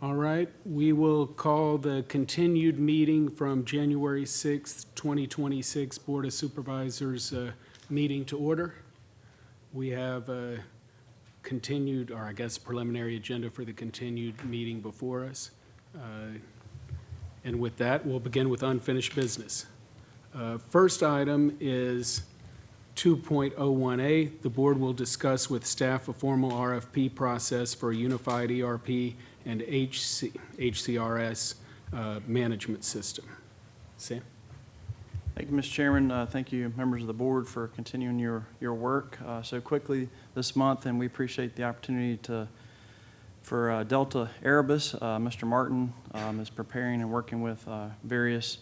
All right, we will call the continued meeting from January 6th, 2026 Board of Supervisors meeting to order. We have a continued, or I guess preliminary agenda for the continued meeting before us. And with that, we'll begin with unfinished business. First item is 2.01A. The board will discuss with staff a formal RFP process for a unified ERP and HCRS management system. Sam? Thank you, Mr. Chairman. Thank you, members of the board, for continuing your work so quickly this month, and we appreciate the opportunity for Delta Erebus. Mr. Martin is preparing and working with various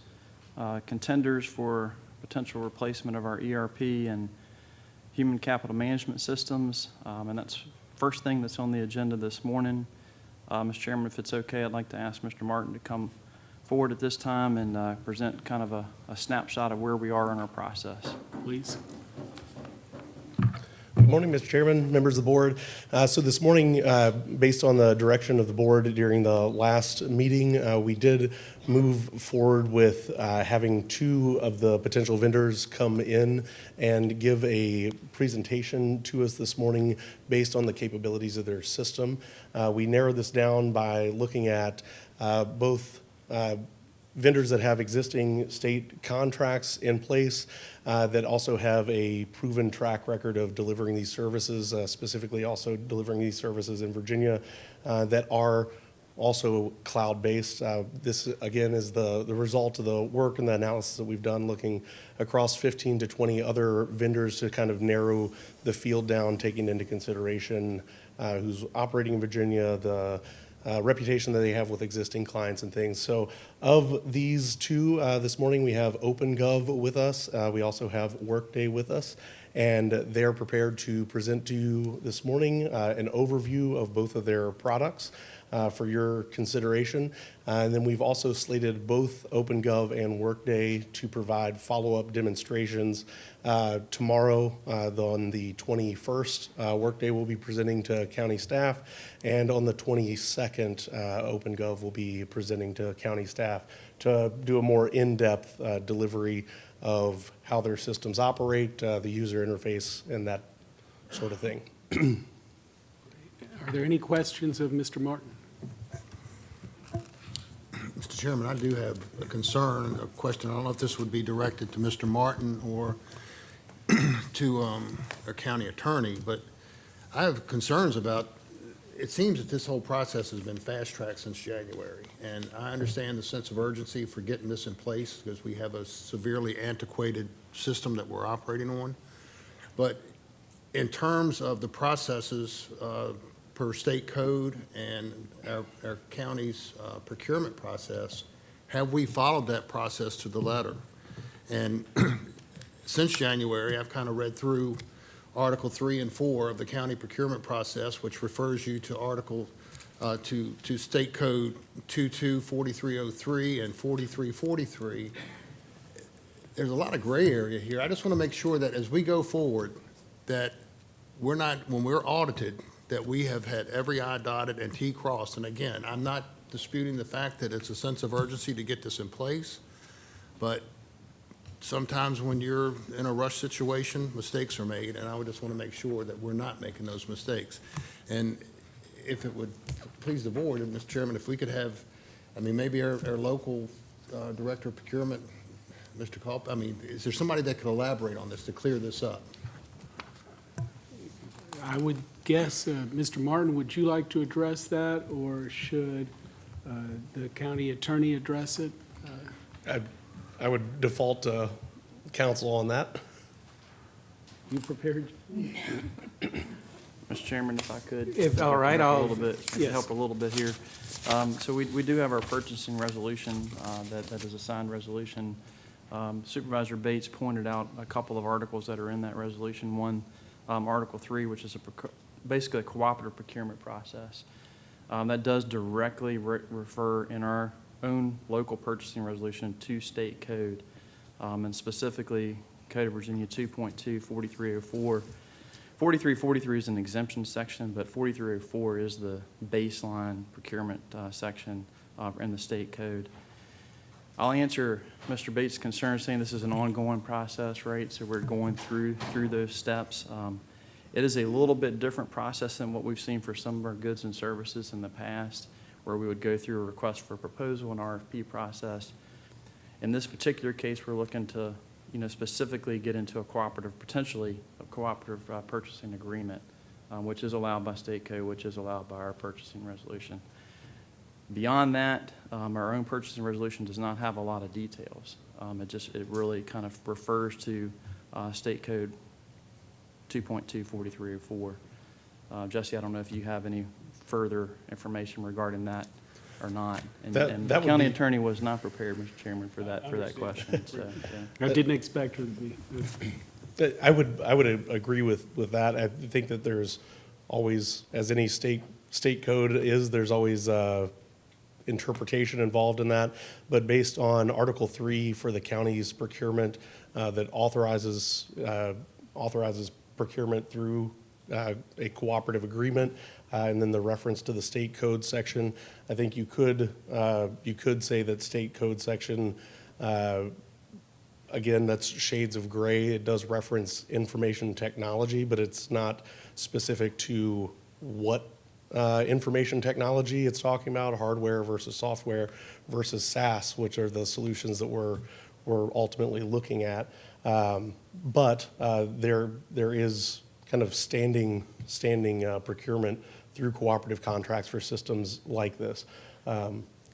contenders for potential replacement of our ERP and human capital management systems, and that's first thing that's on the agenda this morning. Mr. Chairman, if it's okay, I'd like to ask Mr. Martin to come forward at this time and present kind of a snapshot of where we are in our process. Please. Good morning, Mr. Chairman, members of the board. So this morning, based on the direction of the board during the last meeting, we did move forward with having two of the potential vendors come in and give a presentation to us this morning based on the capabilities of their system. We narrowed this down by looking at both vendors that have existing state contracts in place that also have a proven track record of delivering these services, specifically also delivering these services in Virginia that are also cloud-based. This, again, is the result of the work and the analysis that we've done looking across 15 to 20 other vendors to kind of narrow the field down, taking into consideration who's operating in Virginia, the reputation that they have with existing clients and things. So of these two, this morning we have OpenGov with us. We also have Workday with us, and they're prepared to present to you this morning an overview of both of their products for your consideration. And then we've also slated both OpenGov and Workday to provide follow-up demonstrations. Tomorrow, on the 21st, Workday will be presenting to county staff, and on the 22nd, OpenGov will be presenting to county staff to do a more in-depth delivery of how their systems operate, the user interface, and that sort of thing. Are there any questions of Mr. Martin? Mr. Chairman, I do have a concern, a question. I don't know if this would be directed to Mr. Martin or to a county attorney, but I have concerns about, it seems that this whole process has been fast-tracked since January, and I understand the sense of urgency for getting this in place because we have a severely antiquated system that we're operating on. But in terms of the processes per state code and our county's procurement process, have we followed that process to the letter? And since January, I've kind of read through Article 3 and 4 of the county procurement process, which refers you to Article to State Code 224303 and 4343. There's a lot of gray area here. I just want to make sure that as we go forward, that we're not, when we're audited, that we have had every I dotted and T crossed. And again, I'm not disputing the fact that it's a sense of urgency to get this in place, but sometimes when you're in a rush situation, mistakes are made, and I would just want to make sure that we're not making those mistakes. And if it would please the board, and Mr. Chairman, if we could have, I mean, maybe our local director of procurement, Mr. Culpeper, I mean, is there somebody that could elaborate on this to clear this up? I would guess, Mr. Martin, would you like to address that, or should the county attorney address it? I would default to counsel on that. You prepared? Mr. Chairman, if I could. If, all right, help I'll. a little bit, Yes. help a little bit here. So we do have our purchasing resolution that is a signed resolution. Supervisor Bates pointed out a couple of articles that are in that resolution. One, Article 3, which is basically a cooperative procurement process. That does directly refer in our own local purchasing resolution to state code, and specifically Code of Virginia 2.2 4304 4343 is an exemption section, but 4304 is the baseline procurement section in the state code. I'll answer Mr. Bates' concern, saying this is an ongoing process, right? So we're going through those steps. It is a little bit different process than what we've seen for some of our goods and services in the past, where we would go through a request for proposal and RFP process. In this particular case, we're looking to, specifically get into potentially a cooperative purchasing agreement, which is allowed by state code, which is allowed by our purchasing resolution. Beyond that, our own purchasing resolution does not have a lot of details. It really kind of refers to state code 2.24304. Jesse, I don't know if you have any further information regarding that or not. And the That would county be- attorney was not prepared, Mr. Chairman, for that question. So, yeah. I didn't expect her to be. I would agree with that. I think that there's always, as any state code is, there's always interpretation involved in that. But based on Article 3 for the county's procurement that authorizes procurement through a cooperative agreement, and then the reference to the state code section, I think you could say that state code section, again, that's shades of gray. It does reference information technology, but it's not specific to what information technology it's talking about, hardware versus software versus SaaS, which are the solutions that we're ultimately looking at. But there is kind of standing procurement through cooperative contracts for systems like this.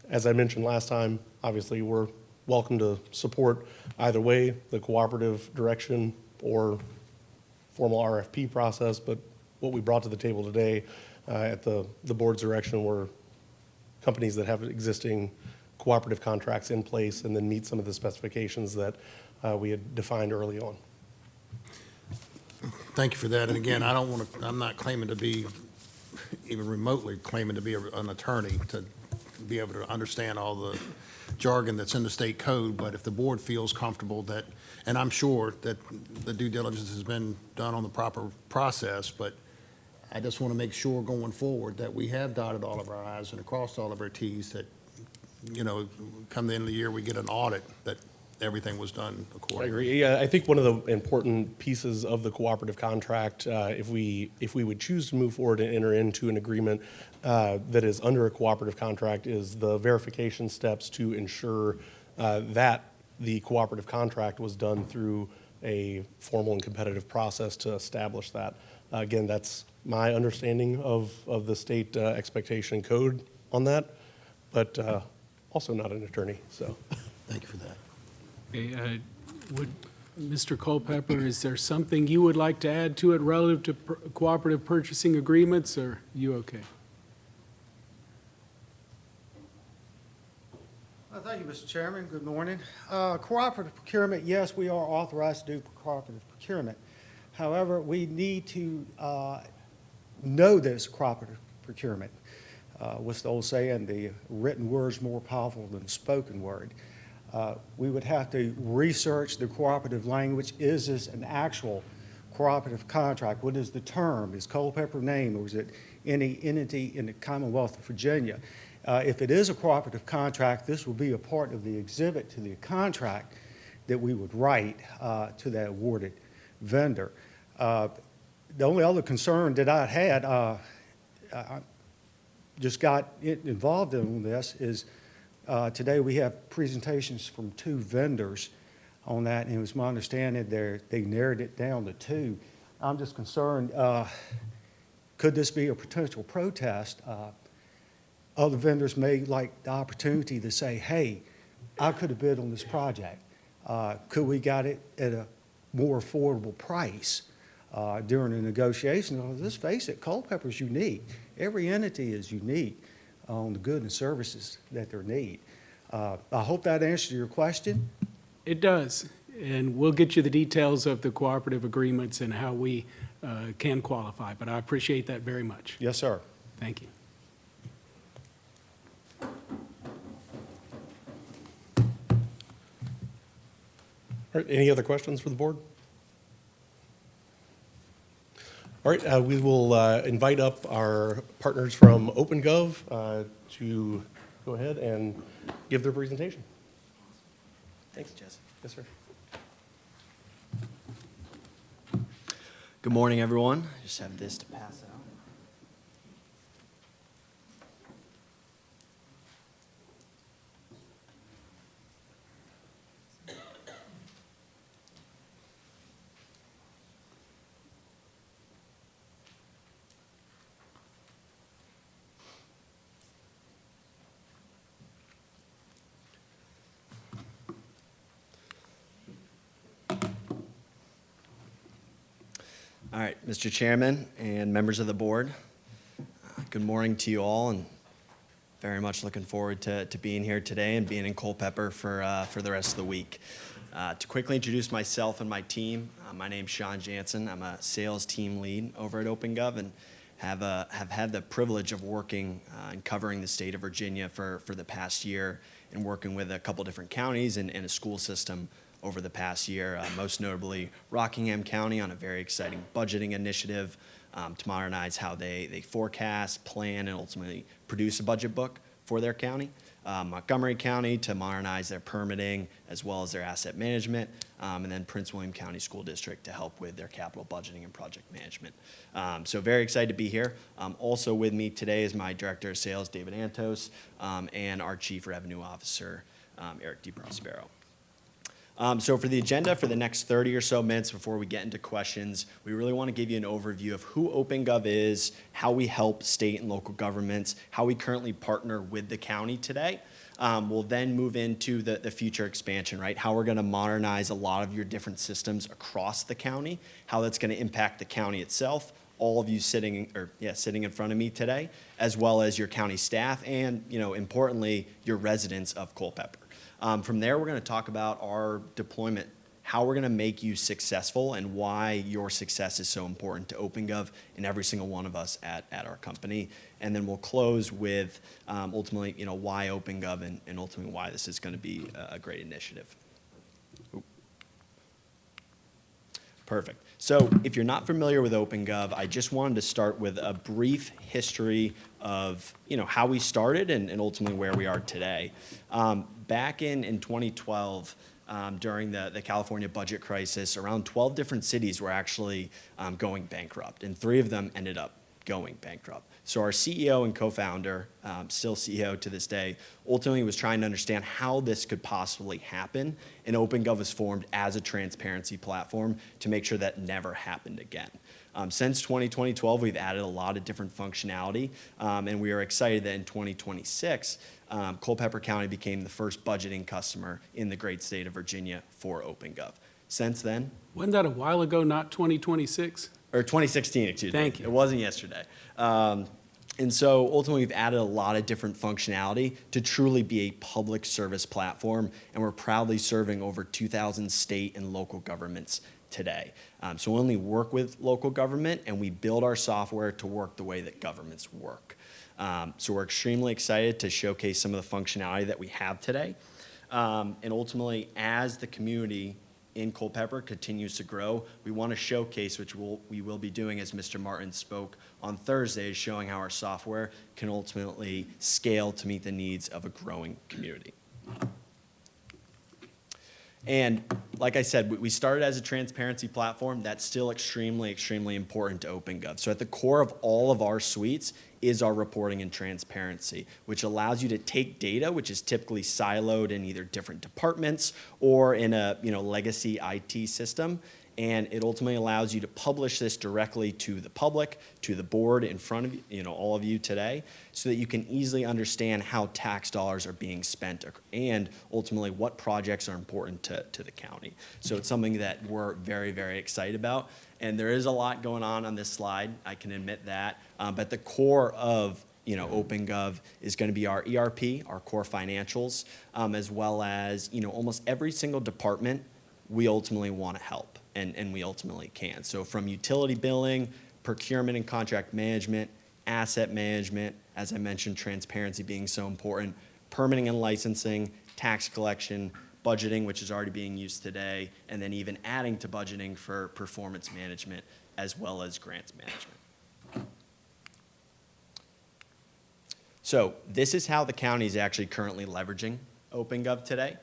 As I mentioned last time, obviously we're welcome to support either way, the cooperative direction or formal RFP process, but what we brought to the table today at the board's direction were companies that have existing cooperative contracts in place and then meet some of the specifications that we had defined early on. Thank you for that. And again, I'm not claiming to be, even remotely claiming to be an attorney to be able to understand all the jargon that's in the state code, but if the board feels comfortable that, and I'm sure that the due diligence has been done on the proper process, but I just want to make sure going forward that we have dotted all of our i's and crossed all of our t's, that, come the end of the year, we get an audit that everything was done I accordingly. agree. Yeah, I think one of the important pieces of the cooperative contract, if we would choose to move forward and enter into an agreement that is under a cooperative contract, is the verification steps to ensure that the cooperative contract was done through a formal and competitive process to establish that. Again, that's my understanding of the state expectation code on that, but also not an attorney, so. Thank you for that. Okay, Mr. Culpeper, is there something you would like to add to it relative to cooperative purchasing agreements, or are you okay? Thank you, Mr. Chairman. Good morning. Cooperative procurement, yes, we are authorized to do cooperative procurement. However, we need to know this cooperative procurement. What's the old saying? The written word is more powerful than the spoken word. We would have to research the cooperative language. Is this an actual cooperative contract? What is the term? Is Culpeper named, or is it any entity in the Commonwealth of Virginia? If it is a cooperative contract, this will be a part of the exhibit to the contract that we would write to that awarded vendor. The only other concern that I had, I just got involved in this, is today we have presentations from 2 vendors on that, and it was my understanding they narrowed it down to 2. I'm just concerned, could this be a potential protest? Other vendors may like the opportunity to say, hey, I could have bid on this project. Could we got it at a more affordable price during the negotiation? Let's face it, Culpeper's unique. Every entity is unique on the goods and services that they need. I hope that answered your question. It does, and we'll get you the details of the cooperative agreements and how we can qualify, but I appreciate that very much. Yes, sir. Thank you. All right, any other questions for the board? All All right, we will invite up our partners from OpenGov to go ahead and give their presentation. Thanks, Jesse. Yes, sir. Good morning, everyone. I just have this to pass out. All right, Mr. Chairman and members of the board, good morning to you all, and very much looking forward to being here today and being in Culpeper for the rest of the week. To quickly introduce myself and my team, my name's Sean Jansen. I'm a sales team lead over at OpenGov and have had the privilege of working and covering the state of Virginia for the past year and working with a couple different counties and a school system over the past year, most notably Rockingham County on a very exciting budgeting initiative to modernize how they forecast, plan, and ultimately produce a budget book for their county. Montgomery County to modernize their permitting as well as their asset management, and then Prince William County School District to help with their capital budgeting and project management. So very excited to be here. Also with me today is my Director of Sales, David Antos, and our Chief Revenue Officer, Eric DiProspero. So for the agenda for the next 30 or so minutes before we get into questions, we really want to give you an overview of who OpenGov is, how we help state and local governments, how we currently partner with the county today. We'll then move into the future expansion, right? How we're going to modernize a lot of your different systems across the county, how that's going to impact the county itself, all of you sitting in front of me today, as well as your county staff and, importantly, your residents of Culpeper. From there, we're going to talk about our deployment, how we're going to make you successful and why your success is so important to OpenGov and every single one of us at our company. And then we'll close with ultimately, why OpenGov and ultimately why this is going to be a great initiative. Oop. Perfect. So if you're not familiar with OpenGov, I just wanted to start with a brief history of how we started and ultimately where we are today. Back in 2012, during the California budget crisis, around 12 different cities were actually going bankrupt, and 3 of them ended up going bankrupt. So our CEO and co-founder, still CEO to this day, ultimately was trying to understand how this could possibly happen, and OpenGov was formed as a transparency platform to make sure that never happened again. Since 2012, we've added a lot of different functionality, and we are excited that in 2026, Culpeper County became the first budgeting customer in the great state of Virginia for OpenGov. Since then, Wasn't that a while ago, not 2026? or 2016, excuse me. Thank you. It wasn't yesterday. And so ultimately, we've added a lot of different functionality to truly be a public service platform, and we're proudly serving over 2,000 state and local governments today. So we only work with local government, and we build our software to work the way that governments work. So we're extremely excited to showcase some of the functionality that we have today. And ultimately, as the community in Culpeper continues to grow, we want to showcase, which we will be doing as Mr. Martin spoke on Thursday, showing how our software can ultimately scale to meet the needs of a growing community. And like I said, we started as a transparency platform. That's still extremely, extremely important to OpenGov. So at the core of all of our suites is our reporting and transparency, which allows you to take data, which is typically siloed in either different departments or in a legacy IT system, and it ultimately allows you to publish this directly to the public, to the board in front of all of you today, so that you can easily understand how tax dollars are being spent and ultimately what projects are important to the county. So it's something that we're very, very excited about. And there is a lot going on this slide, I can admit that. But the core of OpenGov is going to be our ERP, our core financials, as well as almost every single department we ultimately want to help, and we ultimately can. So from utility billing, procurement and contract management, asset management, as I mentioned, transparency being so important, permitting and licensing, tax collection, budgeting, which is already being used today, and then even adding to budgeting for performance management as well as grants management. So this is how the county is actually currently leveraging OpenGov today.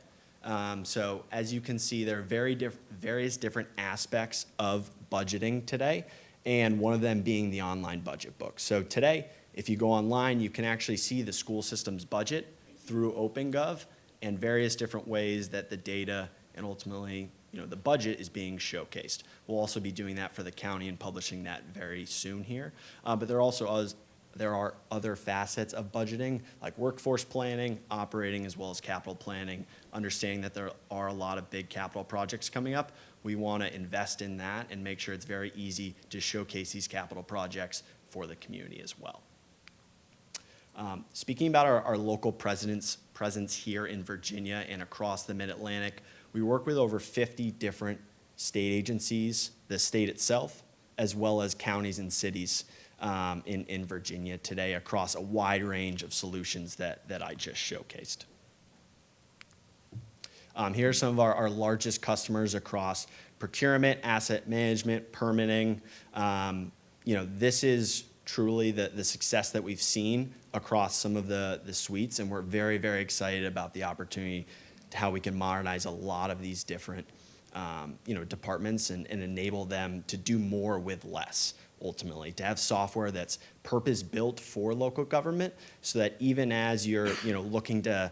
So as you can see, there are various different aspects of budgeting today, and one of them being the online budget book. So today, if you go online, you can actually see the school system's budget through OpenGov and various different ways that the data and ultimately, the budget is being showcased. We'll also be doing that for the county and publishing that very soon here. But there are other facets of budgeting, like workforce planning, operating, as well as capital planning. Understanding that there are a lot of big capital projects coming up, we want to invest in that and make sure it's very easy to showcase these capital projects for the community as well. Speaking about our local presence here in Virginia and across the Mid-Atlantic, we work with over 50 different state agencies, the state itself, as well as counties and cities in Virginia today across a wide range of solutions that I just showcased. Here are some of our largest customers across procurement, asset management, permitting. This is truly the success that we've seen across some of the suites, and we're very, very excited about the opportunity to how we can modernize a lot of these different departments and enable them to do more with less, ultimately, to have software that's purpose-built for local government so that even as you're looking to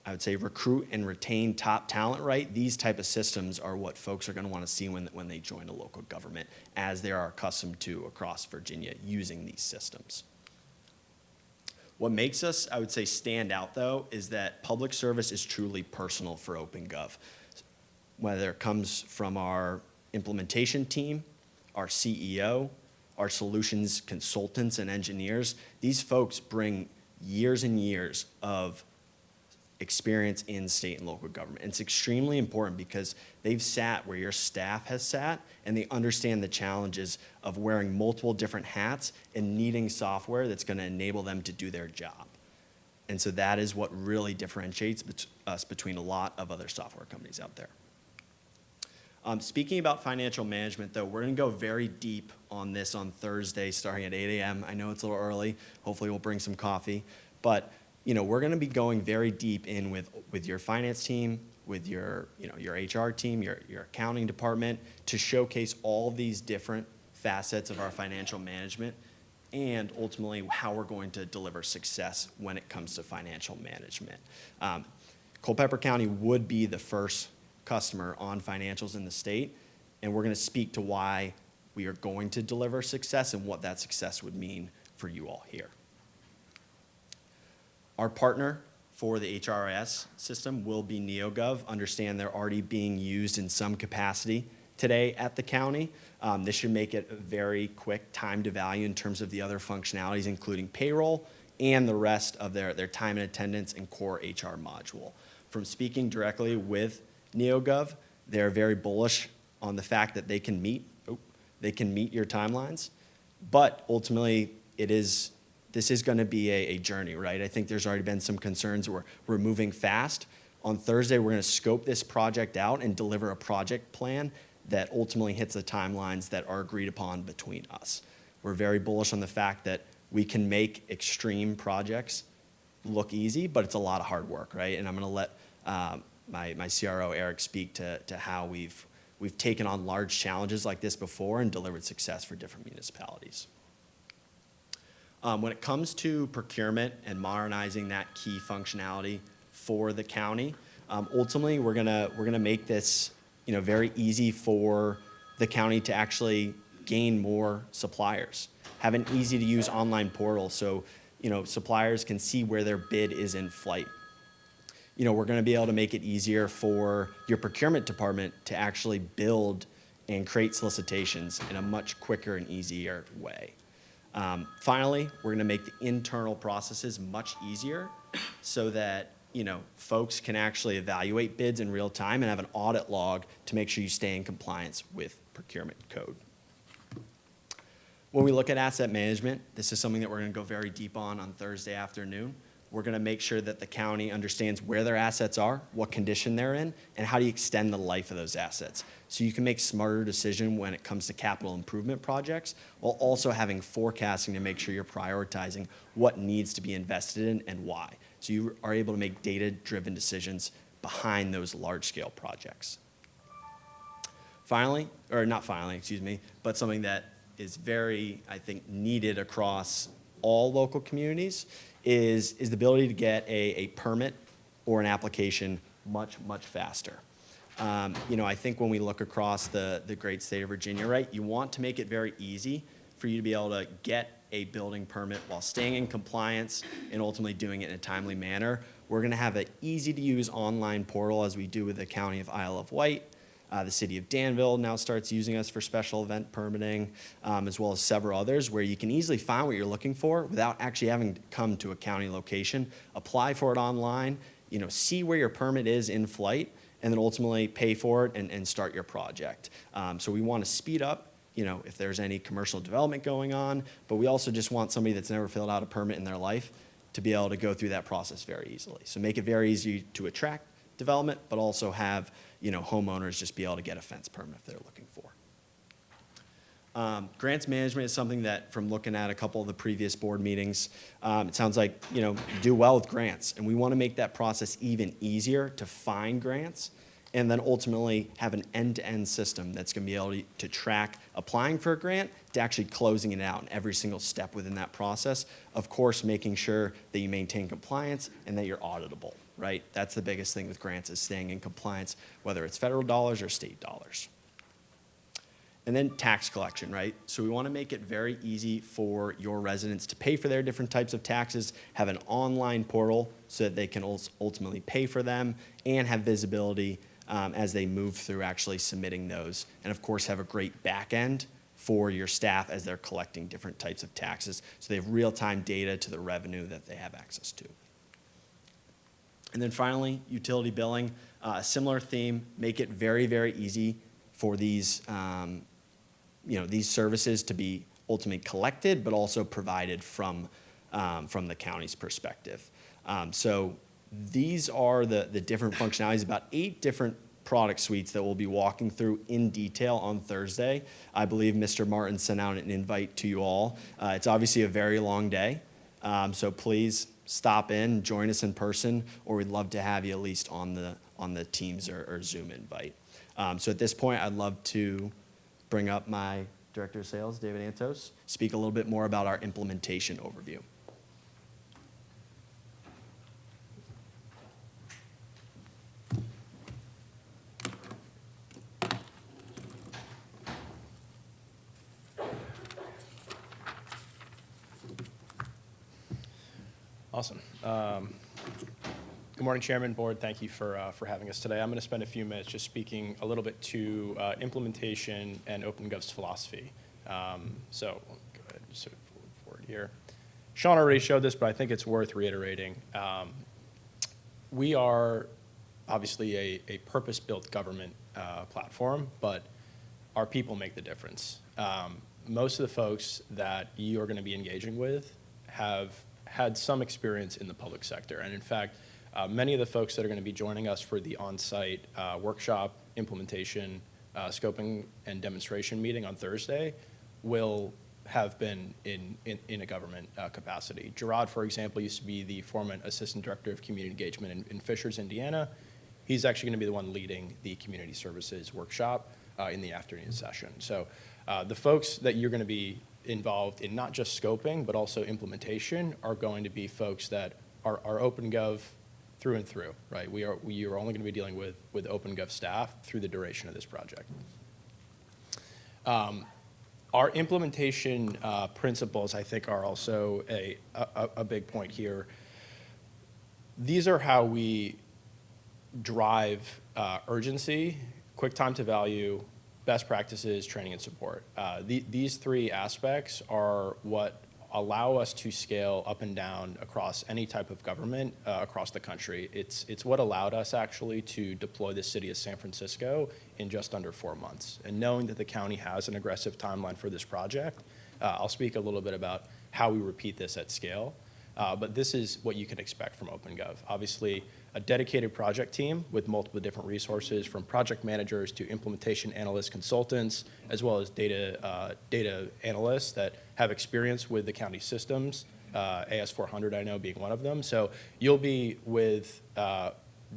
I would say recruit and retain top talent, right? These type of systems are what folks are going to want to see when they join a local government, as they are accustomed to across Virginia using these systems. What makes us, I would say, stand out, though, is that public service is truly personal for OpenGov. Whether it comes from our implementation team, our CEO, our solutions consultants and engineers, these folks bring years and years of experience in state and local government. And it's extremely important because they've sat where your staff has sat, and they understand the challenges of wearing multiple different hats and needing software that's going to enable them to do their job. And so that is what really differentiates us between a lot of other software companies out there. Speaking about financial management, though, we're going to go very deep on this on Thursday starting at 8 a.m. I know it's a little early. Hopefully we'll bring some coffee. But we're going to be going very deep in with your finance team, with your HR team, your accounting department, to showcase all these different facets of our financial management and ultimately how we're going to deliver success when it comes to financial management. Culpeper County would be the first customer on financials in the state, and we're going to speak to why we are going to deliver success and what that success would mean for you all here. Our partner for the HRIS system will be NeoGov. Understand they're already being used in some capacity today at the county. This should make it a very quick time to value in terms of the other functionalities, including payroll and the rest of their time and attendance and core HR module. From speaking directly with NeoGov, they're very bullish on the fact that they can meet your timelines, but ultimately this is going to be a journey, right? I think there's already been some concerns where we're moving fast. On Thursday, we're going to scope this project out and deliver a project plan that ultimately hits the timelines that are agreed upon between us. We're very bullish on the fact that we can make extreme projects look easy, but it's a lot of hard work, right? And I'm going to let my CRO, Eric, speak to how we've taken on large challenges like this before and delivered success for different municipalities. When it comes to procurement and modernizing that key functionality for the county, ultimately we're gonna make this very easy for the county to actually gain more suppliers. Have an easy to use online portal so suppliers can see where their bid is in flight. We're gonna be able to make it easier for your procurement department to actually build and create solicitations in a much quicker and easier way. Finally, we're going to make the internal processes much easier so that folks can actually evaluate bids in real time and have an audit log to make sure you stay in compliance with procurement code. When we look at asset management, this is something that we're going to go very deep on Thursday afternoon. we're going to make sure that the county understands where their assets are, what condition they're in, and how do you extend the life of those assets. So you can make smarter decisions when it comes to capital improvement projects, while also having forecasting to make sure you're prioritizing what needs to be invested in and why. So you are able to make data-driven decisions behind those large-scale projects. Finally, or not finally, excuse me, but something that is very, I think, needed across all local communities is the ability to get a permit or an application much, much faster. I think when we look across the great state of Virginia, right, you want to make it very easy for you to be able to get a building permit while staying in compliance and ultimately doing it in a timely manner. We're going to have an easy-to-use online portal, as we do with the County of Isle of Wight. The city of Danville now starts using us for special event permitting, as well as several others, where you can easily find what you're looking for without actually having to come to a county location, apply for it online, see where your permit is in flight, and then ultimately pay for it and start your project. So we want to speed up, if there's any commercial development going on, but we also just want somebody that's never filled out a permit in their life to be able to go through that process very easily. So make it very easy to attract development, but also have homeowners just be able to get a fence permit if they're looking for. Grants management is something that, from looking at a couple of the previous board meetings, it sounds like you do well with grants, and we want to make that process even easier to find grants, and then ultimately have an end-to-end system that's going to be able to track applying for a grant to actually closing it out in every single step within that process. Of course, making sure that you maintain compliance and that you're auditable. Right? That's the biggest thing with grants, is staying in compliance, whether it's federal dollars or state dollars. And then tax collection, right? So we want to make it very easy for your residents to pay for their different types of taxes, have an online portal so that they can ultimately pay for them, and have visibility as they move through actually submitting those. And of course, have a great back end for your staff as they're collecting different types of taxes, so they have real-time data to the revenue that they have access to. And then finally, utility billing, a similar theme, make it very, very easy for these, these services to be ultimately collected, but also provided from the county's perspective. So these are the different functionalities, about 8 different product suites that we'll be walking through in detail on Thursday. I believe Mr. Martin sent out an invite to you all. It's obviously a very long day, so please stop in, join us in person, or we'd love to have you at least on the Teams or Zoom invite. So at this point, I'd love to bring up my Director of Sales, David Antos, speak a little bit more about our implementation overview. Awesome. Good morning, Chairman, Board. Thank you for having us today. I'm going to spend a few minutes just speaking a little bit to implementation and OpenGov's philosophy. So go ahead and sort of forward here. Sean already showed this, but I think it's worth reiterating. We are obviously a purpose-built government platform, but our people make the difference. Most of the folks that you are going to be engaging with have had some experience in the public sector. And in fact, many of the folks that are going to be joining us for the on-site workshop, implementation, scoping, and demonstration meeting on Thursday will have been in a government capacity. Gerard, for example, used to be the former Assistant Director of Community Engagement in Fishers, Indiana. He's actually going to be the one leading the community services workshop in the afternoon session. So the folks that you're going to be involved in not just scoping, but also implementation are going to be folks that are OpenGov through and through, right? We are only going to be dealing with OpenGov staff through the duration of this project. Our implementation principles, I think, are also a big point here. These are how we drive urgency, quick time to value, best practices, training, and support. These 3 aspects are what allow us to scale up and down across any type of government across the country. It's what allowed us actually to deploy the city of San Francisco in just under 4 months. And knowing that the county has an aggressive timeline for this project, I'll speak a little bit about how we repeat this at scale. But this is what you can expect from OpenGov. Obviously, a dedicated project team with multiple different resources, from project managers to implementation analysts, consultants, as well as data analysts that have experience with the county systems, AS400 I know being one of them. So you'll be with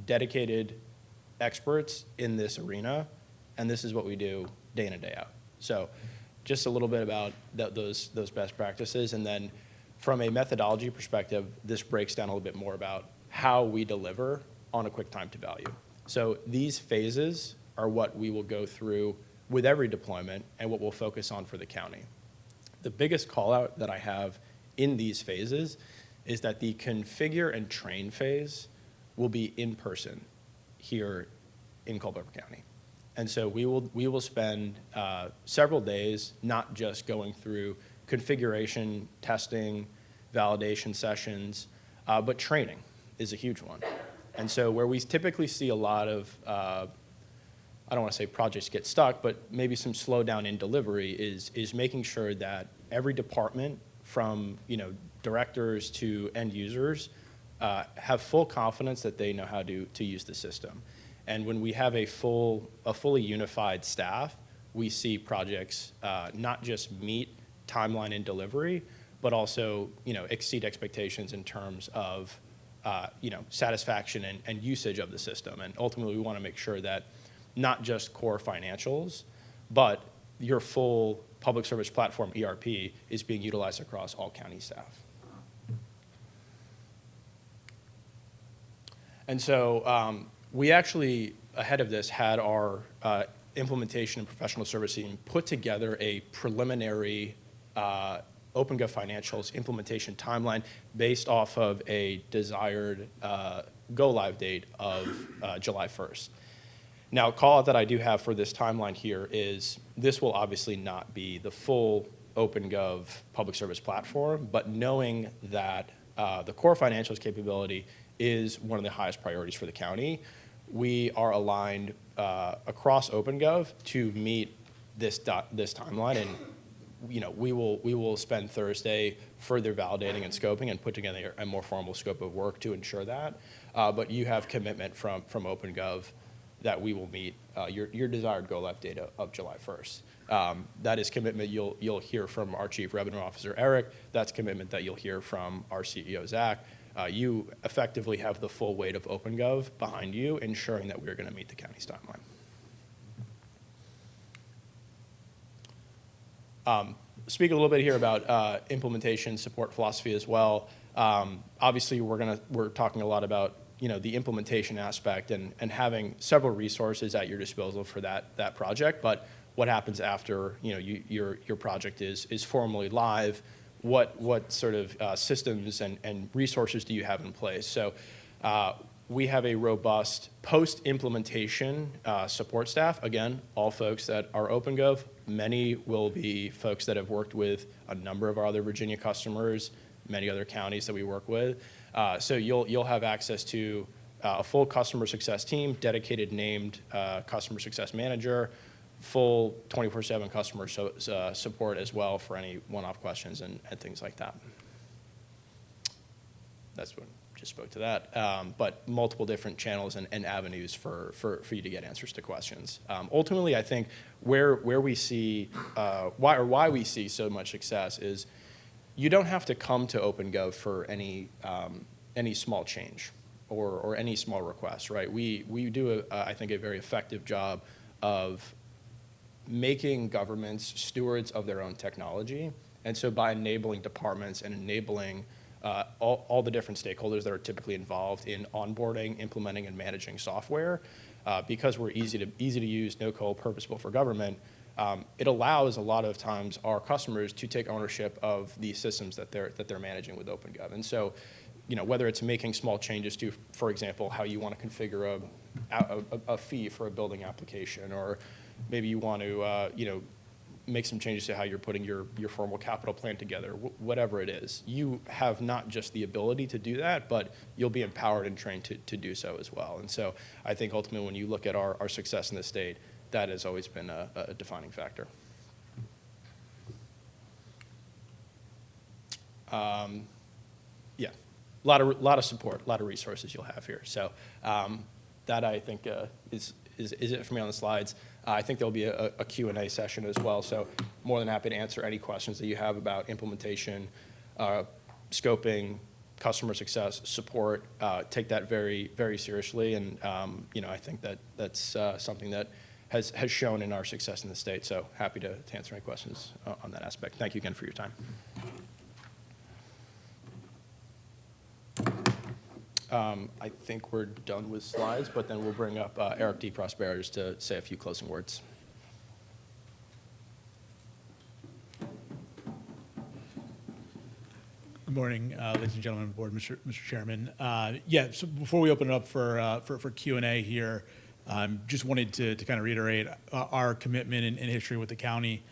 dedicated experts in this arena, and this is what we do day in and day out. So just a little bit about those best practices, and then from a methodology perspective, this breaks down a little bit more about how we deliver on a quick time to value. So these phases are what we will go through with every deployment and what we'll focus on for the county. The biggest call out that I have in these phases is that the configure and train phase will be in person here in Culpeper County. And so we will spend several days not just going through configuration, testing, validation sessions, but training is a huge one. And so where we typically see a lot of, I don't want to say projects get stuck, but maybe some slowdown in delivery is making sure that every department, from directors to end users, have full confidence that they know how to use the system. And when we have a fully unified staff, we see projects not just meet timeline and delivery, but also exceed expectations in terms of satisfaction and usage of the system. And ultimately, we want to make sure that not just core financials, but your full public service platform ERP is being utilized across all county staff. And so we actually, ahead of this, had our implementation and professional service team put together a preliminary OpenGov Financials implementation timeline based off of a desired go-live date of July 1st. Now, a call out that I do have for this timeline here is this will obviously not be the full OpenGov public service platform, but knowing that the core financials capability is one of the highest priorities for the county, we are aligned across OpenGov to meet this timeline, and we will spend Thursday further validating and scoping and put together a more formal scope of work to ensure that. But you have commitment from OpenGov that we will meet your desired go-live date of July 1st. That is commitment you'll hear from our Chief Revenue Officer, Eric. That's commitment that you'll hear from our CEO, Zach. You effectively have the full weight of OpenGov behind you, ensuring that we're going to meet the county's timeline. Speak a little bit here about implementation support philosophy as well. Obviously, we're talking a lot about the implementation aspect and having several resources at your disposal for that project. But what happens after your project is formally live? What sort of systems and resources do you have in place? So we have a robust post-implementation support staff. Again, all folks that are OpenGov. Many will be folks that have worked with a number of our other Virginia customers, many other counties that we work with. So you'll have access to a full customer success team, dedicated named customer success manager, full 24/7 customer support as well for any one-off questions and things like that. That's what just spoke to that. But multiple different channels and avenues for you to get answers to questions. Ultimately, I think where we see why we see so much success is you don't have to come to OpenGov for any small change or any small request, right? We do I think a very effective job of making governments stewards of their own technology. And so by enabling departments and enabling all the different stakeholders that are typically involved in onboarding, implementing, and managing software, because we're easy to use, no-code, purpose-built for government, it allows a lot of times our customers to take ownership of the systems that they're managing with OpenGov. And so, whether it's making small changes to, for example, how you want to configure a fee for a building application, or maybe you want to, make some changes to how you're putting your formal capital plan together, whatever it is. You have not just the ability to do that, but you'll be empowered and trained to do so as well. And so I think ultimately when you look at our success in the state, that has always been a defining factor. yeah, a lot of support, a lot of resources you'll have here. So that I think is it for me on the slides. I think there'll be a Q&A session as well. So more than happy to answer any questions that you have about implementation, scoping, customer success, support. Take that very, very seriously. And, I think that's something that has shown in our success in the state. So happy to answer any questions on that aspect. Thank you again for your time. I think we're done with slides, but then we'll bring up Eric D. Prosperos to say a few closing words. Good morning, ladies and gentlemen of the board, Mr. Chairman. So before we open it up for Q&A here, just wanted to kind of reiterate our commitment and history with the county.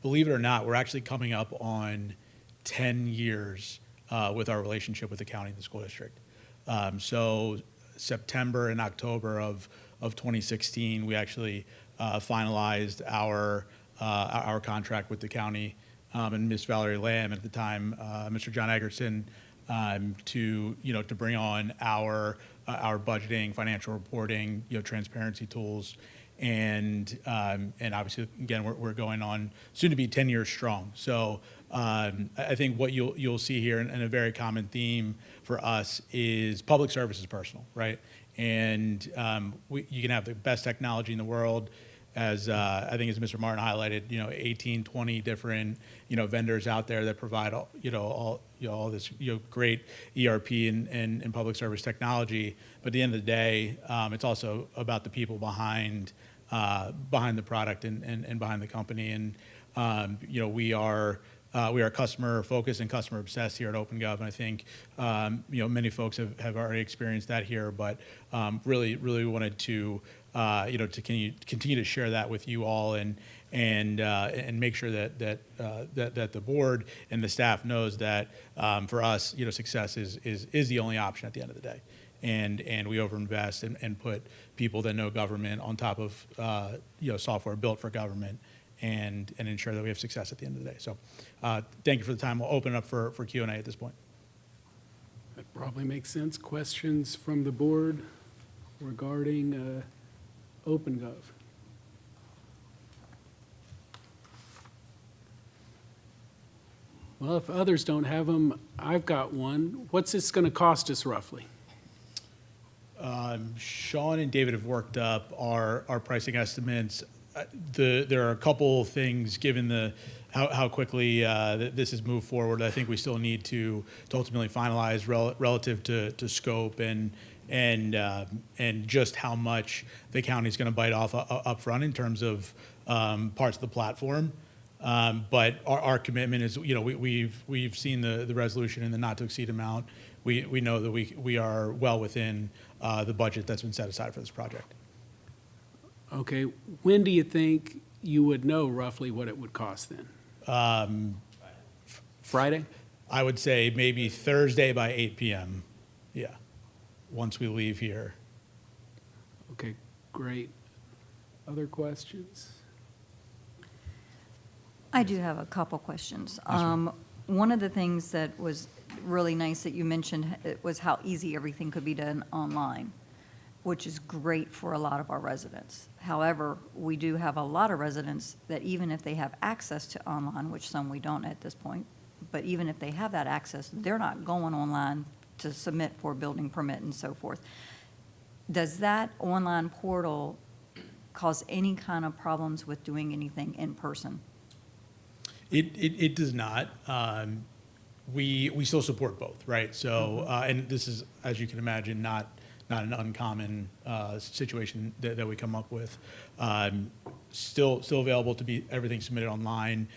Believe it or not, we're actually coming up on 10 years with our relationship with the county and the school district. So September and October of 2016, we actually finalized our contract with the county. And Ms. Valerie Lamb at the time, Mr. John Eggerson, to bring on our budgeting, financial reporting, transparency tools, and obviously again we're going on soon to be 10 years strong. So I think what you'll see here, and a very common theme for us, is public service is personal, right? And you can have the best technology in the world. As I think as Mr. Martin highlighted, 18, 20 different, vendors out there that provide all this, great ERP and public service technology. But at the end of the day, it's also about the people behind the product and behind the company. And, we are customer focused and customer obsessed here at OpenGov. And I think, many folks have already experienced that here, but really wanted to continue to share that with you all and make sure that the board and the staff knows that for us, success is the only option at the end of the day. And we overinvest and put people that know government on top of software built for government and ensure that we have success at the end of the day. So thank you for the time. We'll open it up for Q&A at this point. That probably makes sense. Questions from the board regarding OpenGov? Well, if others don't have them, I've got one. What's this going to cost us roughly? Sean and David have worked up our pricing estimates. There are a couple things, given how quickly this has moved forward. I think we still need to ultimately finalize relative to scope and just how much the county's going to bite off up front in terms of parts of the platform. But our commitment is, we've seen the resolution in the not to exceed amount. We know that we are well within the budget that's been set aside for this project. Okay, when do you think you would know roughly what it would cost then? Friday? I would say maybe Thursday by 8 p.m. Yeah, once we leave here. Okay, great. Other questions? I do have a couple questions. One of the things that was really nice that you mentioned was how easy everything could be done online, which is great for a lot of our residents. However, we do have a lot of residents that even if they have access to online, which some we don't at this point, but even if they have that access, they're not going online to submit for a building permit and so forth. Does that online portal cause any kind of problems with doing anything in person? It does not. We still support both, right? So, and this is, as you can imagine, not an uncommon situation that we come up with. Still available to be everything submitted online.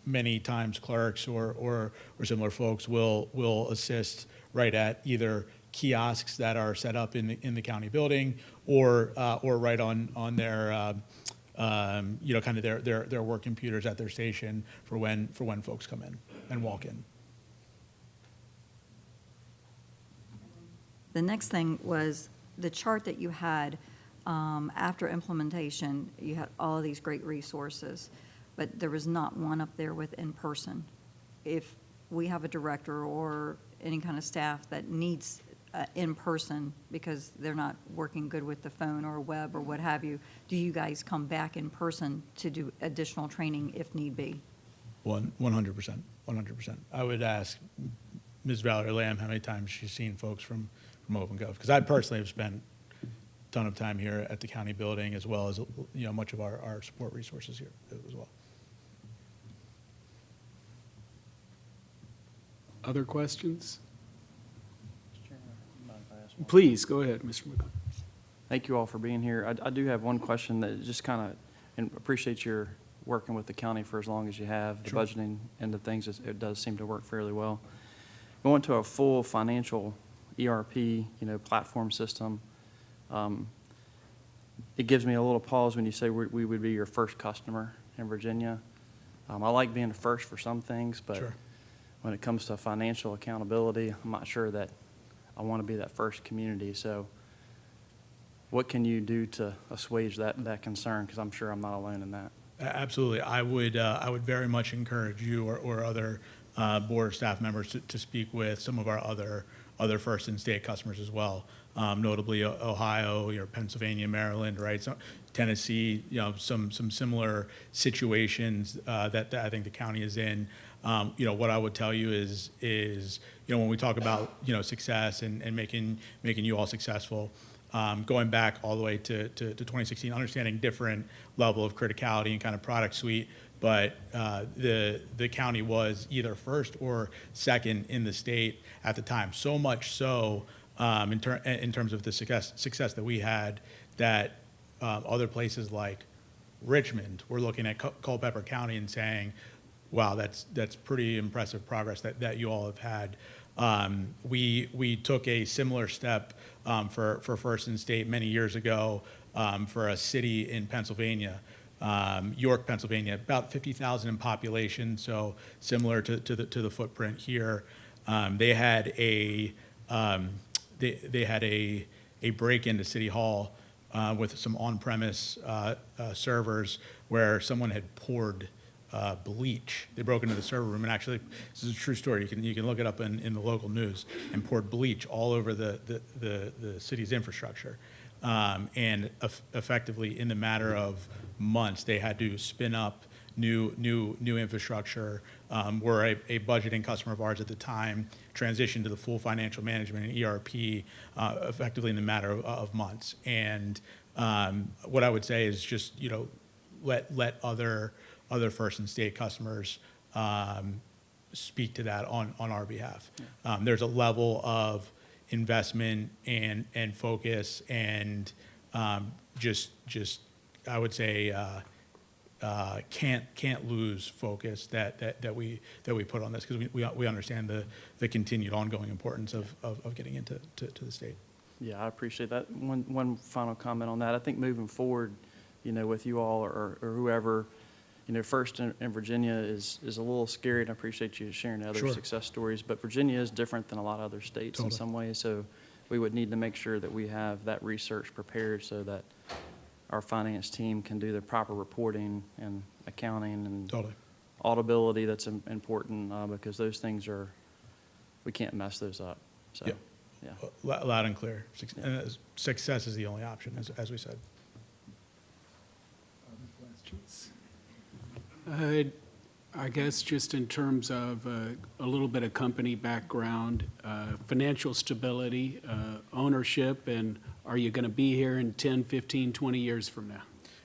Many times clerks or similar folks will assist right at either kiosks that are set up in the county building or right on their kind of their work computers at their station for when folks come in and walk in. The next thing was the chart that you had after implementation. You had all of these great resources, but there was not one up there with in person. If we have a director or any kind of staff that needs in person because they're not working good with the phone or web or what have you, do you guys come back in person to do additional training if need be? 100%, 100%. I would ask Ms. Valerie Lamb how many times she's seen folks from OpenGov, because I personally have spent a ton of time here at the county building, as well as, you know, much of our support resources here as well. Other questions? Please, go ahead, Mr. McCall. Thank you all for being here. I do have one question that just kind of, and appreciate your working with the county for as long as you have. The Sure. budgeting and the things, it does seem to work fairly well. Going to a full financial ERP, you know, platform system, it gives me a little pause when you say we would be your first customer in Virginia. I like being the first for some things, but Sure. when it comes to financial accountability, I'm not sure that I want to be that first community. So what can you do to assuage that concern? Because I'm sure I'm not alone in that. Absolutely. I would very much encourage you or other board or staff members to speak with some of our other first in state customers as well. Notably Ohio, Pennsylvania, Maryland, right? So Tennessee, you know, some similar situations that I think the county is in. You know, what I would tell you is you know, when we talk about, you know, success and making you all successful, going back all the way to 2016, understanding different level of criticality and kind of product suite, but the county was either first or second in the state at the time. So much so in terms of the success that we had, that other places like Richmond were looking at Culpeper County and saying, wow, that's pretty impressive progress that you all have had. We took a similar step for First in State many years ago for a city in Pennsylvania, York, Pennsylvania, about 50,000 in population, so similar to the footprint here. They had a break into City Hall with some on-premise servers where someone had poured bleach. They broke into the server room, and actually, this is a true story. You can look it up in the local news, and poured bleach all over the city's infrastructure. And effectively, in the matter of months, they had to spin up new infrastructure. We're a budgeting customer of ours at the time, transitioned to the full financial management and ERP effectively in the matter of months. And what I would say is just, you know, let other first and state customers speak to that on our behalf. There's a level of investment and focus and just I would say can't lose focus that we put on this, because we understand the continued ongoing importance of getting into the state. Yeah, I appreciate that. One final comment on that. I think moving forward, you know, with you all or whoever, you know, first in Virginia is a little scary, and I appreciate you sharing the other Sure. success stories. But Virginia is different than a lot of other states in Totally. some ways, so we would need to make sure that we have that research prepared so that our finance team can do the proper reporting and accounting and Totally. auditability. That's important because those things we can't mess those up. So, Yeah. yeah. Loud and clear. Success is the only option, as we said. Questions? I guess just in terms of a little bit of company background, financial stability, ownership, and are you going to be here in 10, 15, 20 years from now?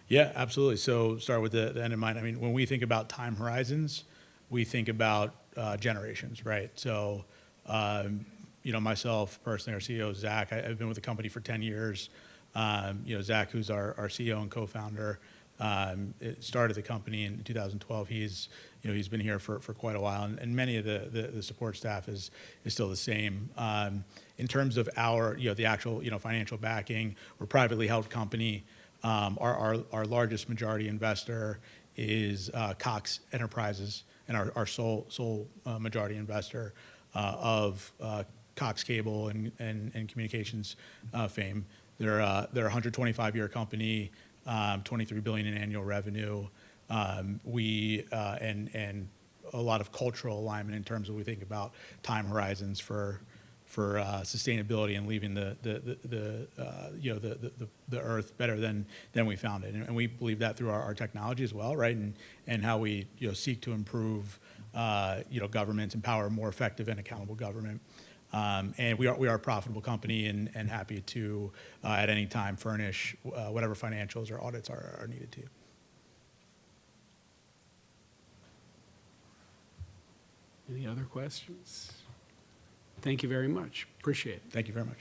Yeah, absolutely. So start with the end in mind. I mean, when we think about time horizons, we think about generations, right? So, you know, myself personally, our CEO, Zach, I've been with the company for 10 years. You know, Zach, who's our CEO and co-founder, started the company in 2012. He's been here for quite a while, and many of the support staff is still the same. In terms of our, you know, the actual, you know, financial backing, we're a privately held company. Our largest majority investor is Cox Enterprises, and our sole majority investor of Cox Cable and Communications fame. They're a 125-year company, $23 billion in annual revenue. We and a lot of cultural alignment in terms of we think about time horizons for sustainability and leaving the earth better than we found it. And we believe that through our technology as well, right? And how we, seek to improve, governments, empower more effective and accountable government. And we are a profitable company and happy to, at any time, furnish whatever financials or audits are needed to. Any other questions? Thank you very much. Appreciate it. Thank you very much.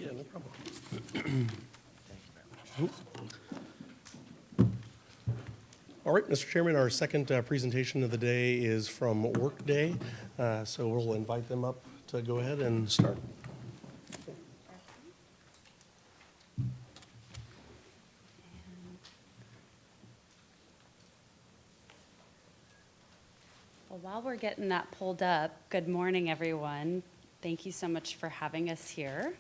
Yeah, no problem. All right, Mr. Chairman, our second presentation of the day is from Workday. So we'll invite them up to go ahead and start. Well, while we're getting that pulled up, good morning, everyone. Thank you so much for having us here.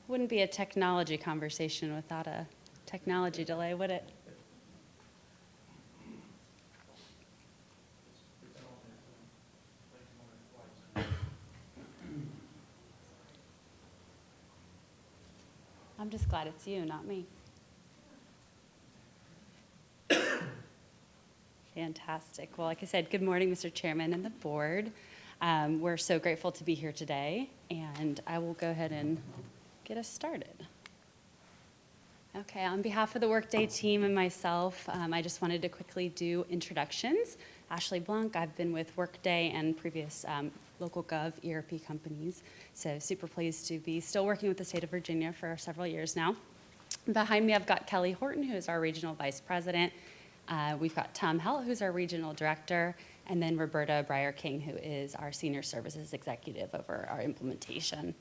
Wouldn't be a technology conversation without a technology delay, would it? I'm just glad it's you, not me. Fantastic. Well, like I said, good morning, Mr. Chairman and the board. We're so grateful to be here today, and I will go ahead and get us started. Okay, on behalf of the Workday team and myself, I just wanted to quickly do introductions. Ashley Blanc, I've been with Workday and previous local gov ERP companies, so super pleased to be still working with the state of Virginia for several years now. Behind me, I've got Kelly Horton, who is our regional vice president. We've got Tom Helt, who's our regional director, and then Roberta Breyer-King, who is our senior services executive over our implementation.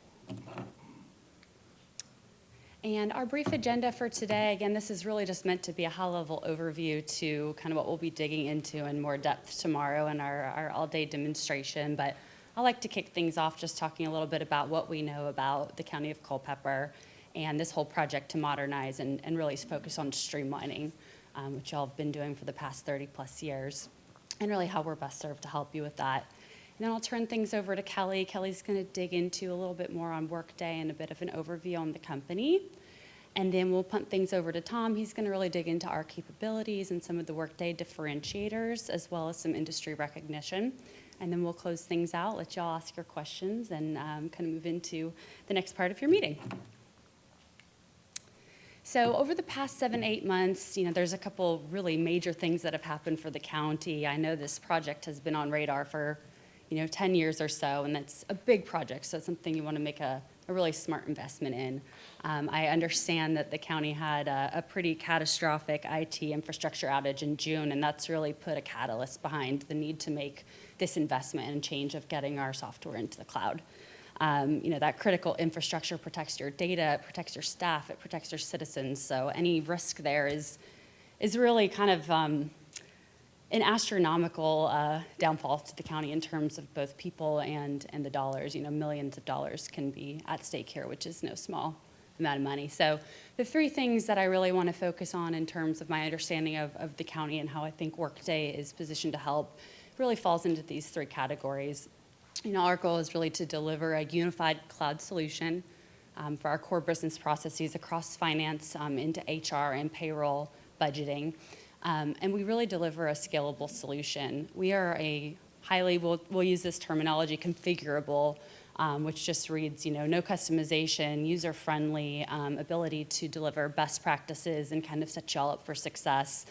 And our brief agenda for today, again, this is really just meant to be a high-level overview to kind of what we'll be digging into in more depth tomorrow in our all-day demonstration. But I'd like to kick things off just talking a little bit about what we know about the County of Culpeper and this whole project to modernize and really focus on streamlining, which y'all have been doing for the past 30-plus years, and really how we're best served to help you with that. And then I'll turn things over to Kelly. Kelly's going to dig into a little bit more on Workday and a bit of an overview on the company. And then we'll punt things over to Tom. He's going to really dig into our capabilities and some of the Workday differentiators, as well as some industry recognition. And then we'll close things out, let y'all ask your questions, and kind of move into the next part of your meeting. So over the past 7-8 months, there's a couple really major things that have happened for the county. I know this project has been on radar for 10 years or so, and that's a big project, so it's something you want to make a really smart investment in. I understand that the county had a pretty catastrophic IT infrastructure outage in June, and that's really put a catalyst behind the need to make this investment and change of getting our software into the cloud. That critical infrastructure protects your data, it protects your staff, it protects your citizens, so any risk there is really kind of an astronomical downfall to the county in terms of both people and the dollars. Millions of dollars can be at stake here, which is no small amount of money. So the three things that I really want to focus on in terms of my understanding of the county and how I think Workday is positioned to help really falls into these three categories. Our goal is really to deliver a unified cloud solution for our core business processes across finance, into HR and payroll budgeting. And we really deliver a scalable solution. We are a highly, we'll use this terminology, configurable, which just reads, no customization, user-friendly, ability to deliver best practices and kind of set y'all up for success.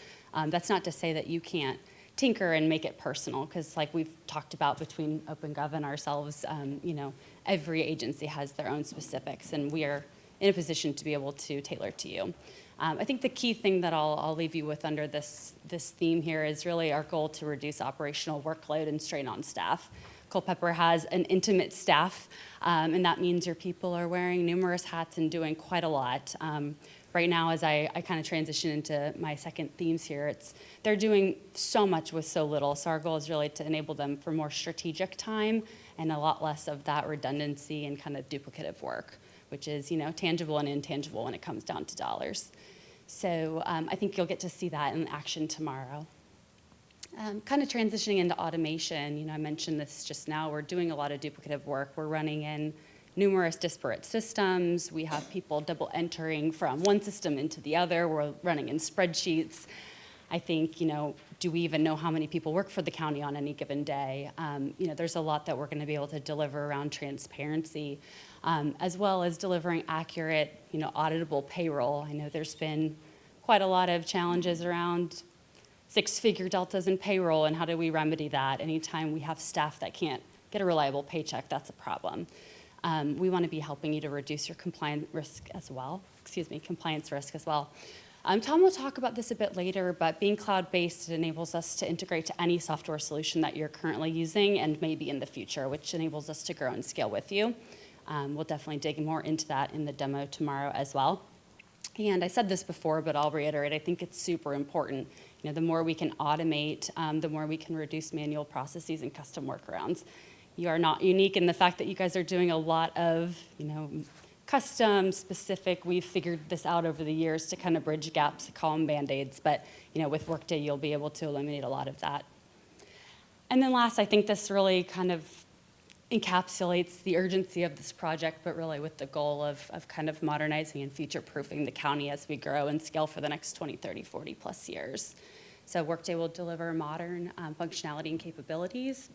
That's not to say that you can't tinker and make it personal, because like we've talked about between OpenGov and ourselves, every agency has their own specifics, and we are in a position to be able to tailor to you. I think the key thing that I'll leave you with under this theme here is really our goal to reduce operational workload and strain on staff. Culpeper has an intimate staff, and that means your people are wearing numerous hats and doing quite a lot. right now, as I kind of transition into my second themes here, they're doing so much with so little. So our goal is really to enable them for more strategic time and a lot less of that redundancy and kind of duplicative work, which is, tangible and intangible when it comes down to dollars. So I think you'll get to see that in action tomorrow. Kind of transitioning into automation, I mentioned this just now, we're doing a lot of duplicative work. We're running in numerous disparate systems. We have people double entering from one system into the other. We're running in spreadsheets. I think, do we even know how many people work for the county on any given day? There's a lot that we're going to be able to deliver around transparency, as well as delivering accurate, auditable payroll. I know there's been quite a lot of challenges around six-figure deltas in payroll, and how do we remedy that? Anytime we have staff that can't get a reliable paycheck, that's a problem. We want to be helping you to reduce your compliance risk as well. Tom will talk about this a bit later, but being cloud-based, it enables us to integrate to any software solution that you're currently using and maybe in the future, which enables us to grow and scale with you. We'll definitely dig more into that in the demo tomorrow as well. And I said this before, but I'll reiterate, I think it's super important. The more we can automate, the more we can reduce manual processes and custom workarounds. You are not unique in the fact that you guys are doing a lot of, custom, specific. We've figured this out over the years to kind of bridge gaps, call them Band-Aids, but, with Workday, you'll be able to eliminate a lot of that. And then last, I think this really kind of encapsulates the urgency of this project, but really with the goal of kind of modernizing and future-proofing the county as we grow and scale for the next 20, 30, 40 plus years. So Workday will deliver modern functionality and capabilities.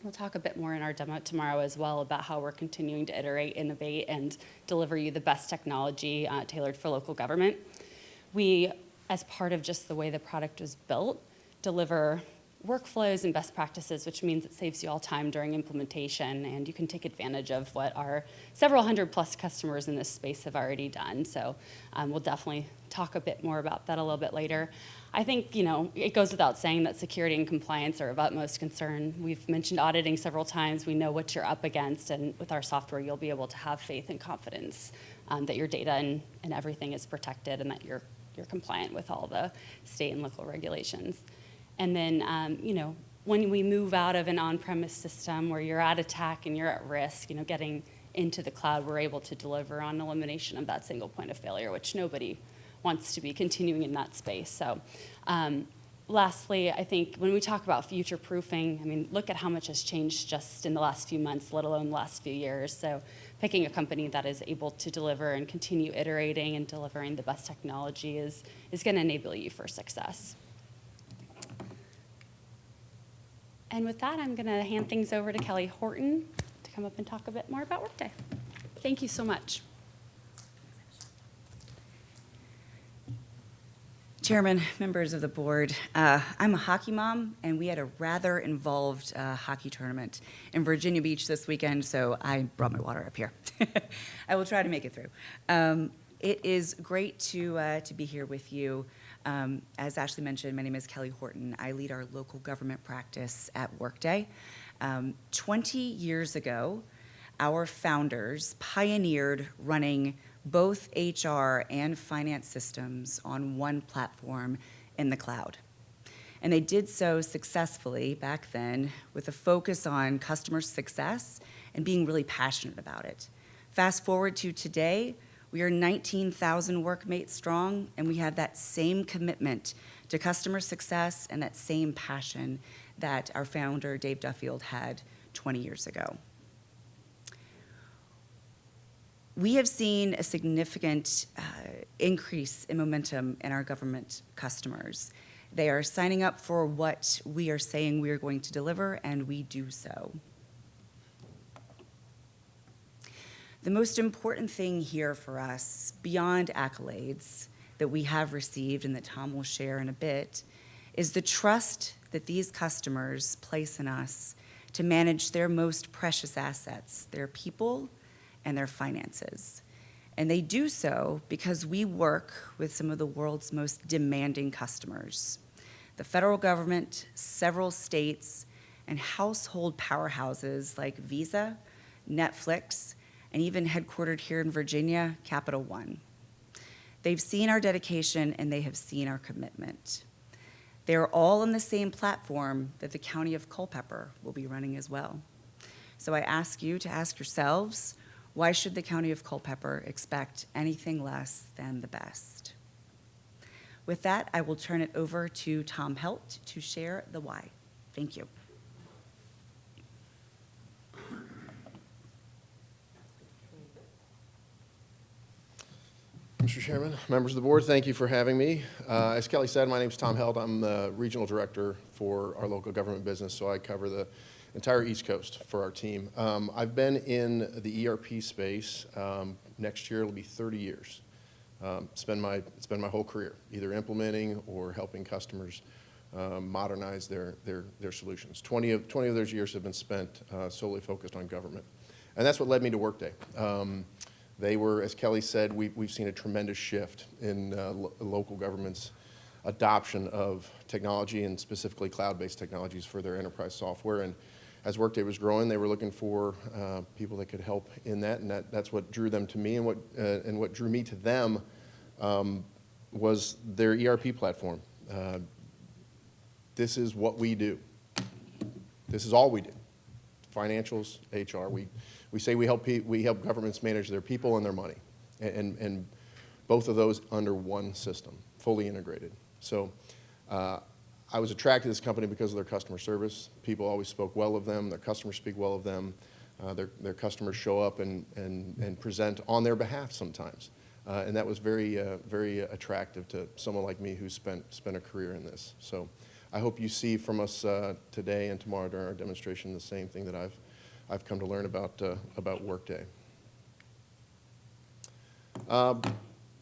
We'll talk a bit more in our demo tomorrow as well about how we're continuing to iterate, innovate, and deliver you the best technology tailored for local government. We, as part of just the way the product was built, deliver workflows and best practices, which means it saves you all time during implementation, and you can take advantage of what our several hundred plus customers in this space have already done. So we'll definitely talk a bit more about that a little bit later. I think, it goes without saying that security and compliance are of utmost concern. We've mentioned auditing several times. We know what you're up against, and with our software, you'll be able to have faith and confidence that your data and everything is protected and that you're compliant with all the state and local regulations. And then, when we move out of an on-premise system where you're at attack and you're at risk, getting into the cloud, we're able to deliver on elimination of that single point of failure, which nobody wants to be continuing in that space. So lastly, I think when we talk about future-proofing, look at how much has changed just in the last few months, let alone the last few years. So picking a company that is able to deliver and continue iterating and delivering the best technology is going to enable you for success. And with that, I'm going to hand things over to Kelly Horton to come up and talk a bit more about Workday. Thank you so much. Chairman, members of the board, I'm a hockey mom, and we had a rather involved hockey tournament in Virginia Beach this weekend, so I brought my water up here. I will try to make it through. It is great to be here with you. As Ashley mentioned, my name is Kelly Horton. I lead our local government practice at Workday. 20 years ago, our founders pioneered running both HR and finance systems on one platform in the cloud. And they did so successfully back then with a focus on customer success and being really passionate about it. Fast forward to today, we are 19,000 workmates strong, and we have that same commitment to customer success and that same passion that our founder, Dave Duffield, had 20 years ago. We have seen a significant increase in momentum in our government customers. They are signing up for what we are saying we are going to deliver, and we do so. The most important thing here for us, beyond accolades that we have received and that Tom will share in a bit, is the trust that these customers place in us to manage their most precious assets, their people and their finances. And they do so because we work with some of the world's most demanding customers. The federal government, several states, and household powerhouses like Visa, Netflix, and even headquartered here in Virginia, Capital One. They've seen our dedication and they have seen our commitment. They're all on the same platform that the County of Culpeper will be running as well. So I ask you to ask yourselves, why should the County of Culpeper expect anything less than the best? With that, I will turn it over to Tom Helt to share the why. Thank you. Mr. Chairman, members of the board, thank you for having me. As Kelly said, my name is Tom Held. I'm the regional director for our local government business, so I cover the entire East Coast for our team. I've been in the ERP space. Next year it'll be 30 years. It's been my whole career, either implementing or helping customers modernize their solutions. 20 of those years have been spent solely focused on government. And that's what led me to Workday. They were, as Kelly said, we've seen a tremendous shift in local government's adoption of technology and specifically cloud-based technologies for their enterprise software. And as Workday was growing, they were looking for people that could help in that, and that's what drew them to me. And what drew me to them was their ERP platform. This is what we do. This is all we do. Financials, HR. We say we help governments manage their people and their money, and both of those under one system, fully integrated. So I was attracted to this company because of their customer service. People always spoke well of them. Their customers speak well of them. Their customers show up and present on their behalf sometimes. And that was very attractive to someone like me who's spent a career in this. So I hope you see from us today and tomorrow during our demonstration the same thing that I've come to learn about Workday.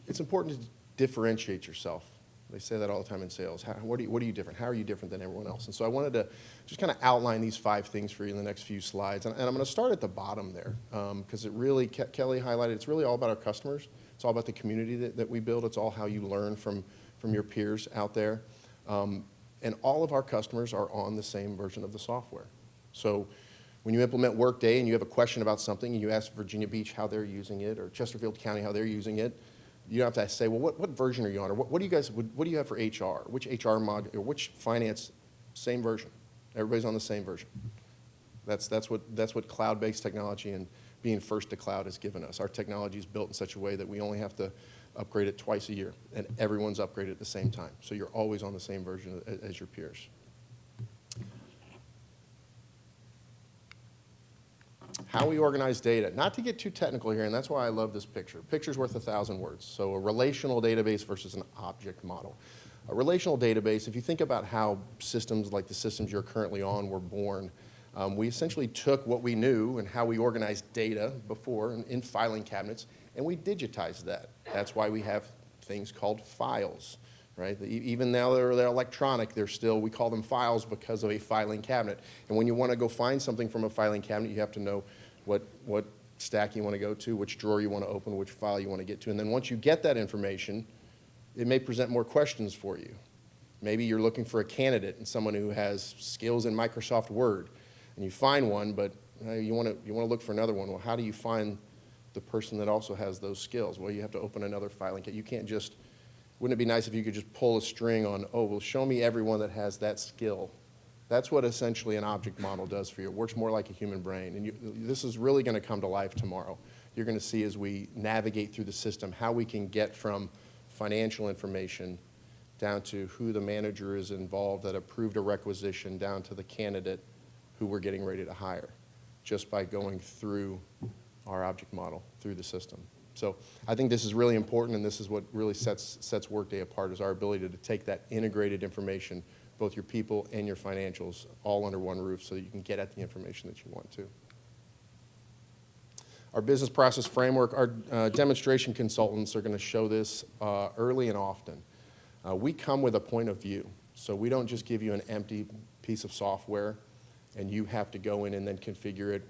It's important to differentiate yourself. They say that all the time in sales. What are you different? How are you different than everyone else? And so I wanted to just kind of outline these 5 things for you in the next few slides. And I'm going to start at the bottom there because it really, Kelly highlighted, it's really all about our customers. It's all about the community that we build. It's all how you learn from your peers out there. And all of our customers are on the same version of the software. So when you implement Workday and you have a question about something and you ask Virginia Beach how they're using it or Chesterfield County how they're using it, you don't have to say, well, what version are you on? Or what do you have for HR? Which HR module or which finance? Same version. Everybody's on the same version. That's what cloud-based technology and being first to cloud has given us. Our technology is built in such a way that we only have to upgrade it twice a year, and everyone's upgraded at the same time. So you're always on the same version as your peers. How we organize data. Not to get too technical here, and that's why I love this picture. Picture's worth 1,000 words. So a relational database versus an object model. A relational database, if you think about how systems like the systems you're currently on were born, we essentially took what we knew and how we organized data before in filing cabinets, and we digitized that. That's why we have things called files, right? Even now they're electronic, we call them files because of a filing cabinet. And when you want to go find something from a filing cabinet, you have to know what stack you want to go to, which drawer you want to open, which file you want to get to. And then once you get that information, it may present more questions for you. Maybe you're looking for a candidate and someone who has skills in Microsoft Word, and you find one, but you want to look for another one. Well, how do you find the person that also has those skills? Well, you have to open another filing cabinet. You can't just, wouldn't it be nice if you could just pull a string on, oh, well, show me everyone that has that skill. That's what essentially an object model does for you. It works more like a human brain. And this is really going to come to life tomorrow. You're going to see as we navigate through the system how we can get from financial information down to who the manager is involved that approved a requisition down to the candidate who we're getting ready to hire just by going through our object model through the system. So I think this is really important, and this is what really sets Workday apart, is our ability to take that integrated information, both your people and your financials, all under one roof so that you can get at the information that you want to. Our business process framework, our demonstration consultants are going to show this early and often. We come with a point of view, so we don't just give you an empty piece of software and you have to go in and then configure it.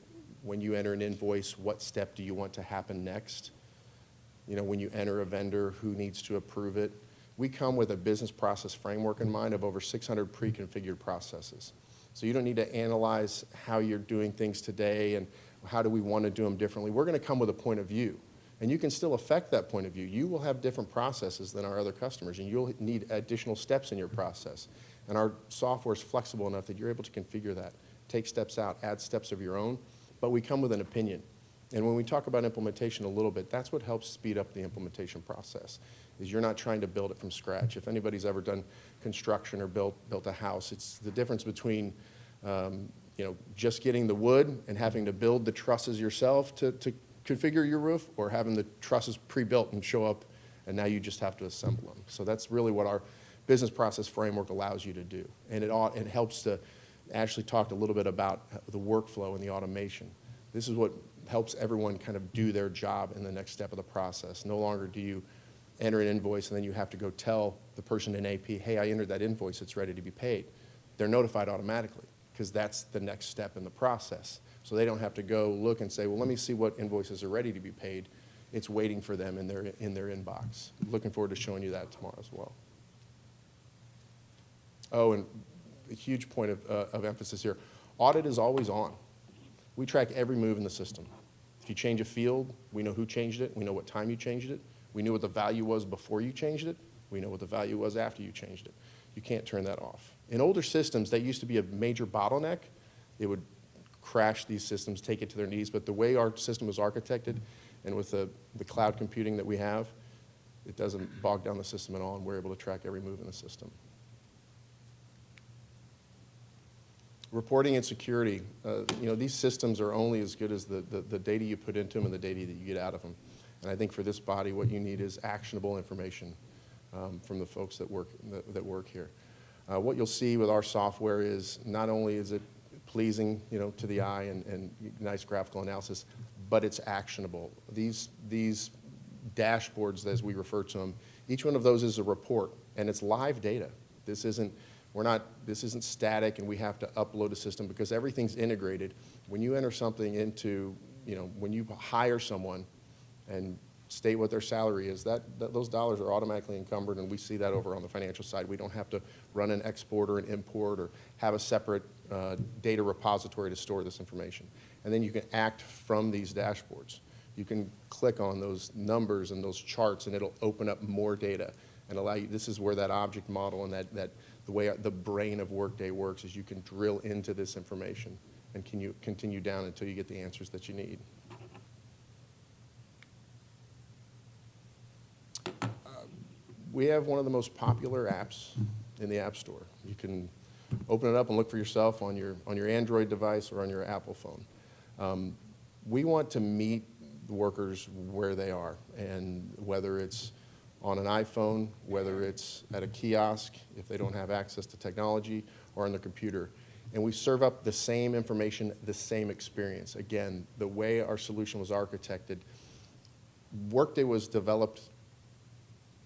When you enter an invoice, what step do you want to happen next? You know, when you enter a vendor, who needs to approve it? We come with a business process framework in mind of over 600 pre-configured processes. So you don't need to analyze how you're doing things today and how do we want to do them differently. We're going to come with a point of view. And you can still affect that point of view. You will have different processes than our other customers, and you'll need additional steps in your process. And our software is flexible enough that you're able to configure that, take steps out, add steps of your own, but we come with an opinion. And when we talk about implementation a little bit, that's what helps speed up the implementation process, is you're not trying to build it from scratch. If anybody's ever done construction or built a house, it's the difference between just getting the wood and having to build the trusses yourself to configure your roof, or having the trusses pre-built and show up and now you just have to assemble them. So that's really what our business process framework allows you to do. And it helps to actually talk a little bit about the workflow and the automation. This is what helps everyone kind of do their job in the next step of the process. No longer do you enter an invoice and then you have to go tell the person in AP, hey, I entered that invoice, it's ready to be paid. They're notified automatically because that's the next step in the process. So they don't have to go look and say, well, let me see what invoices are ready to be paid. It's waiting for them in their inbox. Looking forward to showing you that tomorrow as well. Oh, and a huge point of emphasis here. Audit is always on. We track every move in the system. If you change a field, we know who changed it. We know what time you changed it. We knew what the value was before you changed it. We know what the value was after you changed it. You can't turn that off. In older systems, that used to be a major bottleneck. It would crash these systems, take it to their knees. But the way our system was architected, and with the cloud computing that we have, it doesn't bog down the system at all, and we're able to track every move in the system. Reporting and security, these systems are only as good as the data you put into them and the data that you get out of them. And I think for this body, what you need is actionable information from the folks that work here. What you'll see with our software is not only is it pleasing, to the eye and nice graphical analysis, but it's actionable. These dashboards, as we refer to them, each one of those is a report, and it's live data. This isn't static and we have to upload a system, because everything's integrated. When you enter something into, when you hire someone and state what their salary is, those dollars are automatically encumbered, and we see that over on the financial side. We don't have to run an export or an import or have a separate data repository to store this information. And then you can act from these dashboards. You can click on those numbers and those charts, and it'll open up more data and allow you. This is where that object model and that the way the brain of Workday works is you can drill into this information and continue down until you get the answers that you need. We have one of the most popular apps in the App Store. You can open it up and look for yourself on your Android device or on your Apple phone. We want to meet the workers where they are, and whether it's on an iPhone, whether it's at a kiosk, if they don't have access to technology, or on their computer. And we serve up the same information, the same experience. Again, the way our solution was architected, Workday was developed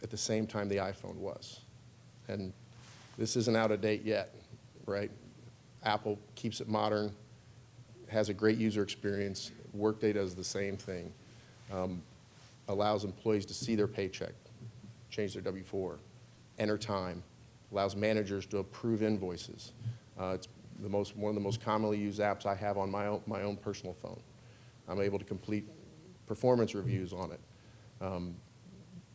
at the same time the iPhone was. And this isn't out of date yet, right? Apple keeps it modern, has a great user experience. Workday does the same thing. Allows employees to see their paycheck, change their W-4, enter time, allows managers to approve invoices. It's one of the most commonly used apps I have on my own personal phone. I'm able to complete performance reviews on it.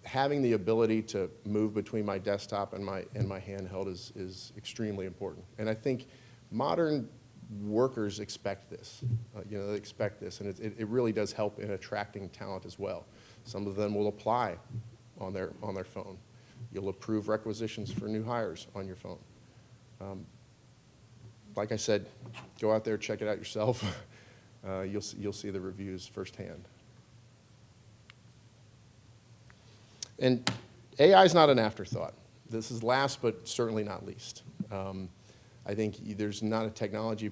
Having the ability to move between my desktop and my handheld is extremely important. And I think modern workers expect this. They expect this, and it really does help in attracting talent as well. Some of them will apply on their phone. You'll approve requisitions for new hires on your phone. Like I said, go out there, check it out yourself. You'll see the reviews firsthand. And AI is not an afterthought. This is last, but certainly not least. I think there's not a technology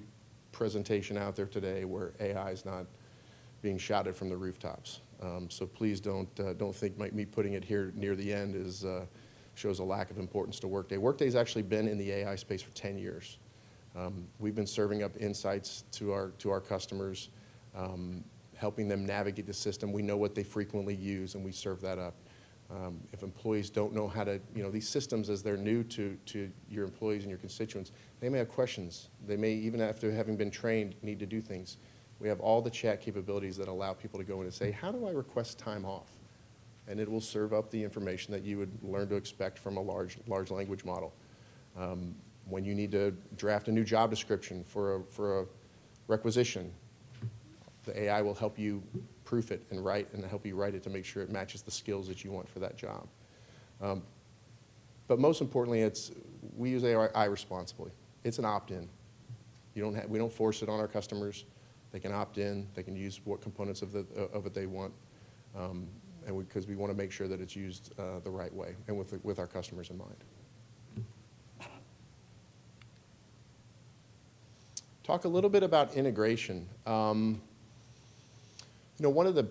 presentation out there today where AI is not being shouted from the rooftops. So please don't think me putting it here near the end shows a lack of importance to Workday. Workday's actually been in the AI space for 10 years. We've been serving up insights to our customers, helping them navigate the system. We know what they frequently use, and we serve that up. If employees don't know how to, these systems, as they're new to your employees and your constituents, they may have questions. They may, even after having been trained, need to do things. We have all the chat capabilities that allow people to go in and say, how do I request time off? And it will serve up the information that you would learn to expect from a large language model. When you need to draft a new job description for a requisition, the AI will help you proof it and help you write it to make sure it matches the skills that you want for that job. But most importantly, we use AI responsibly. It's an opt-in. We don't force it on our customers. They can opt in. They can use what components of it they want, because we want to make sure that it's used the right way and with our customers in mind. Talk a little bit about integration. One of the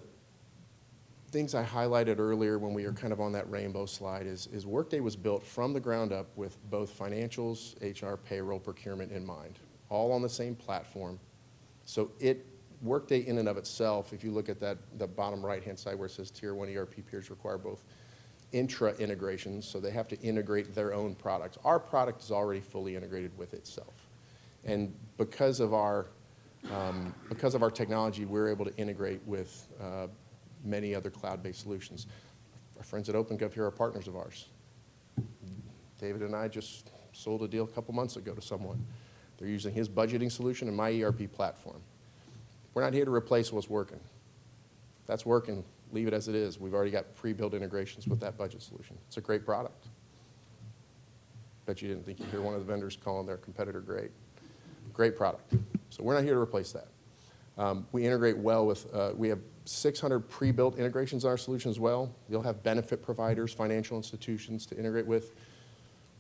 things I highlighted earlier when we were kind of on that rainbow slide is Workday was built from the ground up with both financials, HR, payroll, procurement in mind, all on the same platform. So Workday in and of itself, if you look at the bottom right-hand side where it says Tier 1 ERP peers require both intra-integrations, so they have to integrate their own products. Our product is already fully integrated with itself. And because of our technology, we're able to integrate with many other cloud-based solutions. Our friends at OpenGov here are partners of ours. David and I just sold a deal a couple months ago to someone. They're using his budgeting solution and my ERP platform. We're not here to replace what's working. That's working. Leave it as it is. We've already got pre-built integrations with that budget solution. It's a great product. Bet you didn't think you'd hear one of the vendors calling their competitor great. Great product. So we're not here to replace that. We integrate well with, we have 600 pre-built integrations in our solution as well. You'll have benefit providers, financial institutions to integrate with.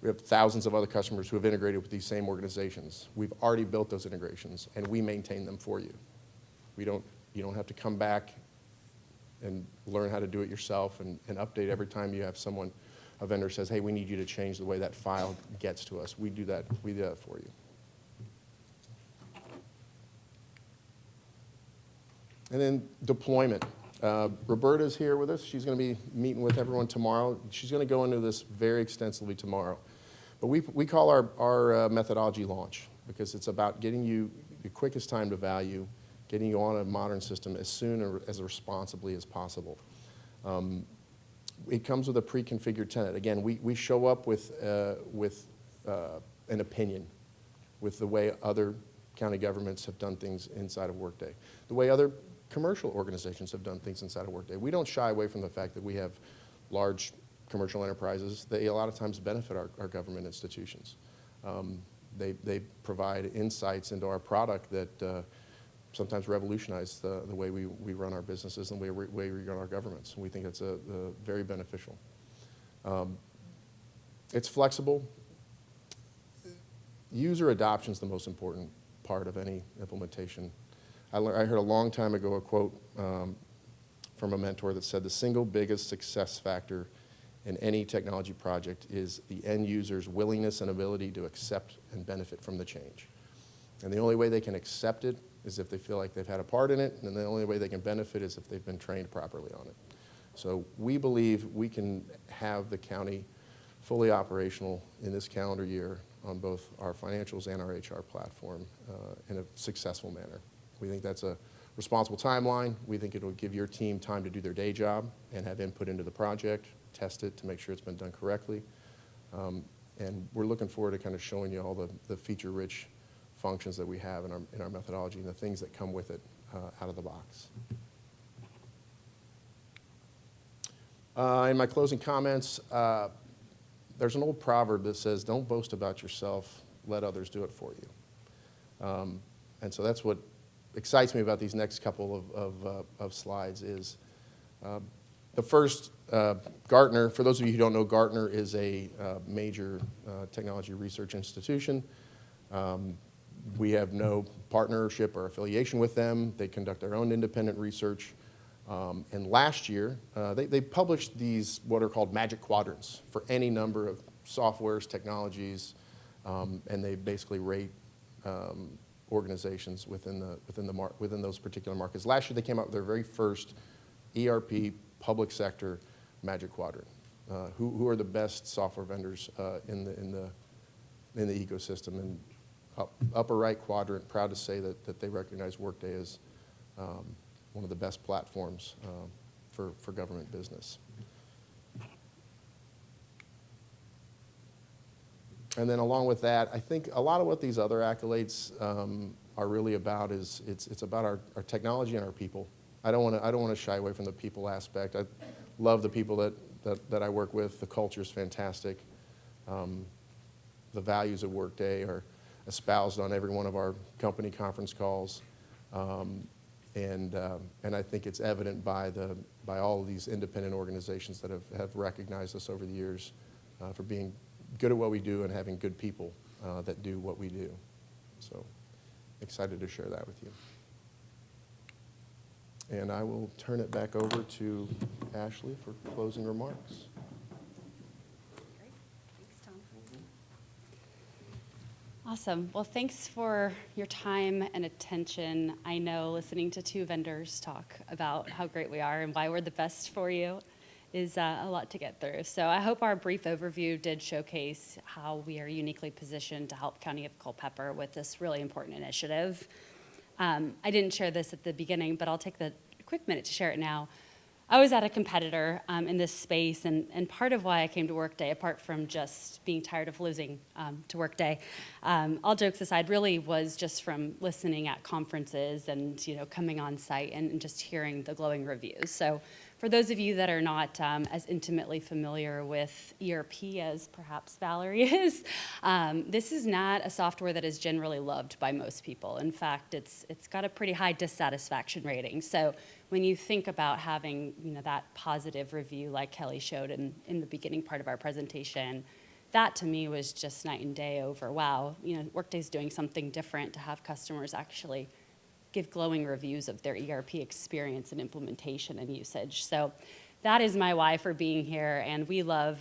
We have thousands of other customers who have integrated with these same organizations. We've already built those integrations, and we maintain them for you. You don't have to come back and learn how to do it yourself and update every time you have a vendor says, hey, we need you to change the way that file gets to us. We do that for you. And then deployment. Roberta's here with us. She's going to be meeting with everyone tomorrow. She's going to go into this very extensively tomorrow. But we call our methodology launch because it's about getting you the quickest time to value, getting you on a modern system as soon or as responsibly as possible. It comes with a pre-configured tenant. Again, we show up with an opinion with the way other county governments have done things inside of Workday, the way other commercial organizations have done things inside of Workday. We don't shy away from the fact that we have large commercial enterprises. They a lot of times benefit our government institutions. They provide insights into our product that sometimes revolutionize the way we run our businesses and the way we run our governments. And we think it's very beneficial. It's flexible. User adoption is the most important part of any implementation. I heard a long time ago a quote from a mentor that said the single biggest success factor in any technology project is the end user's willingness and ability to accept and benefit from the change. And the only way they can accept it is if they feel like they've had a part in it, and the only way they can benefit is if they've been trained properly on it. So we believe we can have the county fully operational in this calendar year on both our financials and our HR platform in a successful manner. We think that's a responsible timeline. We think it'll give your team time to do their day job and have input into the project, test it to make sure it's been done correctly. And we're looking forward to kind of showing you all the feature-rich functions that we have in our methodology and the things that come with it out of the box. In my closing comments, there's an old proverb that says, don't boast about yourself, let others do it for you. And so that's what excites me about these next couple of slides is the first, Gartner. For those of you who don't know, Gartner is a major technology research institution. We have no partnership or affiliation with them. They conduct their own independent research. And last year, they published these what are called magic quadrants for any number of softwares, technologies, and they basically rate organizations within those particular markets. Last year, they came out with their very first ERP public sector magic quadrant. Who are the best software vendors in the ecosystem? And upper right quadrant, proud to say that they recognize Workday as one of the best platforms for government business. And then along with that, I think a lot of what these other accolades are really about is it's about our technology and our people. I don't want to shy away from the people aspect. I love the people that I work with. The culture is fantastic. The values of Workday are espoused on every one of our company conference calls. And I think it's evident by all of these independent organizations that have recognized us over the years for being good at what we do and having good people that do what we do. So excited to share that with you. And I will turn it back over to Ashley for closing remarks. Great. Thanks, Tom. Awesome. Well, thanks for your time and attention. I know listening to two vendors talk about how great we are and why we're the best for you is a lot to get through. So I hope our brief overview did showcase how we are uniquely positioned to help County of Culpeper with this really important initiative. I didn't share this at the beginning, but I'll take the quick minute to share it now. I was at a competitor in this space, and part of why I came to Workday, apart from just being tired of losing to Workday, all jokes aside, really was just from listening at conferences and coming on site and just hearing the glowing reviews. So for those of you that are not as intimately familiar with ERP as perhaps Valerie is, this is not a software that is generally loved by most people. In fact, it's got a pretty high dissatisfaction rating. So when you think about having that positive review like Kelly showed in the beginning part of our presentation, that to me was just night and day over, wow, Workday's doing something different to have customers actually give glowing reviews of their ERP experience and implementation and usage. So that is my why for being here, and we love,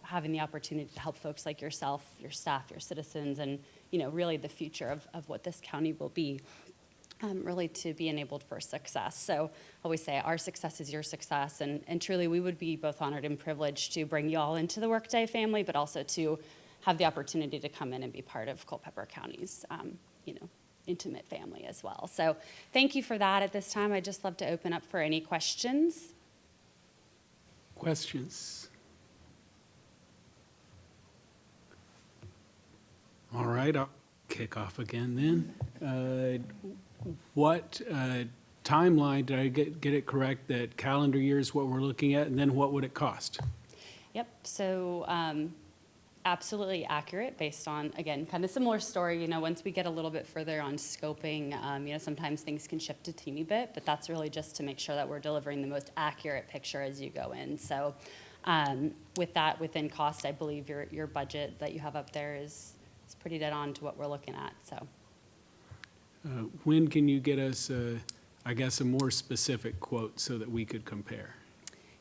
having the opportunity to help folks like yourself, your staff, your citizens, and, really the future of what this county will be, really to be enabled for success. So I always say our success is your success, and truly we would be both honored and privileged to bring you all into the Workday family, but also to have the opportunity to come in and be part of Culpeper County's, intimate family as well. So thank you for that. At this time, I'd just love to open up for any questions. Questions? All right, I'll kick off again then. What timeline, did I get it correct, that calendar year is what we're looking at, and then what would it cost? Yep, so absolutely accurate based on, again, kind of similar story. Once we get a little bit further on scoping, sometimes things can shift a teeny bit, but that's really just to make sure that we're delivering the most accurate picture as you go in. So with that, within cost, I believe your budget that you have up there is pretty dead on to what we're looking at, so. When can you get us, I guess, a more specific quote so that we could compare?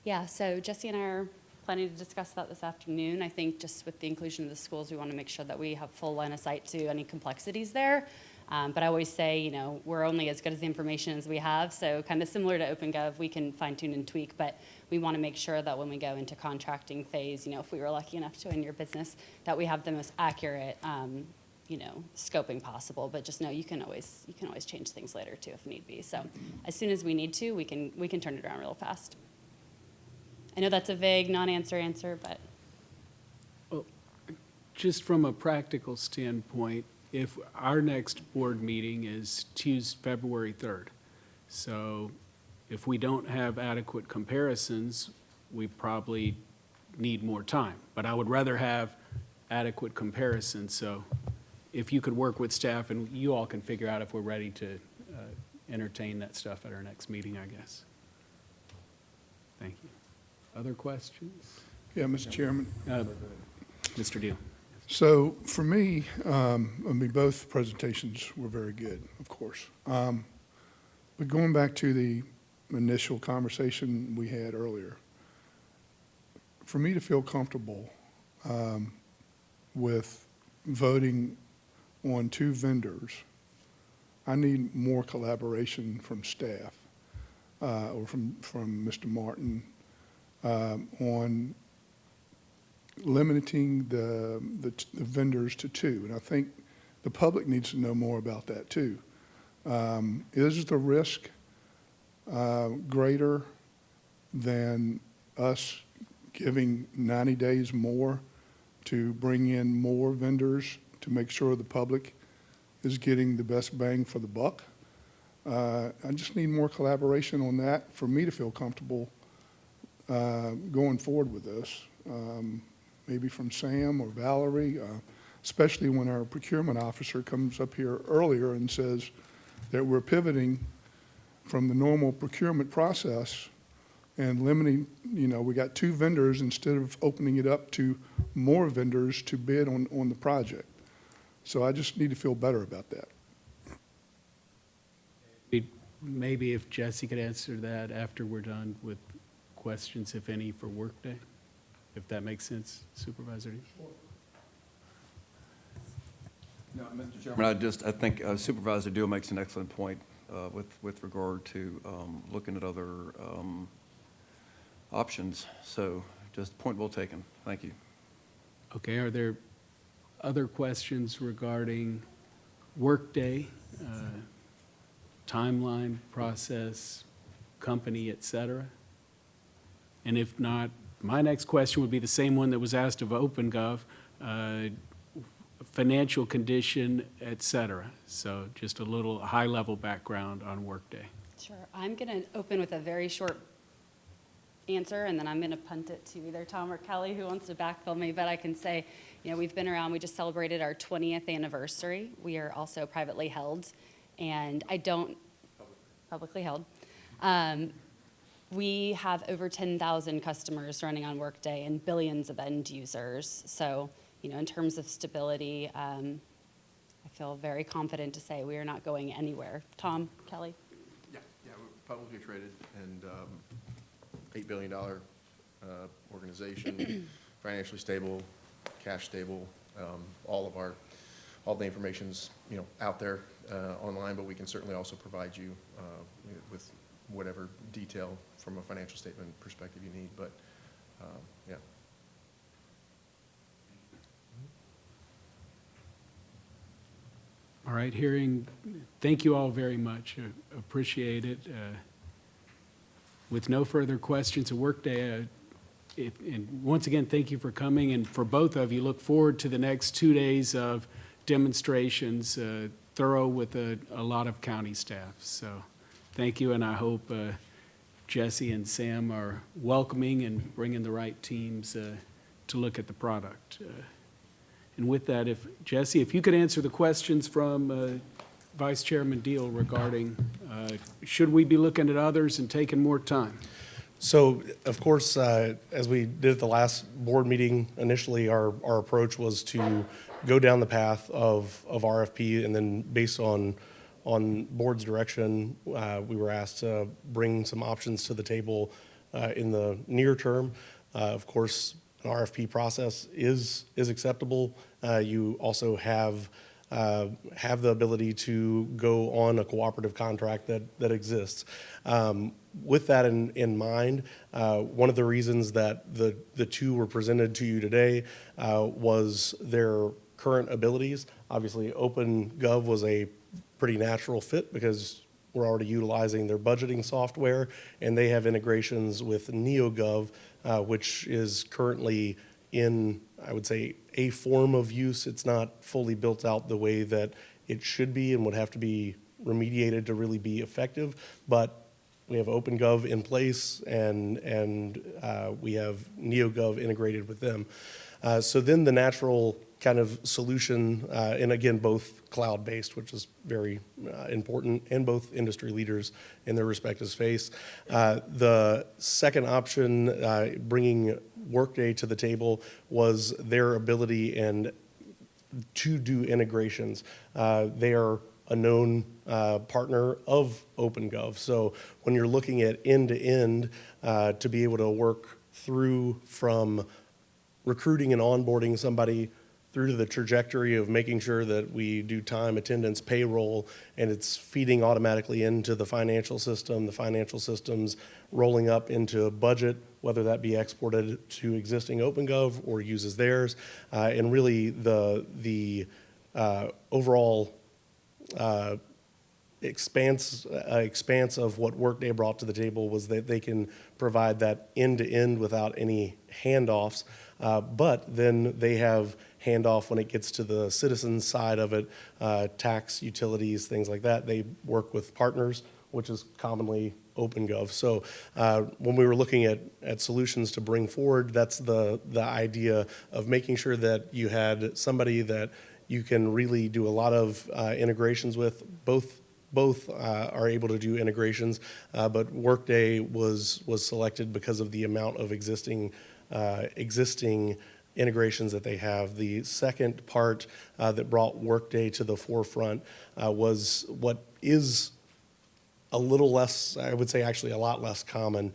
Yeah, so Jesse and I are planning to discuss that this afternoon. I think just with the inclusion of the schools, we want to make sure that we have full line of sight to any complexities there. But I always say, we're only as good as the information as we have. So kind of similar to OpenGov, we can fine tune and tweak, but we want to make sure that when we go into contracting phase, if we were lucky enough to win your business, that we have the most accurate, scoping possible. But just know you can always change things later too if need be. So as soon as we need to, we can turn it around real fast. I know that's a vague non-answer answer, but. Well, just from a practical standpoint, if our next board meeting is Tuesday, February 3rd, so if we don't have adequate comparisons, we probably need more time. But I would rather have adequate comparisons, so if you could work with staff and you all can figure out if we're ready to entertain that stuff at our next meeting, I guess. Thank you. Other questions? Yeah, Mr. Chairman. Mr. Deal. So for me, both presentations were very good, of course. But going back to the initial conversation we had earlier, for me to feel comfortable with voting on two vendors, I need more collaboration from staff or from Mr. Martin on limiting the vendors to two. And I think the public needs to know more about that too. Is the risk greater than us giving 90 days more to bring in more vendors to make sure the public is getting the best bang for the buck. I just need more collaboration on that for me to feel comfortable going forward with this. Maybe from Sam or Valerie, especially when our procurement officer comes up here earlier and says that we're pivoting from the normal procurement process and limiting, we got 2 vendors instead of opening it up to more vendors to bid on the project. So I just need to feel better about that. Maybe if Jesse could answer that after we're done with questions, if any, for Workday, if that makes sense, Supervisor. No, Mr. Chairman, I think Supervisor Deal makes an excellent point with regard to looking at other options. So just point well taken. Thank you. Okay, are there other questions regarding Workday, timeline, process, company, et cetera? And if not, my next question would be the same one that was asked of OpenGov, financial condition, et cetera. So just a little high-level background on Workday. Sure. I'm going to open with a very short answer, and then I'm going to punt it to either Tom or Kelly, who wants to backfill me. But I can say, we've been around. We just celebrated our 20th anniversary. We are also privately held, and publicly held. We have over 10,000 customers running on Workday and billions of end users. So, in terms of stability, I feel very confident to say we are not going anywhere. Tom, Kelly? Yeah, we're publicly traded and $8 billion organization, financially stable, cash stable. All the information's out there online, but we can certainly also provide you with whatever detail from a financial statement perspective you need. But yeah. All right, thank you all very much. Appreciate it. With no further questions of Workday, and once again, thank you for coming. And for both of you, look forward to the next 2 days of demonstrations, thorough with a lot of county staff. So thank you, and I hope Jesse and Sam are welcoming and bringing the right teams to look at the product. And with that, Jesse, if you could answer the questions from Vice Chairman Deal regarding, should we be looking at others and taking more time? So, of course, as we did at the last board meeting, initially our approach was to go down the path of RFP, and then based on board's direction, we were asked to bring some options to the table in the near term. Of course, an RFP process is acceptable. You also have the ability to go on a cooperative contract that exists. With that in mind, one of the reasons that the two were presented to you today was their current abilities. Obviously, OpenGov was a pretty natural fit because we're already utilizing their budgeting software, and they have integrations with NeoGov, which is currently in, I would say, a form of use. It's not fully built out the way that it should be and would have to be remediated to really be effective. But we have OpenGov in place, and we have NeoGov integrated with them. So then the natural kind of solution, and again, both cloud-based, which is very important, and both industry leaders in their respective space. The second option, bringing Workday to the table, was their ability and to do integrations. They are a known partner of OpenGov. So when you're looking at end-to-end, to be able to work through from recruiting and onboarding somebody through to the trajectory of making sure that we do time, attendance, payroll, and it's feeding automatically into the financial system's rolling up into a budget, whether that be exported to existing OpenGov or uses theirs, and really the overall expanse of what Workday brought to the table was that they can provide that end-to-end without any handoffs. But then they have handoff when it gets to the citizen side of it, tax, utilities, things like that. They work with partners, which is commonly OpenGov. So when we were looking at solutions to bring forward, that's the idea of making sure that you had somebody that you can really do a lot of integrations with. Both are able to do integrations, but Workday was selected because of the amount of existing integrations that they have. The second part that brought Workday to the forefront was what is a little less, I would say actually a lot less common,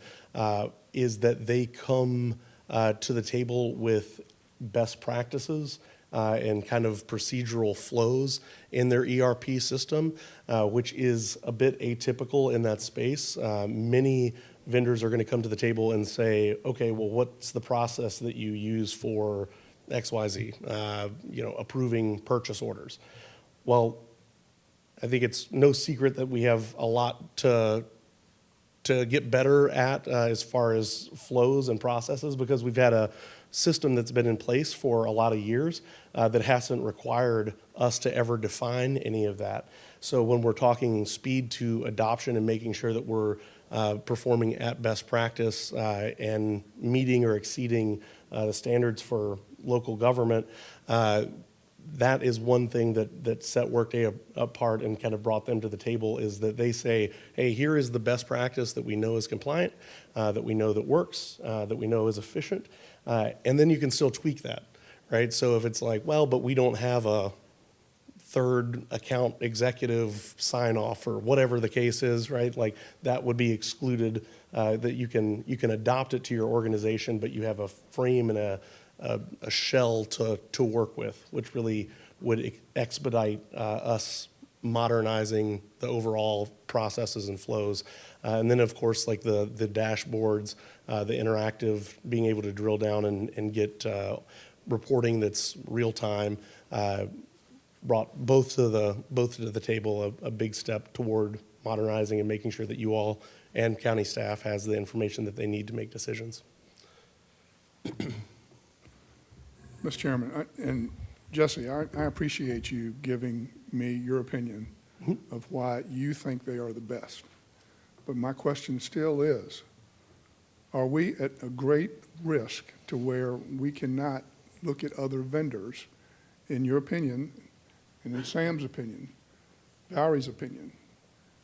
is that they come to the table with best practices and kind of procedural flows in their ERP system, which is a bit atypical in that space. Many vendors are going to come to the table and say, okay, well, what's the process that you use for XYZ, approving purchase orders? Well, I think it's no secret that we have a lot to get better at as far as flows and processes, because we've had a system that's been in place for a lot of years that hasn't required us to ever define any of that. So when we're talking speed to adoption and making sure that we're performing at best practice and meeting or exceeding the standards for local government, that is one thing that set Workday apart and kind of brought them to the table, is that they say, hey, here is the best practice that we know is compliant, that we know that works, that we know is efficient, and then you can still tweak that, right? So if it's like, well, but we don't have a third account executive sign off or whatever the case is, right? Like that would be excluded, that you can adopt it to your organization, but you have a frame and a shell to work with, which really would expedite us modernizing the overall processes and flows. And then, of course, like the dashboards, the interactive, being able to drill down and get reporting that's real time, brought both to the table a big step toward modernizing and making sure that you all and county staff has the information that they need to make decisions. Mr. Chairman, and Jesse, I appreciate you giving me your opinion of why you think they are the best. But my question still is, are we at a great risk to where we cannot look at other vendors, in your opinion, and in Sam's opinion, Valerie's opinion?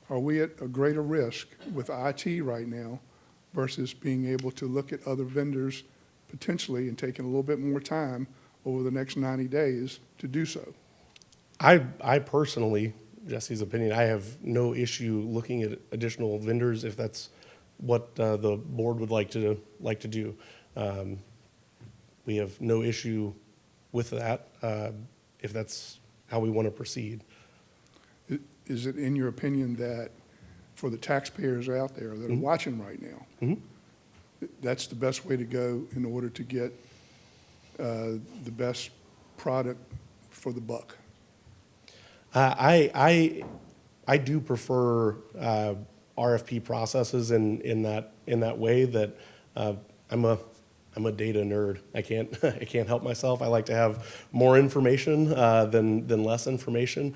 Are we at a greater risk with IT right now versus being able to look at other vendors potentially and taking a little bit more time over the next 90 days to do so? I personally, Jesse's opinion, I have no issue looking at additional vendors if that's what the board would like to do. We have no issue with that if that's how we want to proceed. Is it in your opinion that for the taxpayers out there that are watching right now, that's the best way to go in order to get the best product for the buck? I do prefer RFP processes in that way. That I'm a data nerd. I can't help myself. I like to have more information than less information.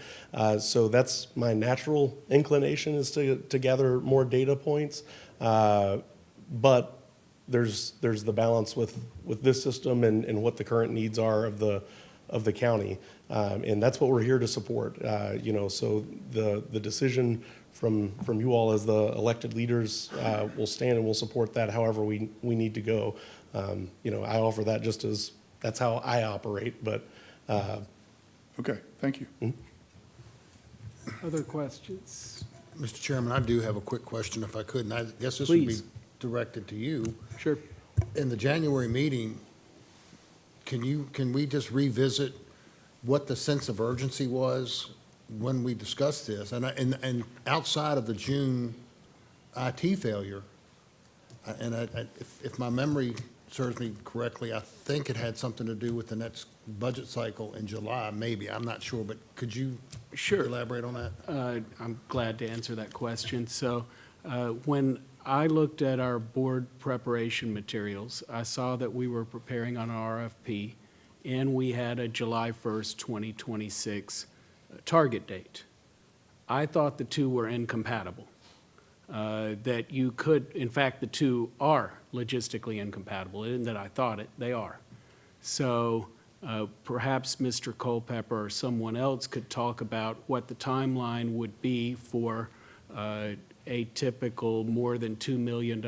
So that's my natural inclination, is to gather more data points. But there's the balance with this system and what the current needs are of the county, and that's what we're here to support. So the decision from you all as the elected leaders will stand, and we'll support that however we need to go. I offer that just as that's how I operate. But okay, thank you. Other questions? Mr. Chairman, I do have a quick question, if I could, and I guess this would be Please. directed to you. Sure. In the January meeting, can we just revisit what the sense of urgency was when we discussed this? And outside of the June IT failure, if my memory serves me correctly, I think it had something to do with the next budget cycle in July, maybe. I'm not sure, but could you Sure. elaborate on that? I'm glad to answer that question. So when I looked at our board preparation materials, I saw that we were preparing on an RFP, and we had a July 1st, 2026 target date. I thought the two were incompatible, that you could, in fact, the two are logistically incompatible. It isn't that I thought it, they are. So perhaps Mr. Culpeper or someone else could talk about what the timeline would be for a typical more than $2 million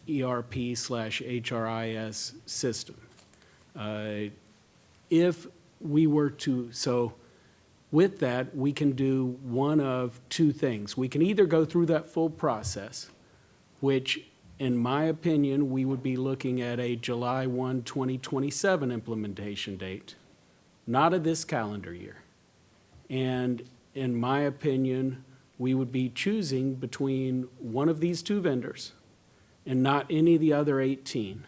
ERP/HRIS system. If we were to, so with that, we can do one of two things. We can either go through that full process, which in my opinion, we would be looking at a July 1, 2027 implementation date, not of this calendar year. And in my opinion, we would be choosing between one of these two vendors and not any of the other 18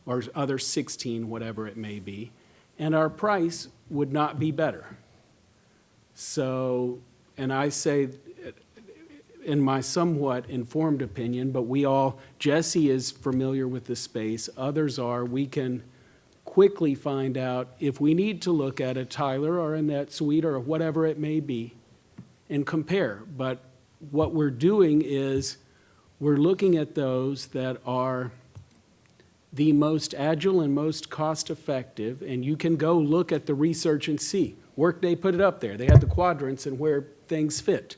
or other 16, whatever it may be, and our price would not be better. So, and I say, in my somewhat informed opinion, but we all, Jesse is familiar with the space, others are, we can quickly find out if we need to look at a Tyler or a NetSuite or whatever it may be and compare. But what we're doing is we're looking at those that are the most agile and most cost-effective, and you can go look at the research and see. Workday put it up there. They had the quadrants and where things fit.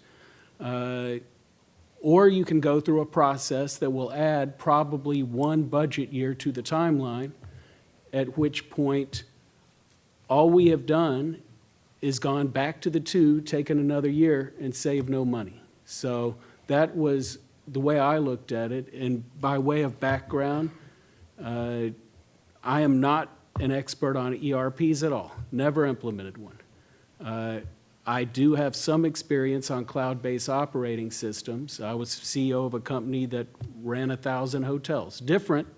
Or you can go through a process that will add probably one budget year to the timeline, at which point all we have done is gone back to the two, taken another year, and saved no money. So that was the way I looked at it. And by way of background, I am not an expert on ERPs at all, never implemented one. I do have some experience on cloud-based operating systems. I was CEO of a company that ran 1,000 hotels. Different,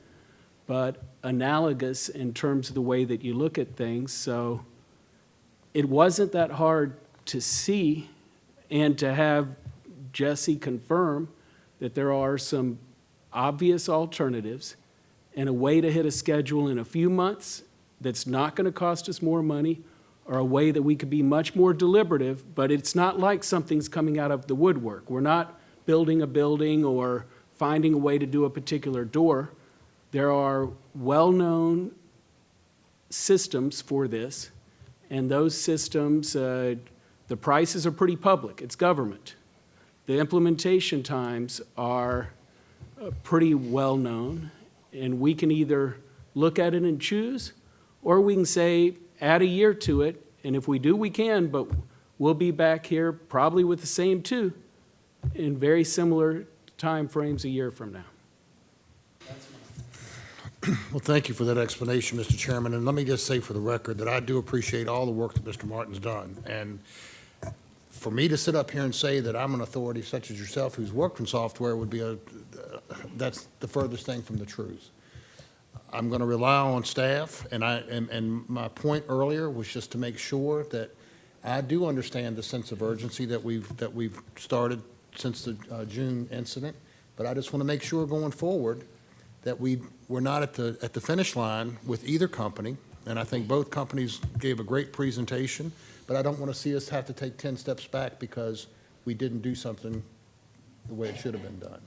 but analogous in terms of the way that you look at things. So it wasn't that hard to see and to have Jesse confirm that there are some obvious alternatives and a way to hit a schedule in a few months that's not going to cost us more money, or a way that we could be much more deliberative, but it's not like something's coming out of the woodwork. We're not building a building or finding a way to do a particular door. There are well-known systems for this, and those systems, the prices are pretty public. It's government. The implementation times are pretty well-known, and we can either look at it and choose, or we can say, add a year to it, and if we do, we can, but we'll be back here probably with the same two in very similar time frames a year from now. Well, thank you for that explanation, Mr. Chairman. And let me just say for the record that I do appreciate all the work that Mr. Martin's done. And for me to sit up here and say that I'm an authority such as yourself who's worked in software would be that's the furthest thing from the truth. I'm going to rely on staff, and my point earlier was just to make sure that I do understand the sense of urgency that we've started since the June incident, but I just want to make sure going forward that we're not at the finish line with either company, and I think both companies gave a great presentation, but I don't want to see us have to take 10 steps back because we didn't do something the way it should have been done.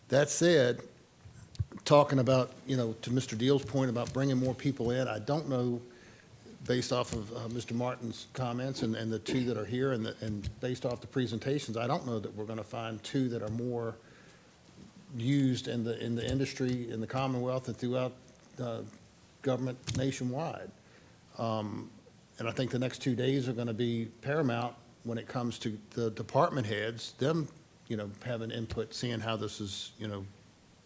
That said, talking about, to Mr. Deal's point about bringing more people in, I don't know, based off of Mr. Martin's comments and the two that are here and based off the presentations, I don't know that we're going to find two that are more used in the industry, in the Commonwealth, and throughout government nationwide. And I think the next 2 days are going to be paramount when it comes to the department heads, them, having input, seeing how this is,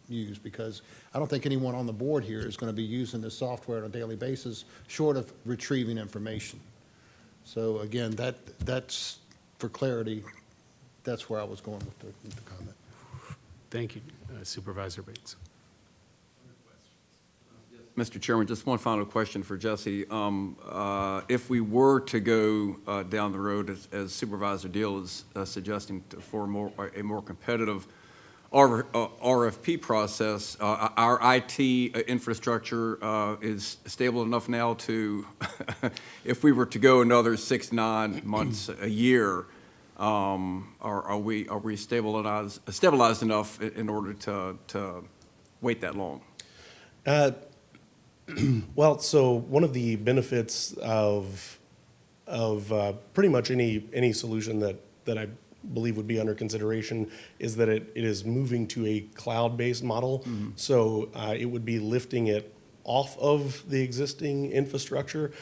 used, because I don't think anyone on the board here is going to be using this software on a daily basis short of retrieving information. So again, that's for clarity, that's where I was going with the comment. Thank you, Supervisor Bates. Mr. Chairman, just one final question for Jesse. If we were to go down the road, as Supervisor Deal is suggesting, for a more competitive RFP process, our IT infrastructure is stable enough now to, if we were to go another 6, 9 months, a year, are we stabilized enough in order to wait that long? Well, so one of the benefits of pretty much any solution that I believe would be under consideration is that it is moving to a cloud-based model. So it would be lifting it off of the existing infrastructure.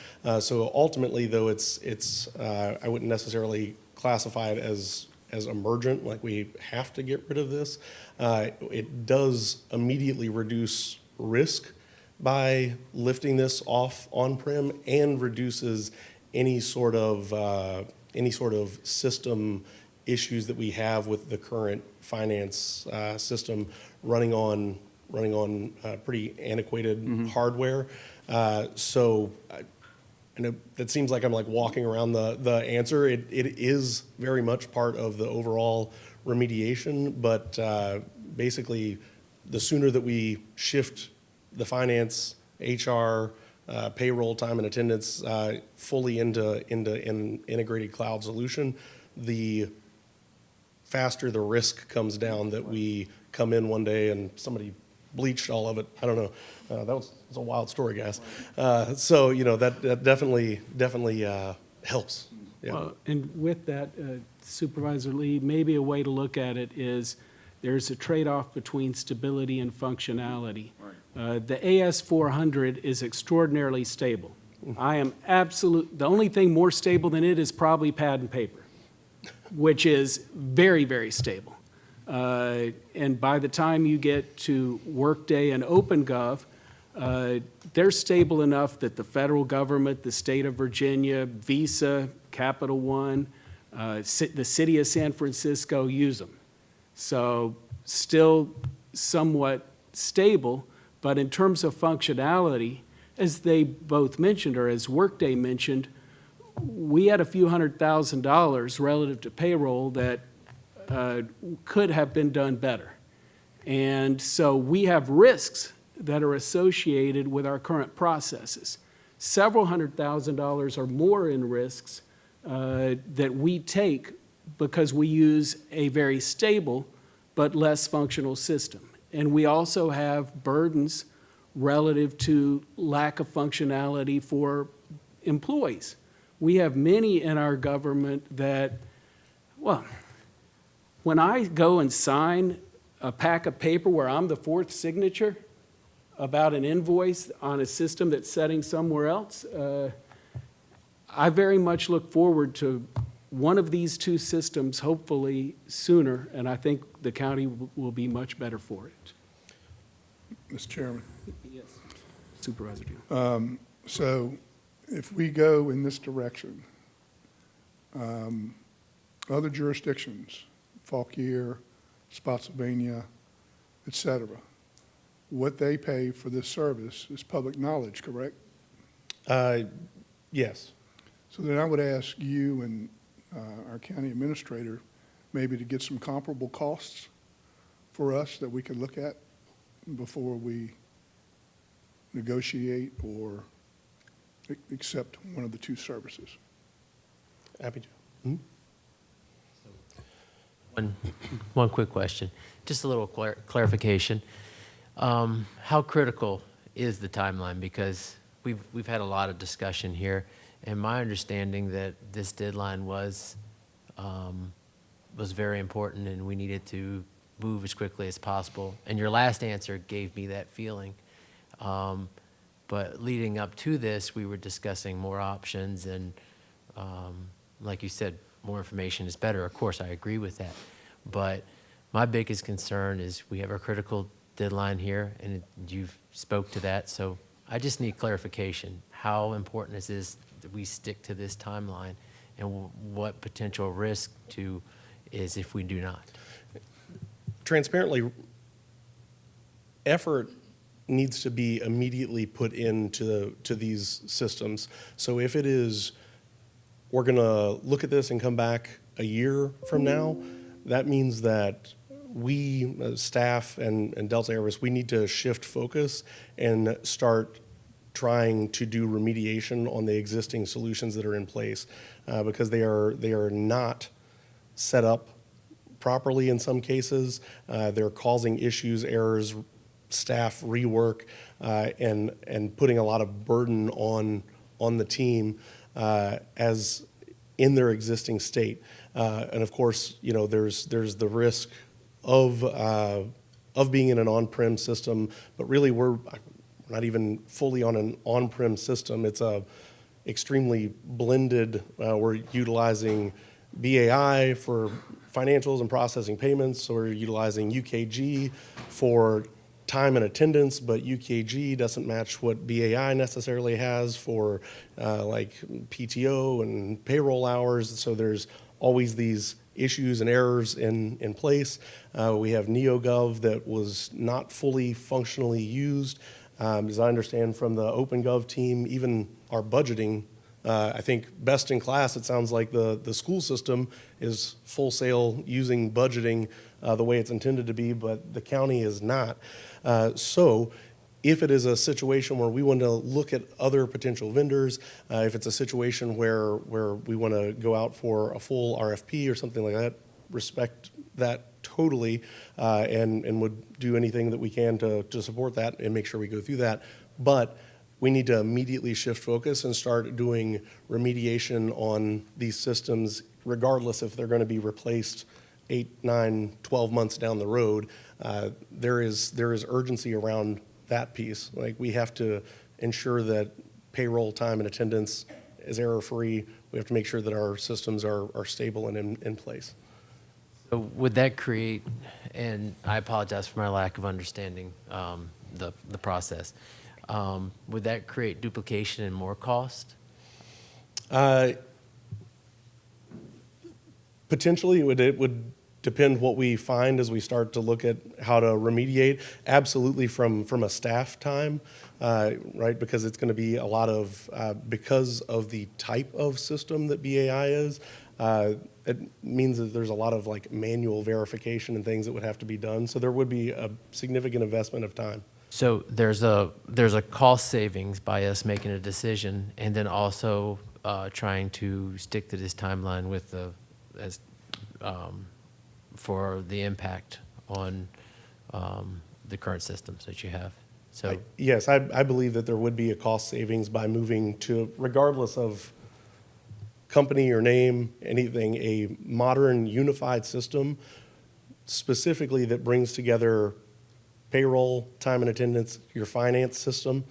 So ultimately, though, it's I wouldn't necessarily classify it as emergent, like we have to get rid of this. It does immediately reduce risk by lifting this off on-prem, and reduces any sort of system issues that we have with the current finance system running on pretty antiquated hardware. So I know that seems like I'm like walking around the answer. It is very much part of the overall remediation, but basically, the sooner that we shift the finance, HR, payroll, time and attendance fully into an integrated cloud solution, the faster the risk comes down that we come in one day and somebody bleached all of it. I don't know. That was a wild story, guys. So, that definitely helps. Yeah. Well, and with that, Supervisor Lee, maybe a way to look at it is there's a trade-off between stability and functionality. The AS400 is extraordinarily stable. The only thing more stable than it is probably pad and paper, which is very, very stable. And by the time you get to Workday and OpenGov, they're stable enough that the federal government, the state of Virginia, Visa, Capital One, the city of San Francisco use them. So still somewhat stable, but in terms of functionality, as they both mentioned, or as Workday mentioned, we had a few $100,000 relative to payroll that could have been done better. And so we have risks that are associated with our current processes. Several $100,000 or more in risks that we take because we use a very stable but less functional system. And we also have burdens relative to lack of functionality for employees. We have many in our government that, well, when I go and sign a pack of paper where I'm the fourth signature about an invoice on a system that's setting somewhere else, I very much look forward to one of these two systems, hopefully sooner, and I think the county will be much better for it. Mr. Chairman. Yes. Supervisor Deal. So if we go in this direction, other jurisdictions, Fauquier, Spotsylvania, et cetera, what they pay for this service is public knowledge, correct? Yes. So then I would ask you and our county administrator maybe to get some comparable costs for us that we could look at before we negotiate or accept one of the two services. Happy to. One quick question, just a little clarification. How critical is the timeline? Because we've had a lot of discussion here, and my understanding that this deadline was very important, and we needed to move as quickly as possible. And your last answer gave me that feeling. But leading up to this, we were discussing more options, and like you said, more information is better. Of course, I agree with that. But my biggest concern is we have a critical deadline here, and you've spoke to that. So I just need clarification. How important is this that we stick to this timeline, and what potential risk is if we do not? Transparently, effort needs to be immediately put into these systems. So if it is, we're going to look at this and come back a year from now, that means that we, staff and Delta Airways, we need to shift focus and start trying to do remediation on the existing solutions that are in place, because they are not set up properly in some cases. They're causing issues, errors, staff rework, and putting a lot of burden on the team as in their existing state. And of course, you know, there's the risk of being in an on-prem system, but really we're not even fully on an on-prem system. It's a extremely blended. We're utilizing BAI for financials and processing payments. So we're utilizing UKG for time and attendance, but UKG doesn't match what BAI necessarily has for like PTO and payroll hours. So there's always these issues and errors in place. We have NeoGov that was not fully functionally used. As I understand from the OpenGov team, even our budgeting, I think best in class, it sounds like the school system is full sail using budgeting the way it's intended to be, but the county is not. So if it is a situation where we want to look at other potential vendors, if it's a situation where we want to go out for a full RFP or something like that, respect that totally, and would do anything that we can to support that and make sure we go through that. But we need to immediately shift focus and start doing remediation on these systems, regardless if they're going to be replaced 8, 9, 12 months down the road. There is urgency around that piece. Like, we have to ensure that payroll, time, and attendance is error-free. We have to make sure that our systems are stable and in place. So would that create, and I apologize for my lack of understanding the process, would that create duplication and more cost? Potentially, it would depend what we find as we start to look at how to remediate. Absolutely, from a staff time, right? Because it's going to be a lot of, because of the type of system that BAI is, it means that there's a lot of like manual verification and things that would have to be done. So there would be a significant investment of time. So there's a cost savings by us making a decision, and then also trying to stick to this timeline with for the impact on the current systems that you have. So Yes, I believe that there would be a cost savings by moving to, regardless of company or name, anything, a modern unified system specifically that brings together payroll, time and attendance, your finance system,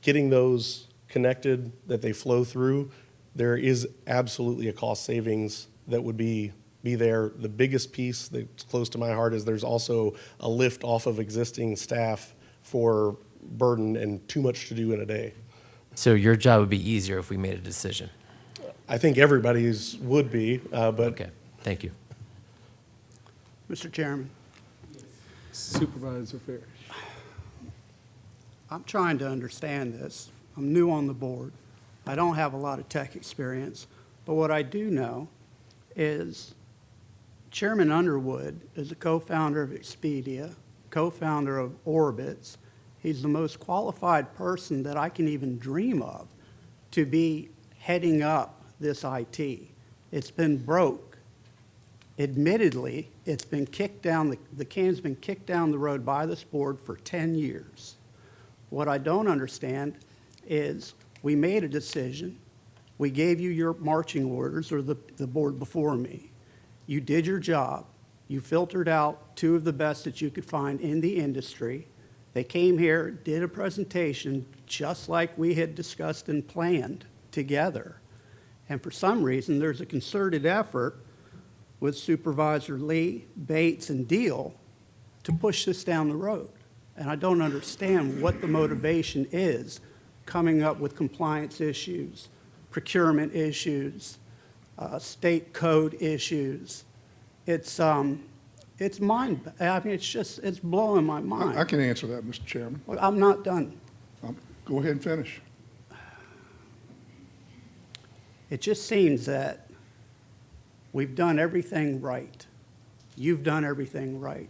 getting those connected, that they flow through, there is absolutely a cost savings that would be there. The biggest piece that's close to my heart is there's also a lift off of existing staff for burden and too much to do in a day. So your job would be easier if we made a decision. I think everybody's would be, but Okay, thank you. Mr. Chairman, Supervisor Ferris. I'm trying to understand this. I'm new on the board. I don't have a lot of tech experience, but what I do know is Chairman Underwood is a co-founder of Expedia, co-founder of Orbitz. He's the most qualified person that I can even dream of to be heading up this IT. It's been broke. Admittedly, it's been kicked down, the can's been kicked down the road by this board for 10 years. What I don't understand is we made a decision. We gave you your marching orders, or the board before me. You did your job. You filtered out 2 of the best that you could find in the industry. They came here, did a presentation just like we had discussed and planned together. And for some reason, there's a concerted effort with Supervisor Lee, Bates, and Deal to push this down the road. And I don't understand what the motivation is, coming up with compliance issues, procurement issues, state code issues. It's It's it's blowing my mind. I can answer that, Mr. Chairman. Well, I'm not done. Go ahead and finish. It just seems that we've done everything right. You've done everything right.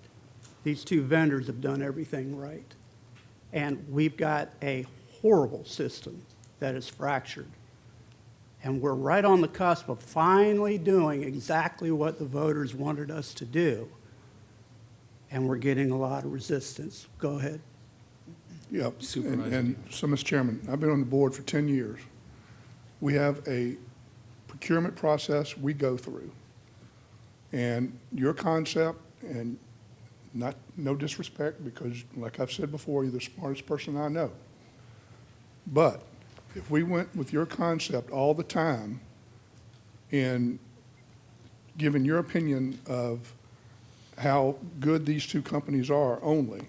These two vendors have done everything right. And we've got a horrible system that is fractured. And we're right on the cusp of finally doing exactly what the voters wanted us to do. And we're getting a lot of resistance. Go ahead. Yep. Supervisor. And so, Mr. Chairman, I've been on the board for 10 years. We have a procurement process we go through. And your concept, and no disrespect, because like I've said before, you're the smartest person I know. But if we went with your concept all the time in giving your opinion of how good these two companies are only,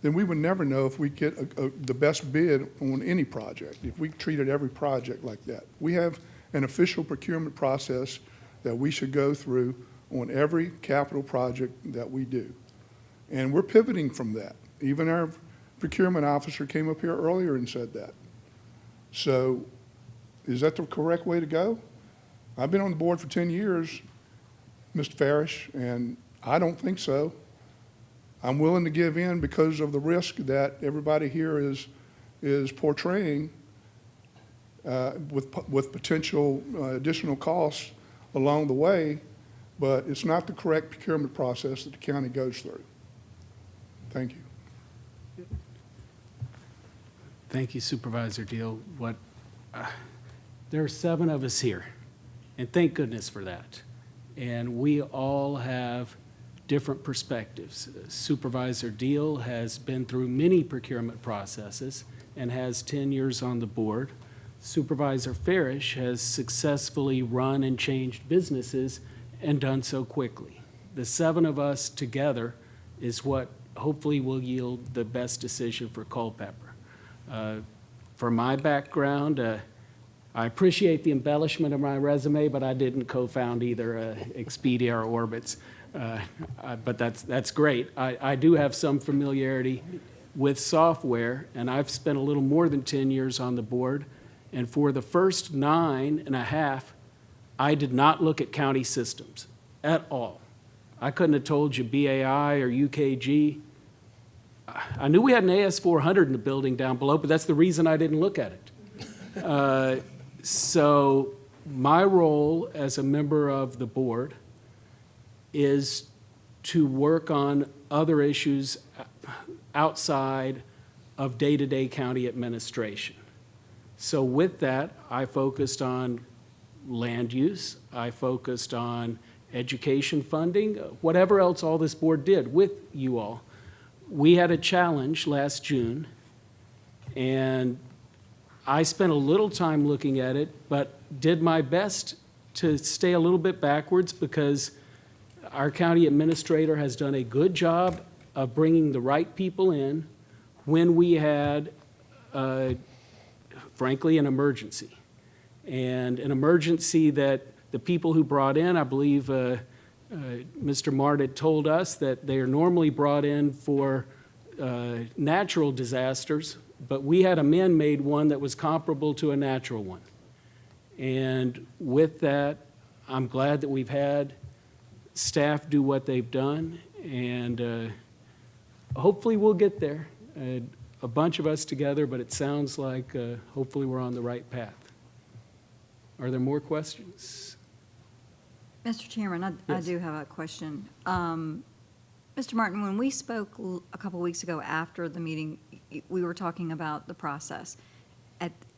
then we would never know if we get the best bid on any project, if we treated every project like that. We have an official procurement process that we should go through on every capital project that we do. And we're pivoting from that. Even our procurement officer came up here earlier and said that. So is that the correct way to go? I've been on the board for 10 years, Mr. Farish, and I don't think so. I'm willing to give in because of the risk that everybody here is portraying with potential additional costs along the way, but it's not the correct procurement process that the county goes through. Thank you. Thank you, Supervisor Deal. There are 7 of us here, and thank goodness for that. And we all have different perspectives. Supervisor Deal has been through many procurement processes and has 10 years on the board. Supervisor Farish has successfully run and changed businesses and done so quickly. The 7 of us together is what hopefully will yield the best decision for Culpeper. For my background, I appreciate the embellishment of my resume, but I didn't co-found either Expedia or Orbitz. But that's great. I do have some familiarity with software, and I've spent a little more than 10 years on the board. And for the first 9.5, I did not look at county systems at all. I couldn't have told you BAI or UKG. I knew we had an AS400 in the building down below, but that's the reason I didn't look at it. So my role as a member of the board is to work on other issues outside of day-to-day county administration. So with that, I focused on land use, I focused on education funding, whatever else all this board did with you all. We had a challenge last June, and I spent a little time looking at it, but did my best to stay a little bit backwards because our county administrator has done a good job of bringing the right people in when we had, frankly, an emergency. And an emergency that the people who brought in, I believe Mr. Mart had told us that they are normally brought in for natural disasters, but we had a man-made one that was comparable to a natural one. And with that, I'm glad that we've had staff do what they've done, and hopefully we'll get there. A bunch of us together, but it sounds like hopefully we're on the right path. Are there more questions? Mr. Chairman, I Yes. do have a question. Mr. Martin, when we spoke a couple weeks ago after the meeting, we were talking about the process.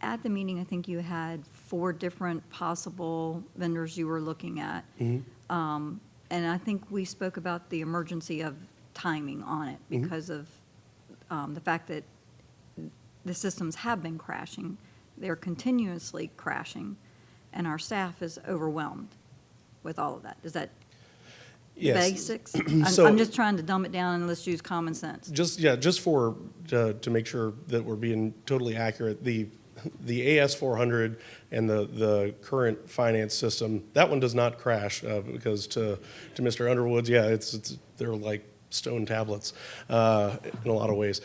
At the meeting, I think you had 4 different possible vendors you were looking at. And I think we spoke about the emergency of timing on it because of the fact that the systems have been crashing. They're continuously crashing, and our staff is overwhelmed with all of that. Is that Yes. basics? So- I'm just trying to dumb it down and let's use common sense. Just for, to make sure that we're being totally accurate, the the AS400 and the current finance system, that one does not crash because to Mr. Underwood's, yeah, they're like stone tablets in a lot of ways.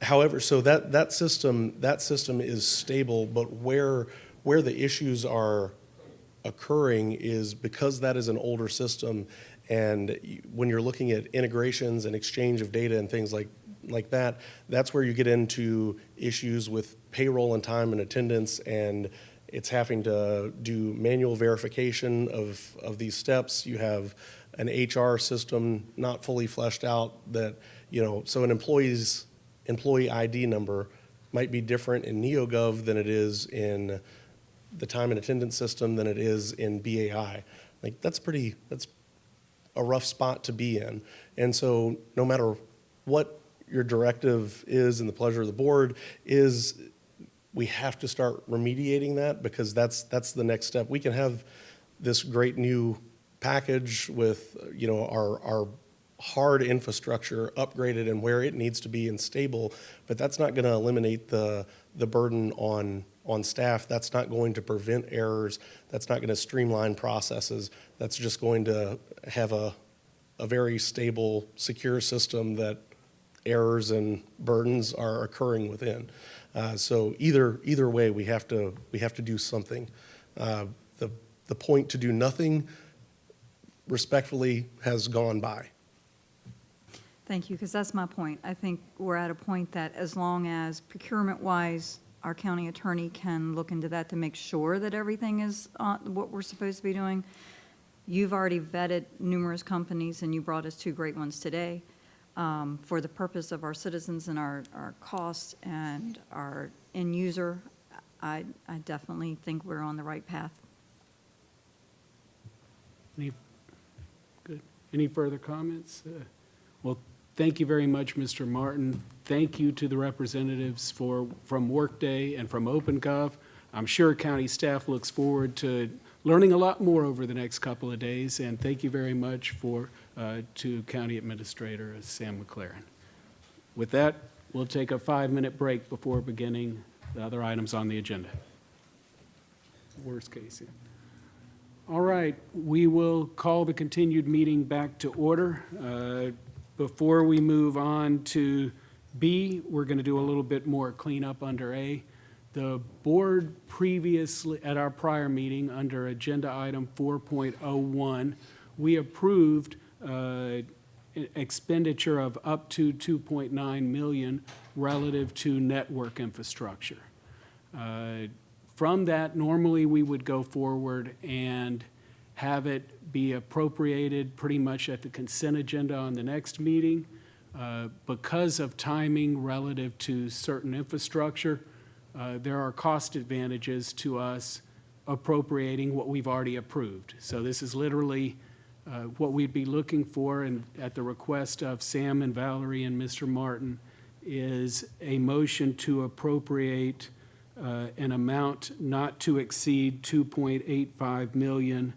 However, so that system is stable, but where the issues are occurring is because that is an older system, and when you're looking at integrations and exchange of data and things like that, that's where you get into issues with payroll and time and attendance, and it's having to do manual verification of these steps. You have an HR system not fully fleshed out that, so an employee ID number might be different in NeoGov than it is in the time and attendance system than it is in BAI. Like, that's a rough spot to be in. And so no matter what your directive is and the pleasure of the board is, we have to start remediating that, because that's the next step. We can have this great new package with, our hard infrastructure upgraded and where it needs to be and stable, but that's not going to eliminate the burden on staff. That's not going to prevent errors. That's not going to streamline processes. That's just going to have a very stable, secure system that errors and burdens are occurring within. So either way, we have to do something. The point to do nothing, respectfully, has gone by. Thank you, because that's my point. I think we're at a point that as long as procurement-wise, our county attorney can look into that to make sure that everything is what we're supposed to be doing. You've already vetted numerous companies, and you brought us two great ones today. For the purpose of our citizens and our costs and our end user, I definitely think we're on the right path. Any further comments? Well, thank you very much, Mr. Martin. Thank you to the representatives from Workday and from OpenGov. I'm sure county staff looks forward to learning a lot more over the next couple of days, and thank you very much to County Administrator Sam McLaren. With that, we'll take a 5-minute break before beginning the other items on the agenda. Worst case. All right, we will call the continued meeting back to order. Before we move on to B, we're going to do a little bit more cleanup under A. The board previously, at our prior meeting, under agenda item 4.01, we approved expenditure of up to $2.9 million relative to network infrastructure. From that, normally we would go forward and have it be appropriated pretty much at the consent agenda on the next meeting. Because of timing relative to certain infrastructure, there are cost advantages to us appropriating what we've already approved. So this is literally what we'd be looking for, and at the request of Sam and Valerie and Mr. Martin, is a motion to appropriate an amount not to exceed $2.85 million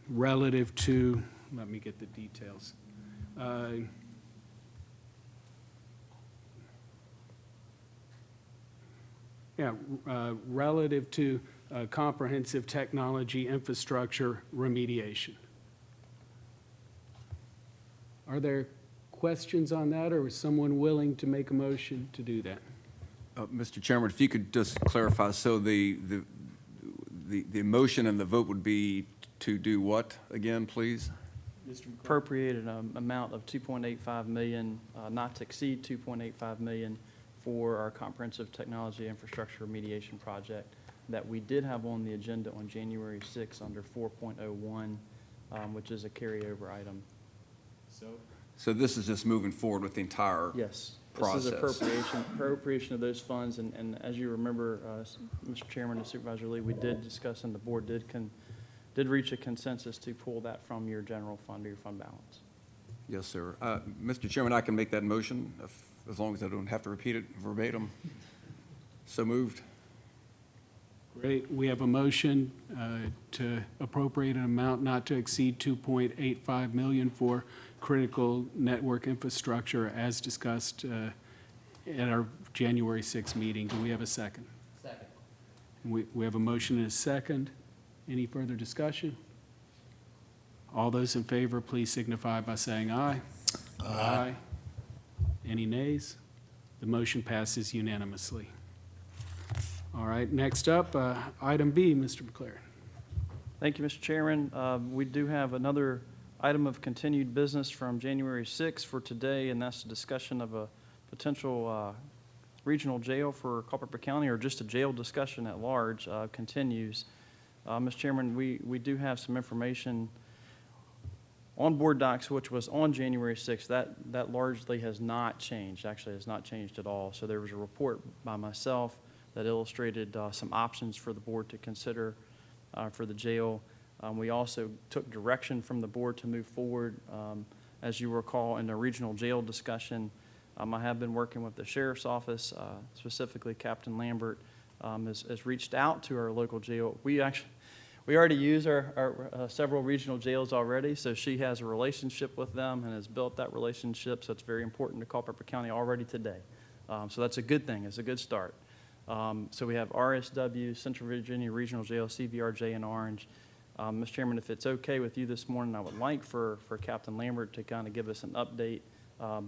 relative to, let me get the details. Relative to comprehensive technology infrastructure remediation. Are there questions on that, or is someone willing to make a motion to do that? Mr. Chairman, if you could just clarify, so the motion and the vote would be to do what again, please? Appropriate an amount of $2.85 million, not to exceed $2.85 million for our comprehensive technology infrastructure remediation project that we did have on the agenda on January 6th under 4.01, which is a carryover item. So this is just moving forward with the entire Yes. process. This is appropriation of those funds, and as you remember, Mr. Chairman and Supervisor Lee, we did discuss and the board did reach a consensus to pull that from your general fund or your fund balance. Yes, sir. Mr. Chairman, I can make that motion as long as I don't have to repeat it verbatim. So moved. Great. We have a motion to appropriate an amount not to exceed $2.85 million for critical network infrastructure as discussed at our January 6th meeting. Do we have a second? Second. We have a motion and a second. Any further discussion? All those in favor, please signify by saying aye. Aye. Any nays? The motion passes unanimously. All right, next up, item B, Mr. McLaren. Thank you, Mr. Chairman. We do have another item of continued business from January 6th for today, and that's a discussion of a potential regional jail for Culpeper County, or just a jail discussion at large continues. Mr. Chairman, we do have some information on board docs, which was on January 6th. That largely has not changed, actually has not changed at all. So there was a report by myself that illustrated some options for the board to consider for the jail. We also took direction from the board to move forward. As you recall, in the regional jail discussion, I have been working with the sheriff's office, specifically Captain Lambert has reached out to our local jail. We already use our several regional jails already, so she has a relationship with them and has built that relationship, so it's very important to Culpeper County already today. So that's a good thing. It's a good start. So we have RSW, Central Virginia Regional Jail, CVRJ in Orange. Mr. Chairman, if it's okay with you this morning, I would like for Captain Lambert to kind of give us an update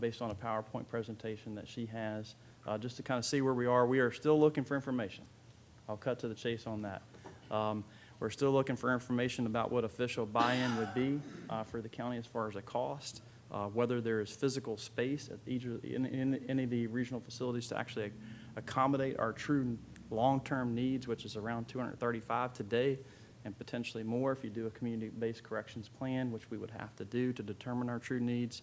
based on a PowerPoint presentation that she has, just to kind of see where we are. We are still looking for information. I'll cut to the chase on that. We're still looking for information about what official buy-in would be for the county as far as a cost, whether there is physical space at in any of the regional facilities to actually accommodate our true long-term needs, which is around 235 today, and potentially more if you do a community-based corrections plan, which we would have to do to determine our true needs.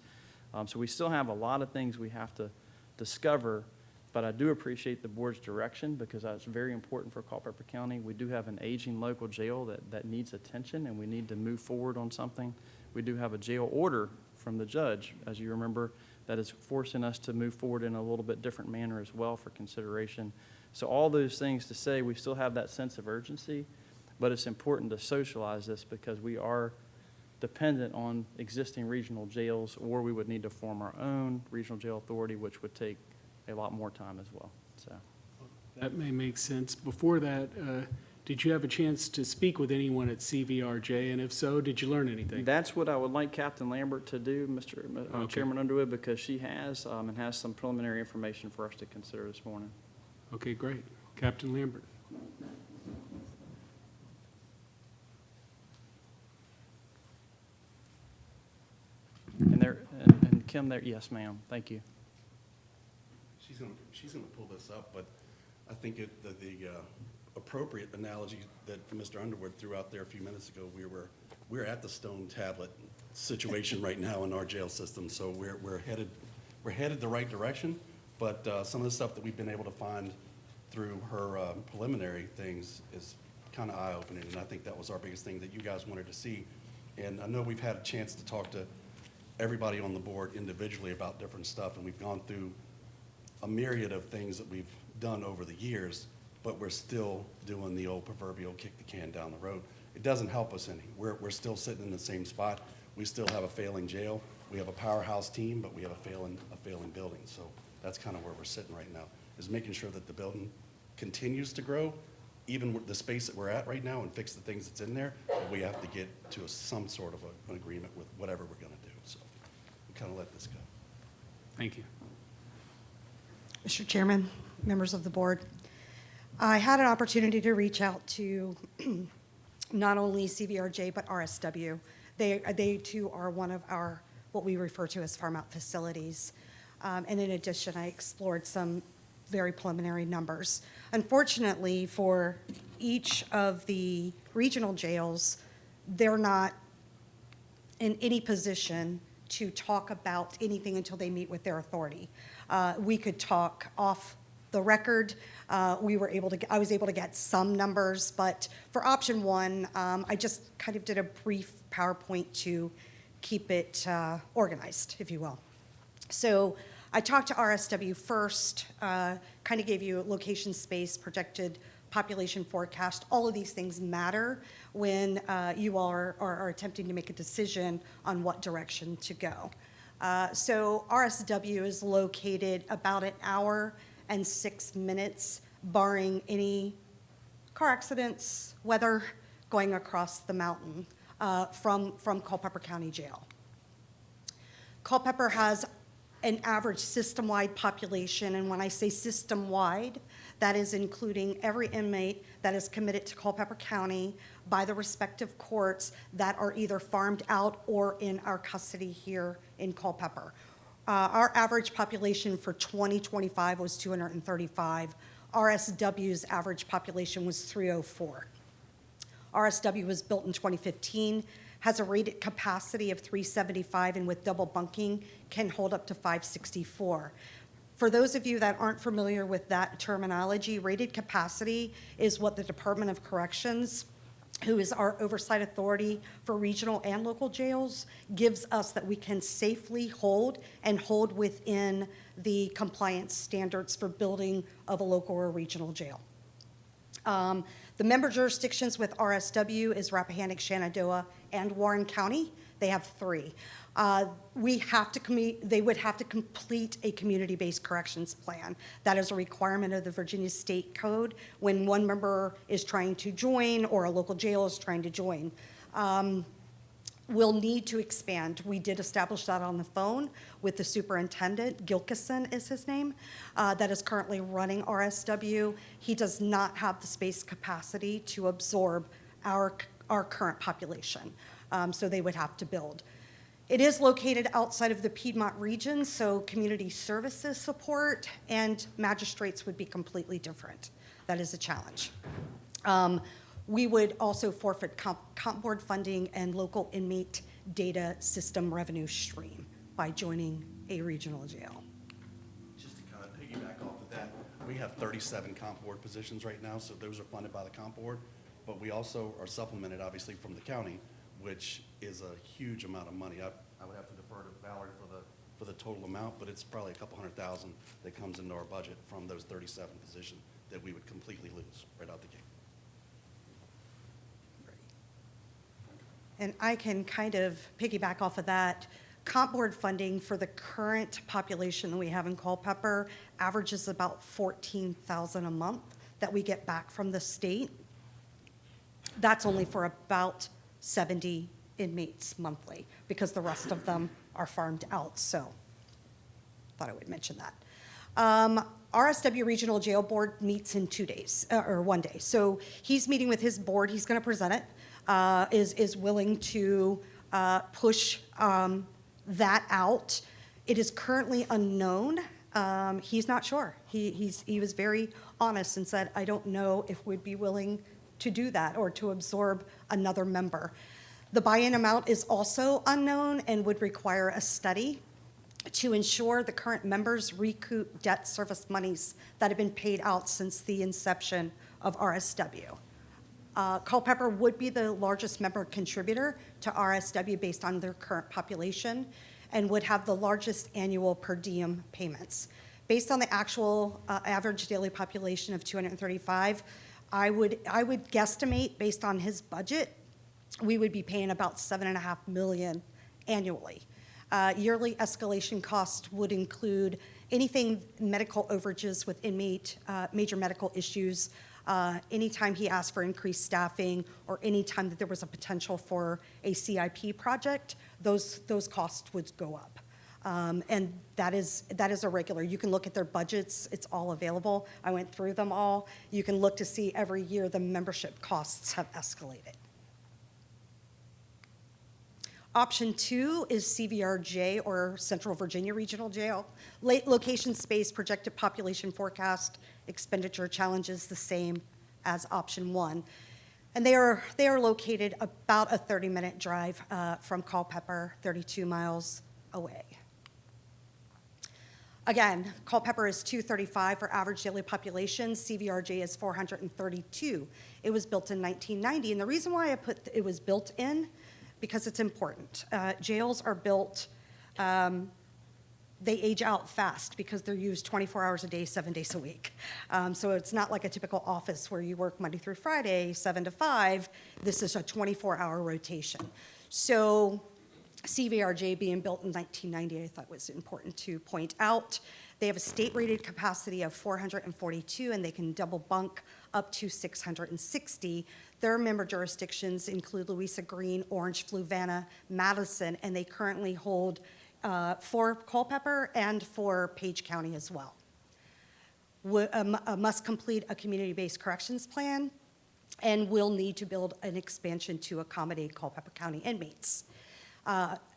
So we still have a lot of things we have to discover, but I do appreciate the board's direction because that's very important for Culpeper County. We do have an aging local jail that needs attention, and we need to move forward on something. We do have a jail order from the judge, as you remember, that is forcing us to move forward in a little bit different manner as well for consideration. So all those things to say, we still have that sense of urgency, but it's important to socialize this because we are dependent on existing regional jails, or we would need to form our own regional jail authority, which would take a lot more time as well. So That may make sense. Before that, did you have a chance to speak with anyone at CVRJ? And if so, did you learn anything? that's what I would like Captain Lambert to do, Mr. Okay. Chairman Underwood, because she has and has some preliminary information for us to consider this morning. Okay, great. Captain Lambert. And Kim there, yes, ma'am. Thank you. She's gonna pull this up, but I think the appropriate analogy that Mr. Underwood threw out there a few minutes ago, we're at the stone tablet situation right now in our jail system, so we're headed the right direction, but some of the stuff that we've been able to find through her preliminary things is kind of eye-opening, and I think that was our biggest thing that you guys wanted to see. And I know we've had a chance to talk to everybody on the board individually about different stuff, and we've gone through a myriad of things that we've done over the years, but we're still doing the old proverbial kick the can down the road. It doesn't help us any. We're still sitting in the same spot. We still have a failing jail. We have a powerhouse team, but we have a failing building. So that's kind of where we're sitting right now, is making sure that the building continues to grow, even with the space that we're at right now, and fix the things that's in there. But we have to get to some sort of an agreement with whatever we're going to do. So we kind of let this go. Thank you. Mr. Chairman, members of the board, I had an opportunity to reach out to not only CVRJ but RSW. They too are one of our, what we refer to as farm out facilities. And in addition, I explored some very preliminary numbers. Unfortunately, for each of the regional jails, they're not in any position to talk about anything until they meet with their authority. We could talk off the record. I was able to get some numbers, but for option one, I just kind of did a brief PowerPoint to keep it organized, if you will. So I talked to RSW first, kind of gave you location, space, projected population forecast. All of these things matter when you all are attempting to make a decision on what direction to go. So RSW is located about an hour and 6 minutes, barring any car accidents, weather, going across the mountain from Culpeper County Jail. Culpeper has an average system-wide population, and when I say system-wide, that is including every inmate that is committed to Culpeper County by the respective courts that are either farmed out or in our custody here in Culpeper. Our average population for 2025 was 235. RSW's average population was 304. RSW was built in 2015, has a rated capacity of 375, and with double bunking can hold up to 564. For those of you that aren't familiar with that terminology, rated capacity is what the Department of Corrections, who is our oversight authority for regional and local jails, gives us that we can safely hold and hold within the compliance standards for building of a local or regional jail. The member jurisdictions with RSW is Rappahannock, Shenandoah, and Warren County. They have 3. They would have to complete a community-based corrections plan. That is a requirement of the Virginia State Code when one member is trying to join or a local jail is trying to join. We'll need to expand. We did establish that on the phone with the superintendent. Gilkison is his name, that is currently running RSW. He does not have the space capacity to absorb our current population, so they would have to build. It is located outside of the Piedmont region, so community services support and magistrates would be completely different. That is a challenge. We would also forfeit comp board funding and local inmate data system revenue stream by joining a regional jail. Just to kind of piggyback off of that, we have 37 comp board positions right now, so those are funded by the comp board, but we also are supplemented, obviously, from the county, which is a huge amount of money. I would have to defer to Valerie for the total amount, but it's probably a couple $100,000 that comes into our budget from those 37 positions that we would completely lose right out the gate. And I can kind of piggyback off of that. Comp board funding for the current population that we have in Culpeper averages about $14,000 a month that we get back from the state. That's only for about 70 inmates monthly, because the rest of them are farmed out, so thought I would mention that. RSW Regional Jail Board meets in 2 days, or 1 day. So he's meeting with his board, he's gonna present it, is willing to push that out. It is currently unknown. He's not sure. He was very honest and said, I don't know if we'd be willing to do that or to absorb another member. The buy-in amount is also unknown and would require a study to ensure the current members recoup debt service monies that have been paid out since the inception of RSW. Culpeper would be the largest member contributor to RSW based on their current population and would have the largest annual per diem payments. Based on the actual average daily population of 235, I would guesstimate, based on his budget, we would be paying about $7.5 million annually. Yearly escalation costs would include anything medical overages with inmate, major medical issues, anytime he asked for increased staffing, or anytime that there was a potential for a CIP project, those costs would go up. And that is a regular. You can look at their budgets. It's all available. I went through them all. You can look to see every year the membership costs have escalated. Option 2 is CVRJ, or Central Virginia Regional Jail. Location, space, projected population forecast, expenditure challenges the same as option 1. And they are located about a 30-minute drive from Culpeper, 32 miles away. Again, Culpeper is 235 for average daily population. CVRJ is 432. It was built in 1990, and the reason why I put it was built in, because it's important. Jails are built, they age out fast because they're used 24 hours a day, 7 days a week. So it's not like a typical office where you work Monday through Friday, 7 to 5. This is a 24-hour rotation. So CVRJ being built in 1990, I thought was important to point out. They have a state-rated capacity of 442, and they can double bunk up to 660. Their member jurisdictions include Louisa Green, Orange, Fluvanna, Madison, and they currently hold for Culpeper and for Page County as well. Must complete a community-based corrections plan and will need to build an expansion to accommodate Culpeper County inmates.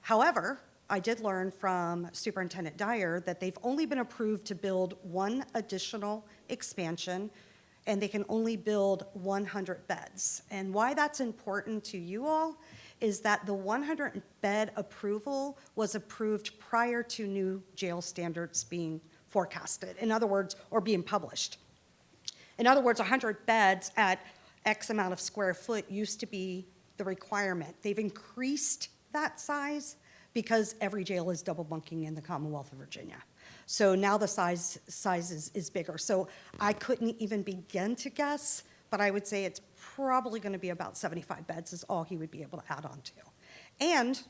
However, I did learn from Superintendent Dyer that they've only been approved to build one additional expansion, and they can only build 100 beds. And why that's important to you all is that the 100-bed approval was approved prior to new jail standards being forecasted, in other words, or being published. In other words, 100 beds at X amount of square foot used to be the requirement. They've increased that size because every jail is double bunking in the Commonwealth of Virginia. So now the size is bigger. So I couldn't even begin to guess, but I would say it's probably going to be about 75 beds is all he would be able to add on to. And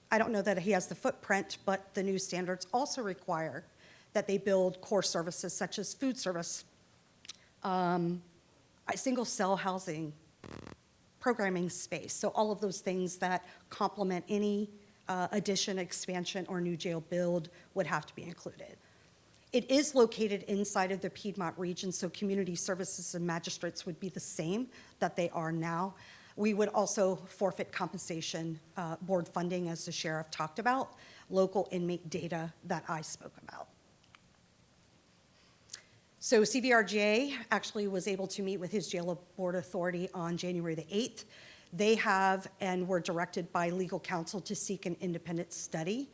I don't know that he has the footprint, but the new standards also require that they build core services such as food service, single cell housing, programming space. So all of those things that complement any addition, expansion, or new jail build would have to be included. It is located inside of the Piedmont region, so community services and magistrates would be the same that they are now. We would also forfeit compensation board funding, as the sheriff talked about, local inmate data that I spoke about. So CVRJ actually was able to meet with his jail board authority on January the 8th. They have and were directed by legal counsel to seek an independent study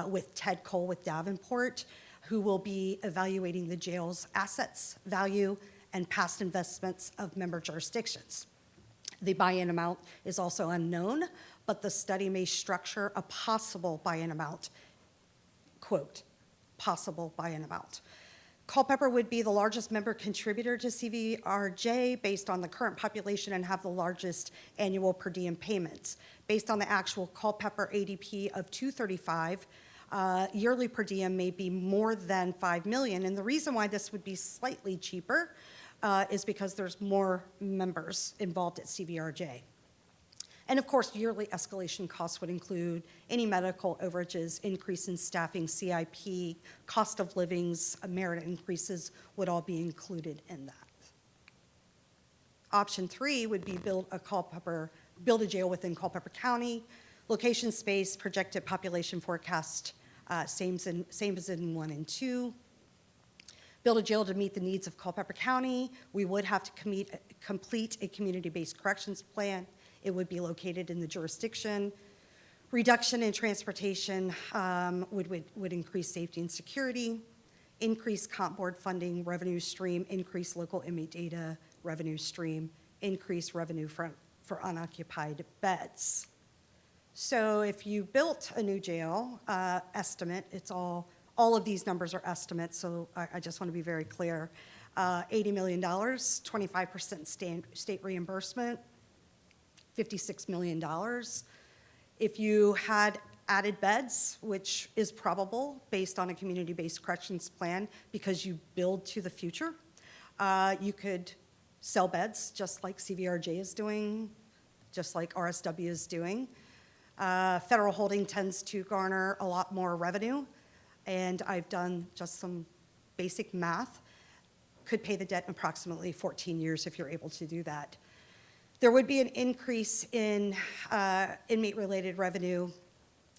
with Ted Cole with Davenport, who will be evaluating the jail's assets, value, and past investments of member jurisdictions. The buy-in amount is also unknown, but the study may structure a possible buy-in amount, quote, possible buy-in amount. Culpeper would be the largest member contributor to CVRJ based on the current population and have the largest annual per diem payments. Based on the actual Culpeper ADP of 235, yearly per diem may be more than $5 million. And the reason why this would be slightly cheaper is because there's more members involved at CVRJ. And of course, yearly escalation costs would include any medical overages, increase in staffing, CIP, cost of livings, merit increases would all be included in that. Option 3 would be build a jail within Culpeper County. Location, space, projected population forecast, same as in 1 and 2. Build a jail to meet the needs of Culpeper County. We would have to complete a community-based corrections plan. It would be located in the jurisdiction. Reduction in transportation would increase safety and security, increase comp board funding revenue stream, increase local inmate data revenue stream, increase revenue for unoccupied beds. So if you built a new jail, estimate, it's all of these numbers are estimates, so I just want to be very clear. $80 million, 25% state reimbursement, $56 million. If you had added beds, which is probable based on a community-based corrections plan because you build to the future, you could sell beds just like CVRJ is doing, just like RSW is doing. Federal holding tends to garner a lot more revenue, and I've done just some basic math. Could pay the debt in approximately 14 years if you're able to do that. There would be an increase in inmate-related revenue.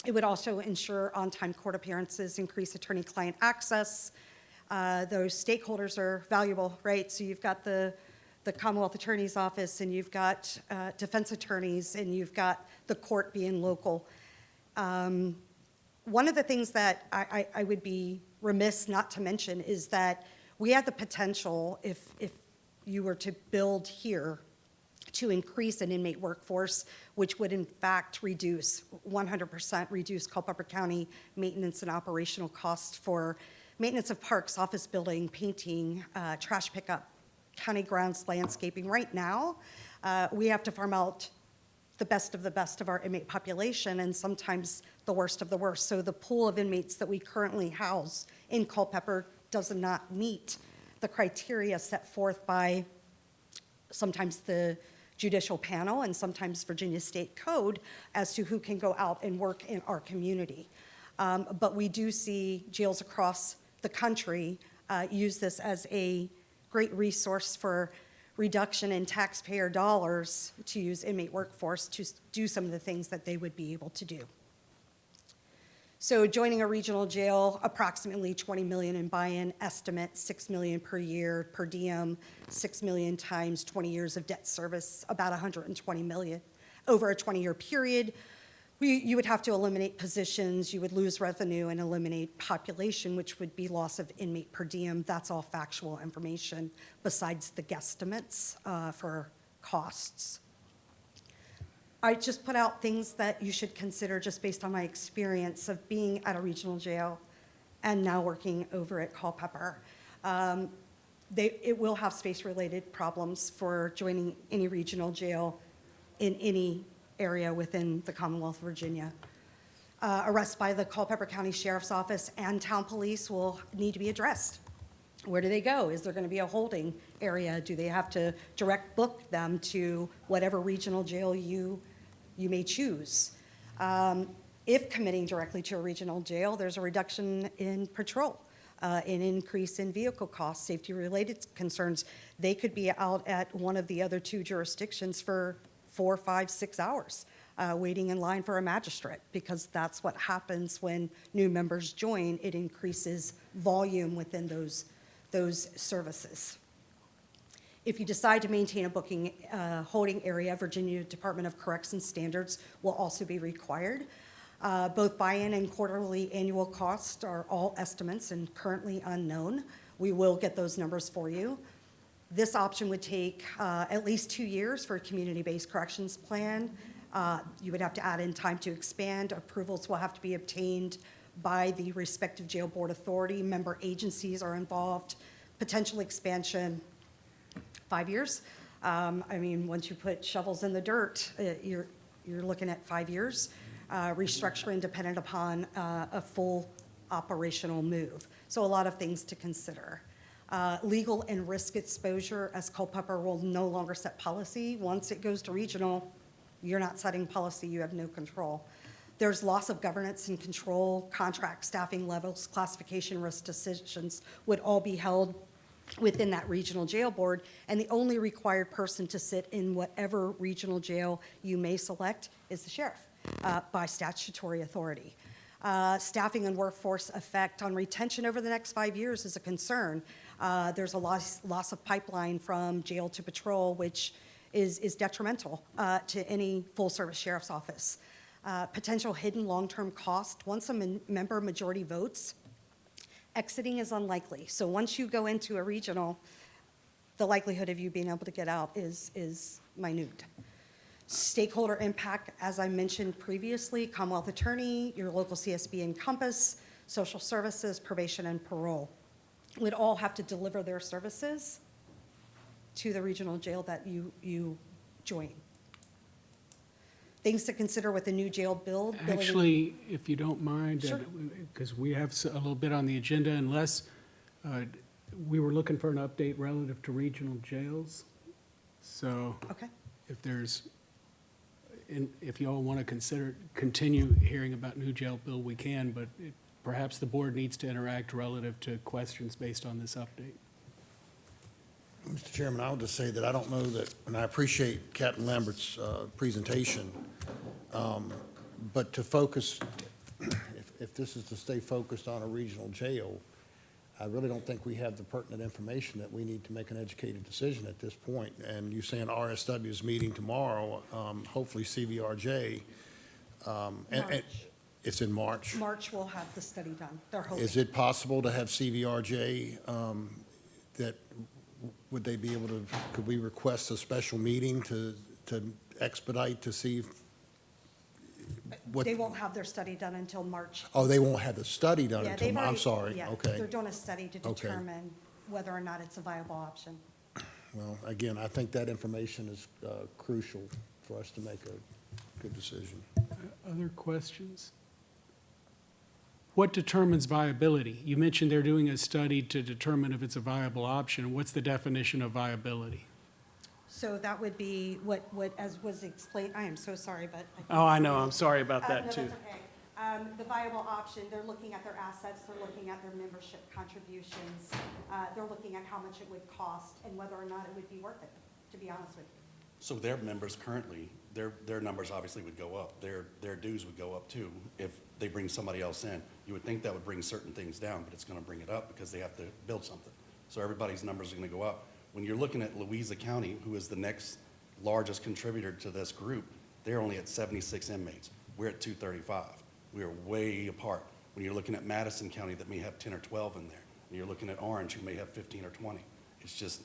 It would also ensure on-time court appearances, increase attorney-client access. Those stakeholders are valuable, right? So you've got the Commonwealth Attorney's Office, and you've got defense attorneys, and you've got the court being local. One of the things that I would be remiss not to mention is that we have the potential, if you were to build here, to increase an inmate workforce, which would in fact 100% reduce Culpeper County maintenance and operational costs for maintenance of parks, office building, painting, trash pickup, county grounds, landscaping. Right now, we have to farm out the best of our inmate population and sometimes the worst of the worst. So the pool of inmates that we currently house in Culpeper does not meet the criteria set forth by sometimes the judicial panel and sometimes Virginia State Code as to who can go out and work in our community. But we do see jails across the country use this as a great resource for reduction in taxpayer dollars to use inmate workforce to do some of the things that they would be able to do. So joining a regional jail, approximately 20 million in buy-in, estimate 6 million per year, per diem, 6 million times 20 years of debt service, about 120 million. Over a 20-year period, you would have to eliminate positions, you would lose revenue and eliminate population, which would be loss of inmate per diem. That's all factual information besides the guesstimates for costs. I just put out things that you should consider just based on my experience of being at a regional jail and now working over at Culpeper. It will have space-related problems for joining any regional jail in any area within the Commonwealth of Virginia. Arrests by the Culpeper County Sheriff's Office and town police will need to be addressed. Where do they go? Is there going to be a holding area? Do they have to direct book them to whatever regional jail you may choose? If committing directly to a regional jail, there's a reduction in patrol, an increase in vehicle costs, safety-related concerns. They could be out at one of the other two jurisdictions for 4, 5, 6 hours, waiting in line for a magistrate, because that's what happens when new members join. It increases volume within those services. If you decide to maintain a booking holding area, Virginia Department of Corrections standards will also be required. Both buy-in and quarterly annual costs are all estimates and currently unknown. We will get those numbers for you. This option would take at least 2 years for a community-based corrections plan. You would have to add in time to expand. Approvals will have to be obtained by the respective jail board authority. Member agencies are involved. Potential expansion, 5 years. I mean, once you put shovels in the dirt, you're looking at 5 years. Restructuring dependent upon a full operational move. So a lot of things to consider. Legal and risk exposure, as Culpeper will no longer set policy. Once it goes to regional, you're not setting policy, you have no control. There's loss of governance and control, contract staffing levels, classification risk decisions would all be held within that regional jail board, and the only required person to sit in whatever regional jail you may select is the sheriff by statutory authority. Staffing and workforce effect on retention over the next 5 years is a concern. There's a loss of pipeline from jail to patrol, which is detrimental to any full-service sheriff's office. Potential hidden long-term cost. Once a member majority votes, exiting is unlikely. So once you go into a regional, the likelihood of you being able to get out is minute. Stakeholder impact, as I mentioned previously, Commonwealth Attorney, your local CSB and Compass, social services, probation, and parole would all have to deliver their services to the regional jail that you join. Things to consider with the new jail build. Actually, if you don't mind, Sure. because we have a little bit on the agenda, unless we were looking for an update relative to regional jails. So Okay. if you all want to continue hearing about new jail bill, we can, but perhaps the board needs to interact relative to questions based on this update. Mr. Chairman, I'll just say that I don't know that, and I appreciate Captain Lambert's presentation, but to focus, if this is to stay focused on a regional jail, I really don't think we have the pertinent information that we need to make an educated decision at this point. And you saying RSW is meeting tomorrow, hopefully CVRJ. And March. It's in March. March will have the study done. They're hoping. Is it possible to have CVRJ, that, would they be able to, could we request a special meeting to expedite to see what? They won't have their study done until March. Oh, they won't have the study done Yeah, until, they've I'm already- sorry, yeah, okay. They're doing a study to Okay. determine whether or not it's a viable option. Well, again, I think that information is crucial for us to make a decision. Other questions? What determines viability? You mentioned they're doing a study to determine if it's a viable option. What's the definition of viability? So that would be what, as was explained, I am so sorry, but. Oh, I know, I'm sorry about No, that, too. that's okay. The viable option, they're looking at their assets, they're looking at their membership contributions, they're looking at how much it would cost and whether or not it would be worth it, to be honest with you. So their members currently, their numbers obviously would go up. Their dues would go up too if they bring somebody else in. You would think that would bring certain things down, but it's gonna bring it up because they have to build something. So everybody's numbers are gonna go up. When you're looking at Louisa County, who is the next largest contributor to this group, they're only at 76 inmates. We're at 235. We are way apart. When you're looking at Madison County that may have 10 or 12 in there, and you're looking at Orange who may have 15 or 20, it's just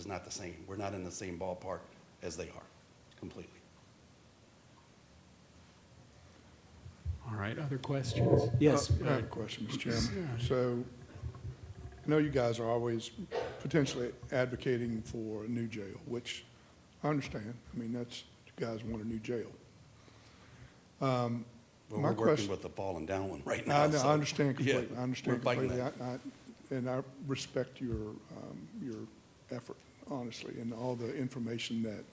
not the same. We're not in the same ballpark as they are, completely. All right, other questions? Yes. I have a question, Mr. Chairman. So, I know you guys are always potentially advocating for a new jail, which I understand. I mean, that's, you guys want a new jail. Well, My we're working question- with the fallen down one right now. I know, so- I understand completely, Yeah, I understand we're fighting completely. that. And I respect your effort, honestly, and all the information that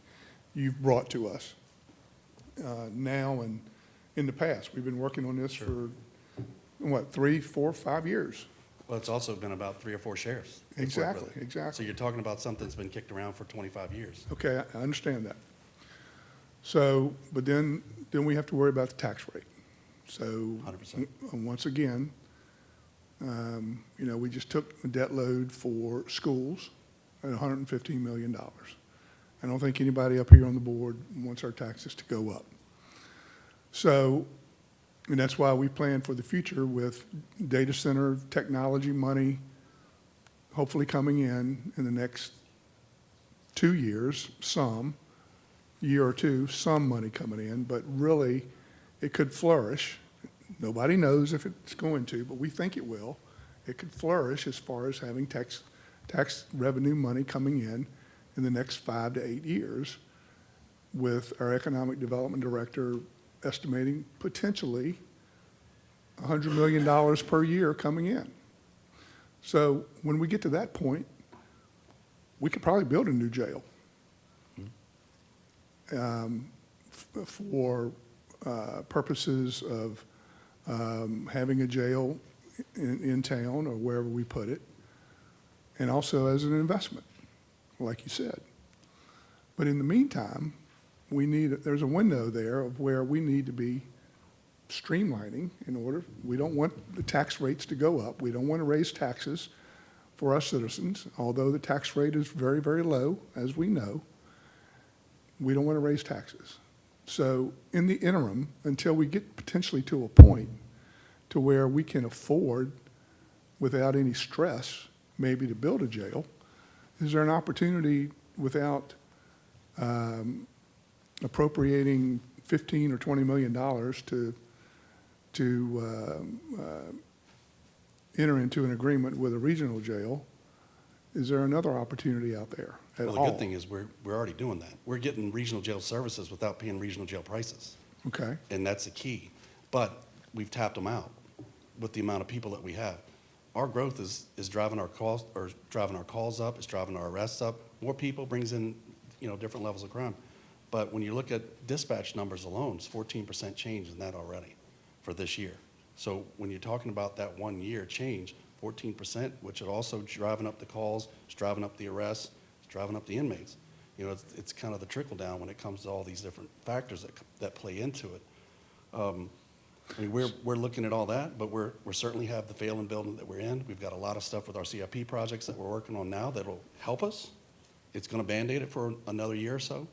you've brought to us now and in the past. We've been working on this for, what, 3, 4, 5 years? Well, it's also been about 3 or 4 sheriffs. that's worked with Exactly, it. exactly. So you're talking about something that's been kicked around for 25 years. Okay, I understand that. So, but then we have to worry about the tax rate. So, 100%. once again, we just took a debt load for schools at $115 million. I don't think anybody up here on the board wants our taxes to go up. So, and that's why we plan for the future with data center technology money hopefully coming in the next 2 years, year or two, some money coming in, but really it could flourish. Nobody knows if it's going to, but we think it will. It could flourish as far as having tax revenue money coming in the next 5 to 8 years, with our economic development director estimating potentially $100 million per year coming in. So when we get to that point, we could probably build a new jail for purposes of having a jail in town or wherever we put it, and also as an investment, like you said. But in the meantime, there's a window there of where we need to be streamlining we don't want the tax rates to go up. We don't want to raise taxes for our citizens, although the tax rate is very, very low, as we know. We don't want to raise taxes. So in the interim, until we get potentially to a point to where we can afford, without any stress, maybe to build a jail, is there an opportunity without appropriating $15 or $20 million to enter into an agreement with a regional jail? Is there another opportunity out there at all? Well, the good thing is we're already doing that. We're getting regional jail services without paying regional jail prices. Okay. And that's the key. But we've tapped them out with the amount of people that we have. Our growth is driving our calls up, it's driving our arrests up. More people brings in, different levels of crime. But when you look at dispatch numbers alone, it's 14% change in that already for this year. So when you're talking about that 1 year change, 14%, which is also driving up the calls, it's driving up the arrests, it's driving up the inmates. It's kind of the trickle down when it comes to all these different factors that play into it. We're looking at all that, but we certainly have the failing building that we're in. We've got a lot of stuff with our CIP projects that we're working on now that'll help us. It's going to Band-Aid it for another year or so,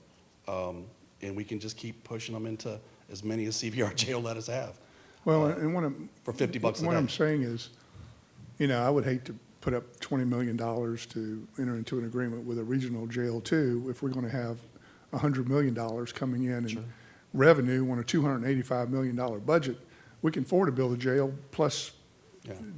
and we can just keep pushing them into as many as CVR jail let us have. Well, and for $50 a day. What I'm saying is, I would hate to put up $20 million to enter into an agreement with a regional jail too, if we're going to have $100 million coming in revenue on a $285 million budget. We can afford to build a jail plus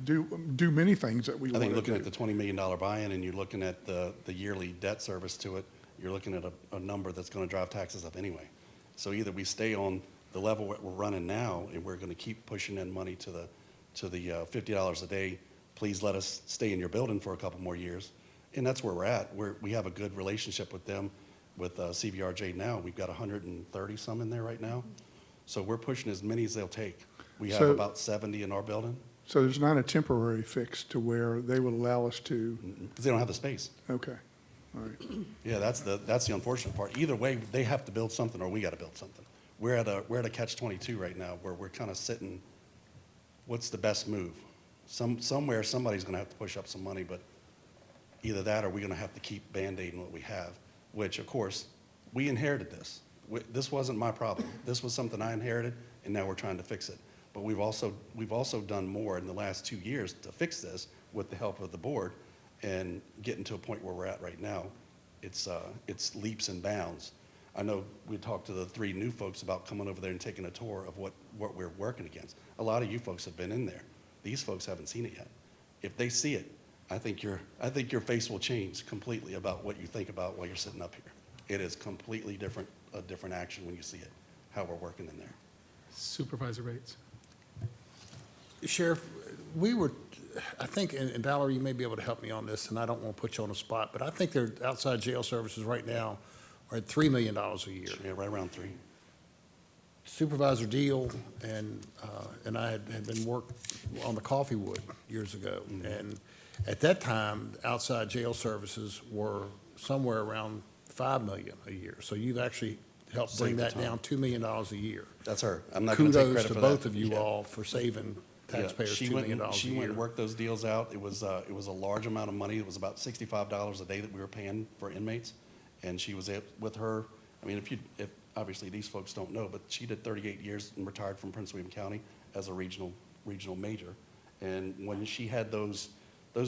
do many things that we want to do. I think looking at the $20 million buy-in and you're looking at the yearly debt service to it, you're looking at a number that's going to drive taxes up anyway. So either we stay on the level that we're running now, and we're going to keep pushing in money to the $50 a day. Please let us stay in your building for a couple more years. And that's where we're at. We have a good relationship with them, with CVRJ now. We've got 130 some in there right now. So we're pushing as many as they'll take. We have So- about 70 in our building, So there's not a temporary fix to where they will allow us to, because they don't have the space. okay, all right. Yeah, that's the unfortunate part. Either way, they have to build something or we got to build something. We're at a catch-22 right now where we're kind of sitting, what's the best move? Somewhere, somebody's going to have to push up some money, but either that or we're going to have to keep Band-Aiding what we have, which, of course, we inherited this. This wasn't my problem. This was something I inherited, and now we're trying to fix it. But we've also done more in the last 2 years to fix this with the help of the board and getting to a point where we're at right now. It's leaps and bounds. I know we talked to the 3 new folks about coming over there and taking a tour of what we're working against. A lot of you folks have been in there. These folks haven't seen it yet. If they see it, I think your face will change completely about what you think about while you're sitting up here. It is completely different, a different action when you see it, how we're working in there. Supervisor Bates. Sheriff, I think, and Valerie, you may be able to help me on this, and I don't want to put you on the spot, but I think their outside jail services right now are at $3 million a year. Yeah, right around 3. Supervisor Deal and I had been worked on the Coffeewood years ago. And at that time, outside jail services were somewhere around $5 million a year. So you've actually helped bring Saved the that time. down $2 million a year. That's her. I'm not going to take Kudos credit to for that. both of you Yeah. all for saving Yeah, taxpayers she $2 went million and- a She went year. and worked those deals out. It was a large amount of money. It was about $65 a day that we were paying for inmates. And she was with her, I mean, if obviously these folks don't know, but she did 38 years and retired from Prince William County as a regional major. And when she had those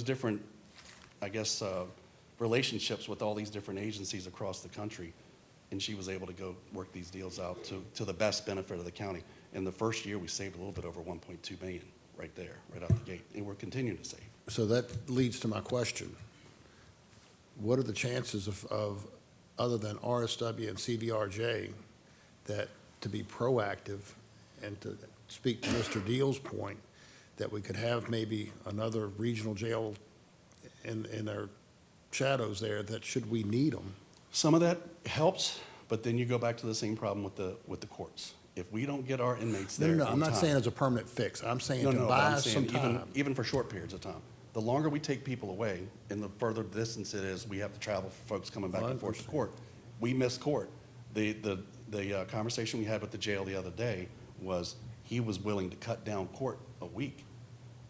different, I guess, relationships with all these different agencies across the country, and she was able to go work these deals out to the best benefit of the county. In the first year, we saved a little bit over 1.2 million right there, right out the gate, and we're continuing to save. So that leads to my question. What are the chances of other than RSW and CVRJ, that to be proactive and to speak to Mr. Deal's point, that we could have maybe another regional jail in their shadows there, that should we need them? Some of that helps, but then you go back to the same problem with the courts. If we don't get our inmates there No, on I'm not time- saying it's a permanent fix. I'm saying No, to no, but buy I'm us saying some time. even for short periods of time. The longer we take people away and the further distance it is, we have to travel for folks coming back Well, I and forth to understand. court. We miss court. The conversation we had with the jail the other day was he was willing to cut down court a week.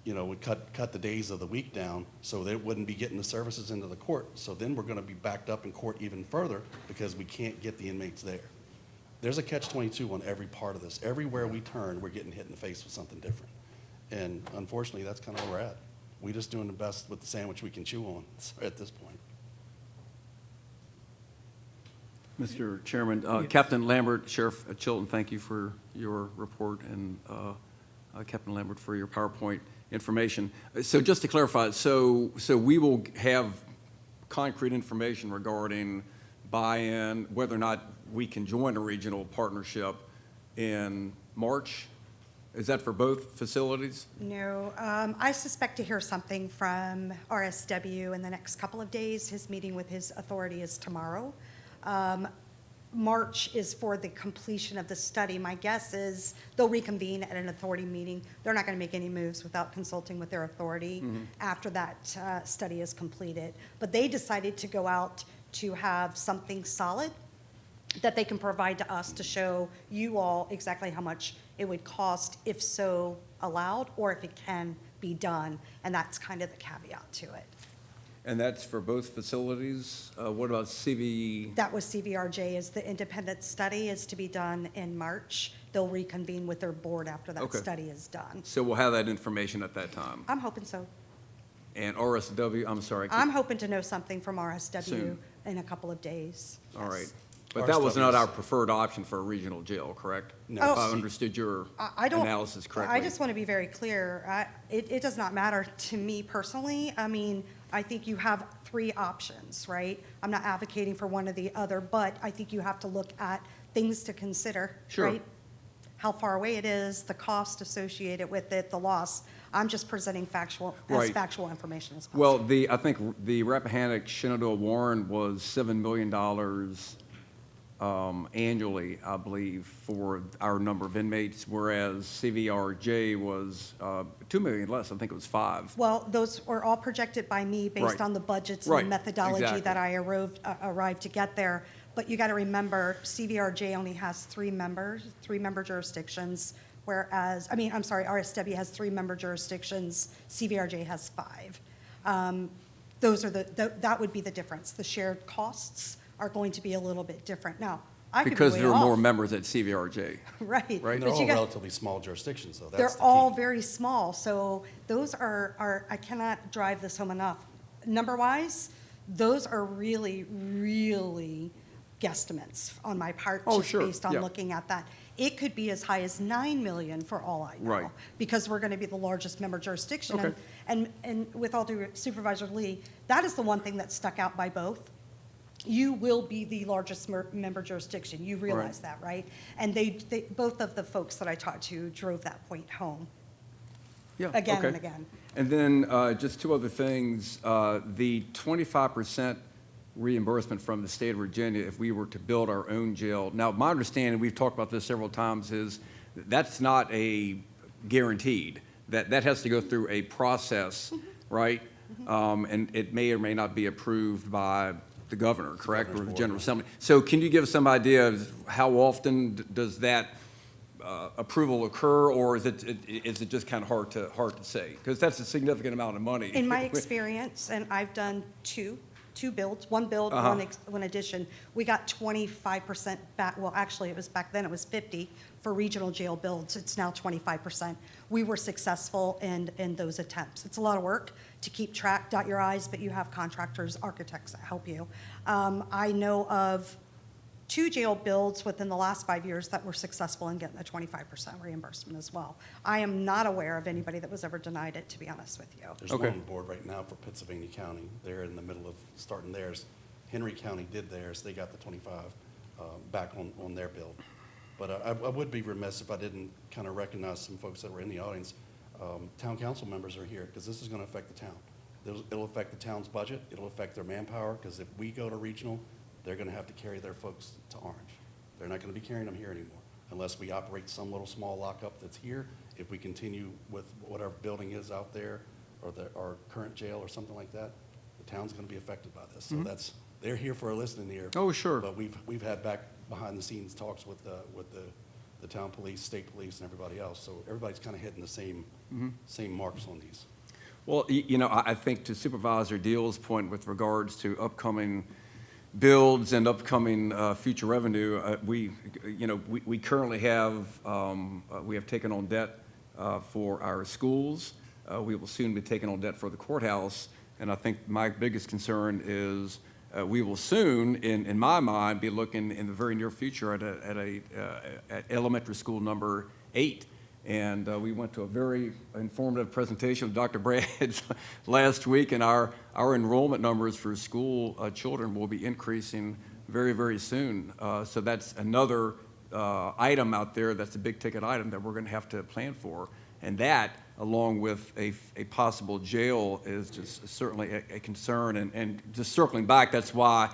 You know, would cut the days of the week down so they wouldn't be getting the services into the court. So then we're gonna be backed up in court even further because we can't get the inmates there. There's a catch-22 on every part of this. Everywhere we turn, we're getting hit in the face with something different. And unfortunately, that's kind of where we're at. We're just doing the best with the sandwich we can chew on at this point. Mr. Chairman, Captain Lambert, Sheriff Chilton, thank you for your report, and Captain Lambert for your PowerPoint information. So just to clarify, so we will have concrete information regarding buy-in, whether or not we can join a regional partnership in March? Is that for both facilities? No, I suspect to hear something from RSW in the next couple of days. His meeting with his authority is tomorrow. March is for the completion of the study. My guess is they'll reconvene at an authority meeting. They're not going to make any moves without consulting with their authority after that study is completed. But they decided to go out to have something solid that they can provide to us to show you all exactly how much it would cost if so allowed, or if it can be done. And that's kind of the caveat to it. And that's for both facilities? What about CV? That was CVRJ, is the independent study is to be done in March. They'll reconvene with their board after that Okay. study is done. So we'll have that information at that time. I'm hoping so. And RSW, I'm sorry. I'm hoping to know something from RSW Soon. in a couple of days. All Yes. right. But that was not RSW 's our preferred option for a regional jail, correct? No. If Oh. I understood your I don't. analysis correctly. I just want to be very clear. It does not matter to me personally. I mean, I think you have three options, right? I'm not advocating for one or the other, but I think you have to look at things to consider, Sure. right? How far away it is, the cost associated with it, the loss. I'm just presenting as Right. factual information as possible. Well, I think the Rappahannock Shenandoah Warren was $7 million annually, I believe, for our number of inmates, whereas CVRJ was $2 million less. I think it was 5. Well, those were all projected by me based Right. on the budgets and Right, the methodology exactly. that I arrived to get there. But you got to remember, CVRJ only has 3-member jurisdictions, whereas, I'm sorry, RSW has 3-member jurisdictions, CVRJ has 5. That would be the difference. The shared costs are going to be a little bit different. Now, I could be Because way there are more off. members at CVRJ. Right. Right. And But they're all you got- relatively small jurisdictions, though. That's They're the all key. very small, so those are, I cannot drive this home enough. Number-wise, those are really, really guesstimates on my part, Oh, just sure, based on yeah. looking at that. It could be as high as 9 million for all I know. Right. Because we're going to be the largest member jurisdiction. Okay. And with all due Supervisor Lee, that is the one thing that stuck out by both. You will be the largest member jurisdiction. You realize that, right? And they, both of the folks that I talked to drove that point home. Yeah, Again and okay. again. And then just 2 other things. The 25% reimbursement from the state of Virginia if we were to build our own jail. Now, my understanding, we've talked about this several times, is that's not a guaranteed. That has to go through a process, right? And it may or may not be approved by the governor, correct, or the General Assembly. So can you give us some idea of how often does that approval occur, or is it just kind of hard to say? Because that's a significant amount of money. In my experience, and I've done two builds, one build, Uh-huh. one addition, we got 25% back, well, actually, back then it was 50 for regional jail builds, it's now 25%. We were successful in those attempts. It's a lot of work to keep track, dot your i's, but you have contractors, architects that help you. I know of 2 jail builds within the last 5 years that were successful in getting the 25% reimbursement as well. I am not aware of anybody that was ever denied it, to be honest with you. There's one on the board right now for Pittsylvania County. They're in the middle of starting theirs. Henry County did theirs. They got the 25 back on their build. But I would be remiss if I didn't kind of recognize some folks that were in the audience. Town council members are here because this is going to affect the town. It'll affect the town's budget. It'll affect their manpower because if we go to regional, they're going to have to carry their folks to Orange. They're not going to be carrying them here anymore unless we operate some little small lockup that's here. If we continue with whatever building is out there or our current jail or something like that, the town's going to be affected by this. So they're here for a listening ear. Oh, sure. But we've had back behind the scenes talks with the town police, state police, and everybody else. So everybody's kind of hitting the same marks on these. Well, I think to Supervisor Deal's point with regards to upcoming builds and upcoming future revenue, we currently have, we have taken on debt for our schools. We will soon be taking on debt for the courthouse. And I think my biggest concern is we will soon, in my mind, be looking in the very near future at elementary school number 8. And we went to a very informative presentation with Dr. Brad's last week, and our enrollment numbers for school children will be increasing very, very soon. So that's another item out there that's a big-ticket item that we're going to have to plan for. And that, along with a possible jail, is just certainly a concern. And just circling back, that's why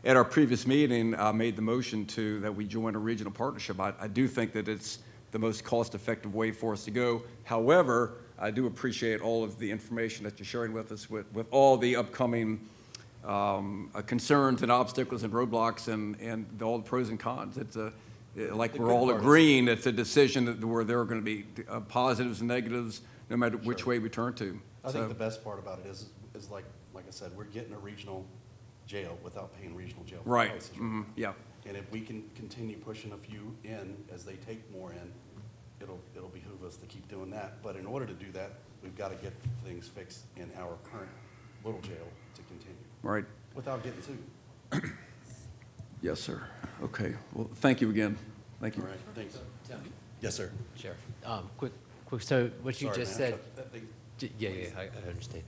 at our previous meeting, I made the motion that we join a regional partnership. I do think that it's the most cost-effective way for us to go. However, I do appreciate all of the information that you're sharing with us with all the upcoming concerns and obstacles and roadblocks and all the pros and cons. It's like we're all agreeing it's a decision where there are going to be positives and negatives no matter which way we turn to. I think the best part about it is like I said, we're getting a regional jail without paying regional jail Right. prices. Mhm. Yeah. And if we can continue pushing a few in as they take more in, it'll behoove us to keep doing that. But in order to do that, we've got to get things fixed in our current little jail to continue. Right. Without getting sued. Yes, sir. Okay. Well, thank you again. Thank you. All right, thanks. Yes, sir. Sheriff, quick, so what you Sorry, just man, I said. shut that thing- Yeah, I understand.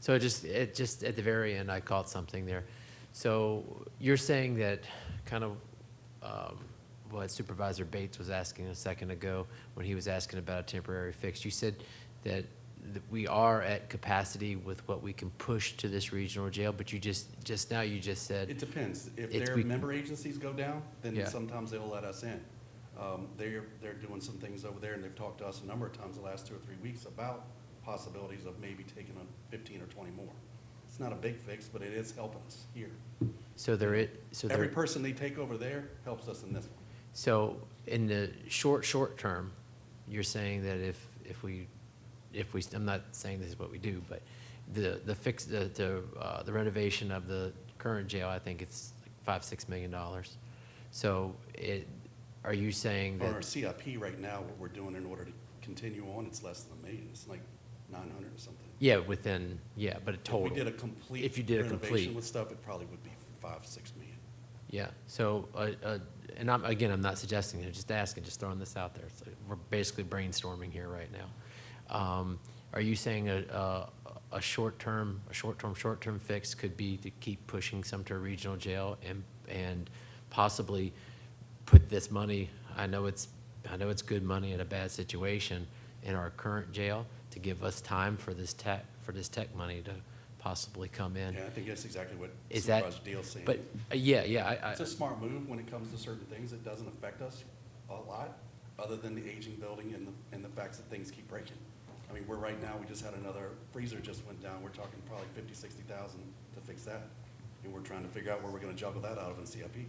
So it just at the very end, I caught something there. So you're saying that kind of what Supervisor Bates was asking a second ago when he was asking about a temporary fix. You said that we are at capacity with what we can push to this regional jail, but you just now you just said. It depends. If it's their we- member agencies go down, then Yeah. sometimes they'll let us in. They're doing some things over there, and they've talked to us a number of times the last 2 or 3 weeks about possibilities of maybe taking on 15 or 20 more. It's not a big fix, but it is helping us here. So Every person they take over there helps us in this one. So in the short term, you're saying that if we, I'm not saying this is what we do, but the renovation of the current jail, I think it's like $5-6 million. So are you saying On our that, CIP right now, what we're doing in order to continue on, it's less than $1 million. It's like 900 or something. but a total? If we did a complete If you did a renovation complete. with stuff, it probably would be 5-6 million. Yeah, so, and I'm not suggesting, I'm just asking, just throwing this out there. So we're basically brainstorming here right now. Are you saying a short-term fix could be to keep pushing some to a regional jail and possibly put this money, I know it's good money in a bad situation, in our current jail to give us time for this tech money to possibly come in? Yeah, I think that's exactly what Is that- Supervisor Deal's saying. But, It's a smart move when it comes to certain things. It doesn't affect us a lot, other than the aging building and the facts that things keep breaking. I mean, we're right now, we just had another freezer just went down. We're talking probably 50,000, 60,000 to fix that. And we're trying to figure out where we're gonna juggle that out of in CIP.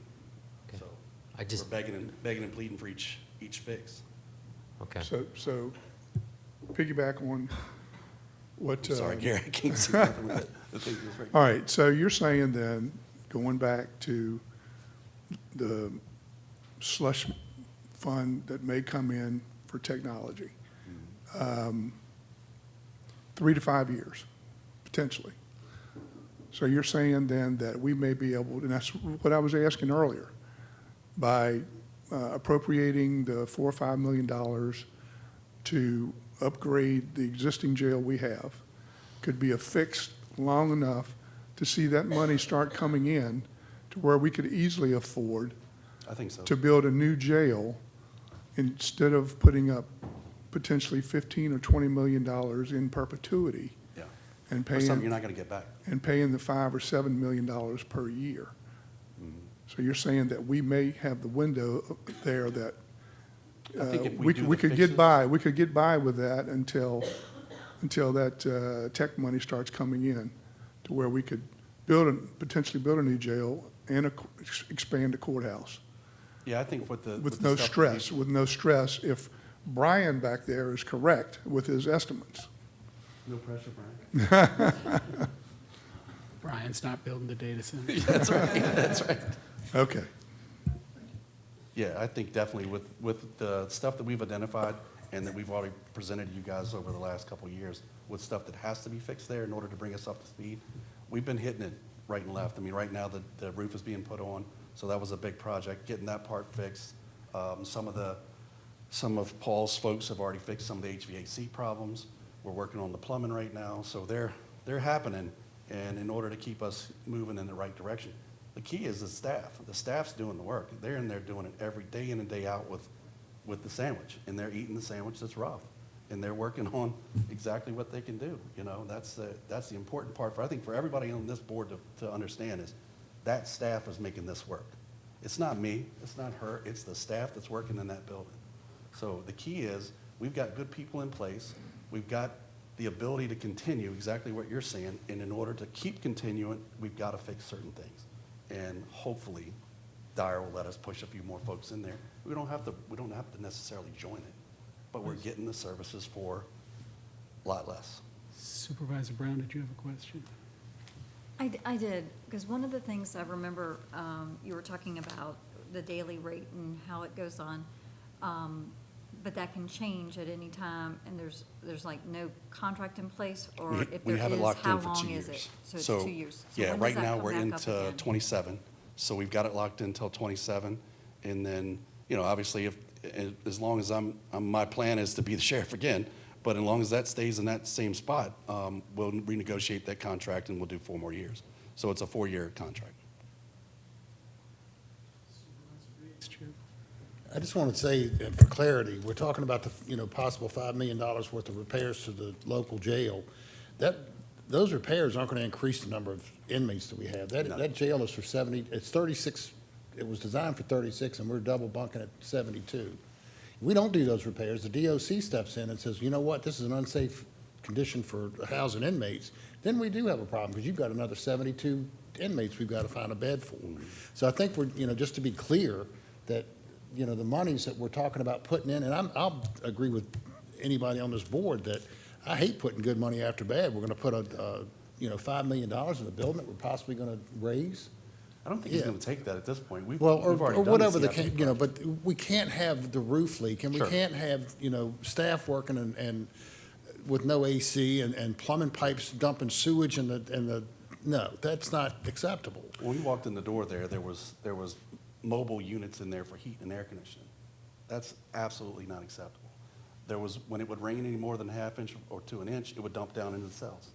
Okay. So I just- we're begging and pleading for each fix. Okay. So piggyback on what. I'm sorry, Gary, I can't see nothing with the thing that's right. All right, so you're saying then, going back to the slush fund that may come in for technology, 3 to 5 years, potentially. So you're saying then that we may be able, and that's what I was asking earlier, by appropriating the $4 or $5 million to upgrade the existing jail we have, could be affixed long enough to see that money start coming in to where we could easily afford I think so. to build a new jail instead of putting up potentially $15 or $20 million in perpetuity Yeah. and Or something you're paying, not gonna get back. and paying the $5 or $7 million per year. So you're saying that we may have the window there that I think if we do we the could get fixes- by, we could get by with that until that tech money starts coming in, to where we could potentially build a new jail and expand the courthouse Yeah, I think with the. with the no stuff that stress, with no stress, if Brian back there is correct with his estimates. No pressure, Brian. Brian's not building the data center. That's right, that's right. Okay. Yeah, I think definitely with the stuff that we've identified and that we've already presented to you guys over the last couple of years, with stuff that has to be fixed there in order to bring us up to speed, we've been hitting it right and left. I mean, right now, the roof is being put on, so that was a big project, getting that part fixed. Some of Paul's folks have already fixed some of the HVAC problems. We're working on the plumbing right now, so they're happening, and in order to keep us moving in the right direction. The key is the staff. The staff's doing the work. They're in there doing it every day in and day out with the sandwich, and they're eating the sandwich that's rough, and they're working on exactly what they can do. You know, that's the important part I think for everybody on this board to understand is that staff is making this work. It's not me, it's not her, it's the staff that's working in that building. So the key is we've got good people in place. We've got the ability to continue exactly what you're saying, and in order to keep continuing, we've got to fix certain things. And hopefully, Dyer will let us push a few more folks in there. We don't have to necessarily join it, but we're getting the services for a lot less. Supervisor Brown, did you have a question? I did, because one of the things I remember, you were talking about the daily rate and how it goes on, but that can change at any time, and there's like no contract in place, or if We there have it is, locked how in for 2 long years. is it? So it's 2 years. So Yeah, when does right that now, come we're back up into again? 27, so we've got it locked in until 27, and then, you know, obviously, as long as my plan is to be the sheriff again, but as long as that stays in that same spot, we'll renegotiate that contract and we'll do 4 more years. So it's a 4-year contract. I just want to say, for clarity, we're talking about the, possible $5 million worth of repairs to the local jail. Those repairs aren't going to increase the number of inmates that we have. That jail is for 70, it's 36, it was designed for 36, and we're double bunking at 72. If we don't do those repairs, the DOC steps in and says, you know what, this is an unsafe condition for housing inmates, then we do have a problem, because you've got another 72 inmates we've got to find a bed for. So I think we're, just to be clear, that, the monies that we're talking about putting in, and I'll agree with anybody on this board that I hate putting good money after bad. We're going to put $5 million in a building that we're possibly going to raise. I don't think he's going to take that at this point. We've Well, already or done whatever the the CIP case, but we can't have the roof leak, and we Sure. can't have, staff working and with no AC and plumbing pipes dumping sewage no, that's not acceptable. When we walked in the door there was mobile units in there for heat and air conditioning. That's absolutely not acceptable. When it would rain any more than a half inch or to an inch, it would dump down into the cells.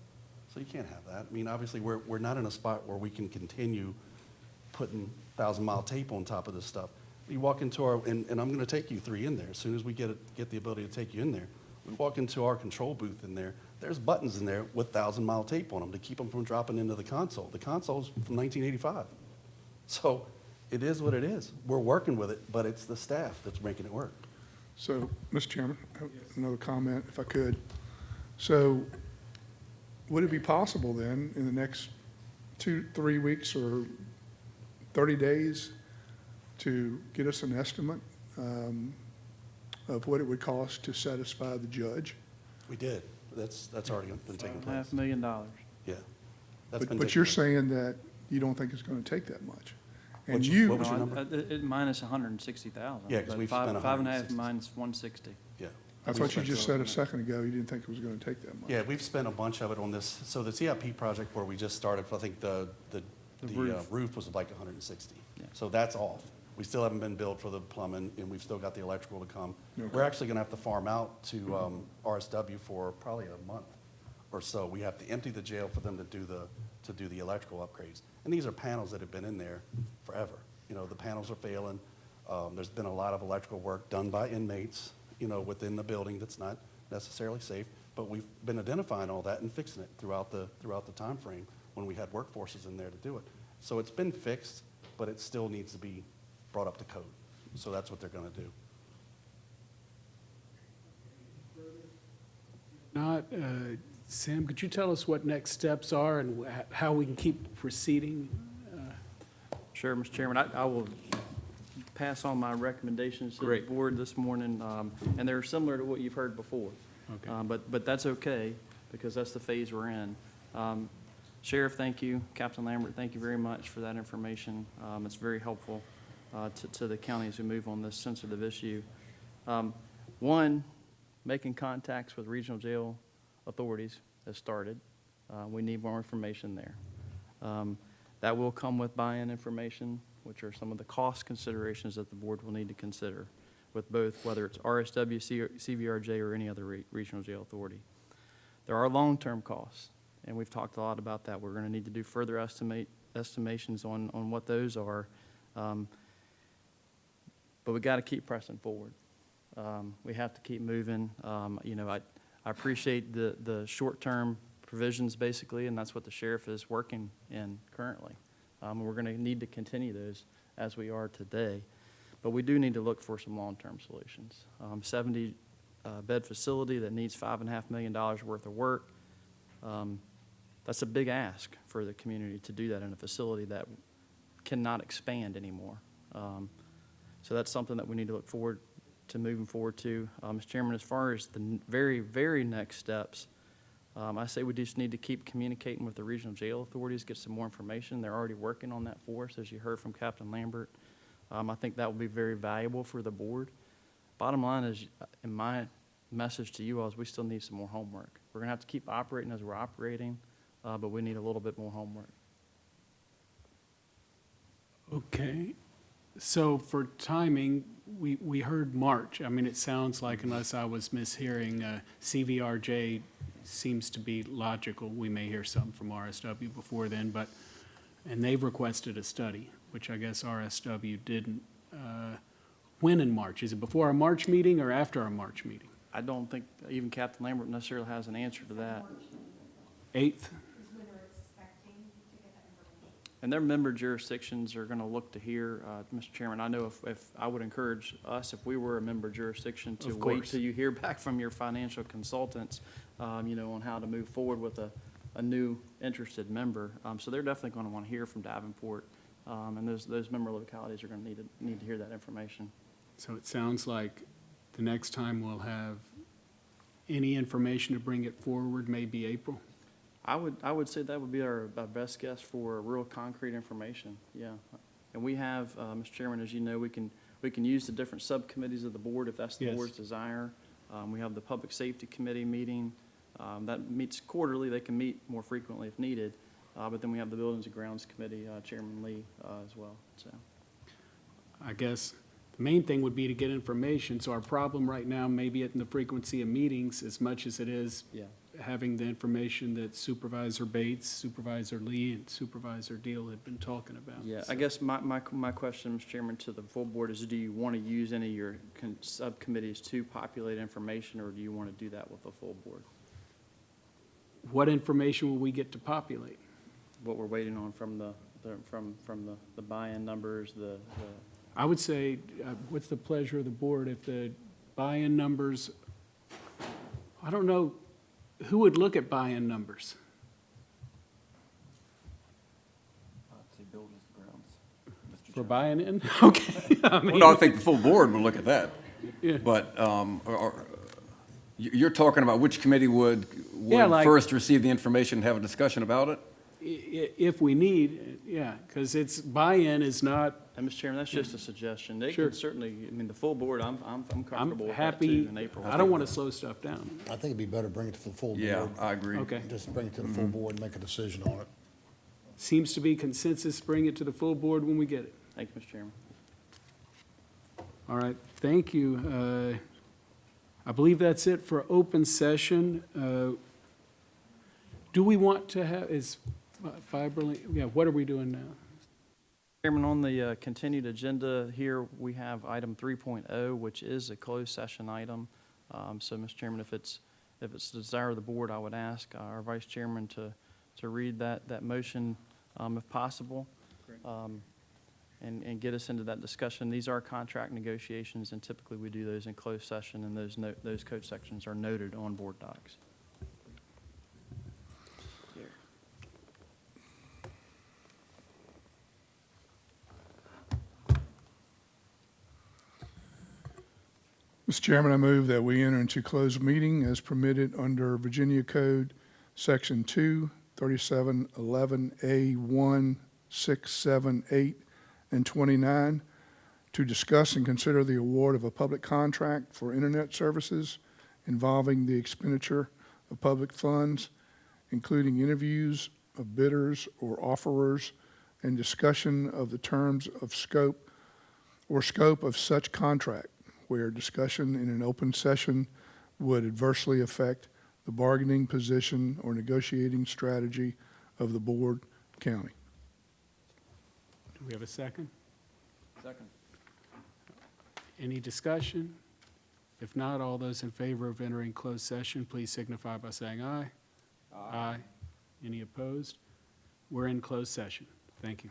So you can't have that. I mean, obviously, we're not in a spot where we can continue putting 1,000-mile tape on top of this stuff. You walk into and I'm going to take you 3 in there. As soon as we get the ability to take you in there, we walk into our control booth in there. There's buttons in there with 1,000-mile tape on them to keep them from dropping into the console. The console's from 1985. So it is what it is. We're working with it, but it's the staff that's making it work. So, Mr. Chairman, I have another comment, if I could. So, would it be possible then, in the next 2-3 weeks or 30 days, to get us an estimate of what it would cost to satisfy the judge? We did. That's already been taking place. $500,000. Yeah. That's been But you're taking place. saying that you don't think it's going to take that much? And What you, was your number? Minus 160,000. Yeah, 'cause we've But spent 5.5 160. minus 160. Yeah. I thought you just said a second ago you didn't think it was going to take that much. Yeah, we've spent a bunch of it on this. So the CIP project where we just started, I think the roof was like 160. Yeah. So that's off. We still haven't been billed for the plumbing, and we've still got the electrical to come. Okay. We're actually going to have to farm out to RSW for probably a month or so. We have to empty the jail for them to do the electrical upgrades. And these are panels that have been in there forever. The panels are failing. There's been a lot of electrical work done by inmates, within the building that's not necessarily safe. But we've been identifying all that and fixing it throughout the time frame when we had workforces in there to do it. So it's been fixed, but it still needs to be brought up to code. So that's what they're going to do. Not, Sam, could you tell us what next steps are and how we can keep proceeding? Sure, Mr. Chairman. I will pass on my recommendations to the Great. board this morning, and they're similar to what you've heard before. Okay. But that's okay, because that's the phase we're in. Sheriff, thank you. Captain Lambert, thank you very much for that information. It's very helpful to the county as we move on this sensitive issue. One, making contacts with regional jail authorities has started. We need more information there. That will come with buy-in information, which are some of the cost considerations that the board will need to consider with both, whether it's RSW, CVRJ, or any other regional jail authority. There are long-term costs, and we've talked a lot about that. We're going to need to do further estimations on what those are. But we got to keep pressing forward. We have to keep moving. I appreciate the short-term provisions, basically, and that's what the sheriff is working in currently. We're going to need to continue those as we are today. But we do need to look for some long-term solutions. 70-bed facility that needs $5.5 million worth of work, that's a big ask for the community to do that in a facility that cannot expand anymore. So that's something that we need to look forward to moving forward to. Mr. Chairman, as far as the very, very next steps, I say we just need to keep communicating with the regional jail authorities, get some more information. They're already working on that for us, as you heard from Captain Lambert. I think that will be very valuable for the board. Bottom line is, in my message to you all, is we still need some more homework. We're going to have to keep operating as we're operating, but we need a little bit more homework. Okay. So for timing, we heard March. I mean, it sounds like, unless I was mishearing, CVRJ seems to be logical. We may hear something from RSW before then, and they've requested a study, which I guess RSW didn't. When in March? Is it before our March meeting or after our March meeting? I don't think even Captain Lambert necessarily has an answer to that. 8th? And their member jurisdictions are going to look to hear, Mr. Chairman, I know if I would encourage us, if we were a member jurisdiction, to Of wait course. till you hear back from your financial consultants, on how to move forward with a new interested member. So they're definitely going to want to hear from Davenport, and those member localities are going to need to hear that information. So it sounds like the next time we'll have any information to bring it forward, maybe April? I would say that would be our best guess for real concrete information, yeah. And we have, Mr. Chairman, as you know, we can use the different subcommittees of the board if that's the Yes. board's desire. We have the Public Safety Committee meeting, that meets quarterly, they can meet more frequently if needed. But then we have the Buildings and Grounds Committee, Chairman Lee, as well, so. I guess the main thing would be to get information. So our problem right now may be in the frequency of meetings as much as it is Yeah. having the information that Supervisor Bates, Supervisor Lee, and Supervisor Deal had been talking about. Yeah, So- I guess my question, Mr. Chairman, to the full board is, do you want to use any of your subcommittees to populate information, or do you want to do that with the full board? What information will we get to populate? What we're waiting on from the buy-in numbers, the I would say, what's the pleasure of the board if the buy-in numbers, I don't know, who would look at buy-in numbers? For buying in? Okay. I mean, Well, no, I think the full board will look at that. Yeah. But you're talking about which committee would Yeah, like- first receive the information and have a discussion about it? If we need, yeah, because it's, buy-in is not, And Mr. Chairman, that's just a suggestion. They Sure. can certainly, I mean, the full board, I'm I'm comfortable with that happy, too in April. I don't want to slow stuff down. I think it'd be better to bring it to the full board. Yeah, I agree. Okay. Just bring it to the full board and make a decision on it. Seems to be consensus, bring it to the full board when we get it. Thank you, Mr. Chairman. All right, thank you. I believe that's it for open session. Do we want to have, is Fiberlink, yeah, what are we doing now? Chairman, on the continued agenda here, we have item 3.0, which is a closed session item. So, Mr. Chairman, if it's the desire of the board, I would ask our Vice Chairman to read that motion if possible, and get us into that discussion. These are contract negotiations, and typically we do those in closed session, and those code sections are noted on board docs. Mr. Chairman, I move that we enter into closed meeting as permitted under Virginia Code, Section 2, 3711A1, 6, 7, 8, and 29, to discuss and consider the award of a public contract for internet services involving the expenditure of public funds, including interviews of bidders or offerers and discussion of the terms of scope of such contract, where discussion in an open session would adversely affect the bargaining position or negotiating strategy of the board county. Do we have a second? Second. Any discussion? If not, all those in favor of entering closed session, please signify by saying aye. Aye. Any opposed? We're in closed session. Thank you.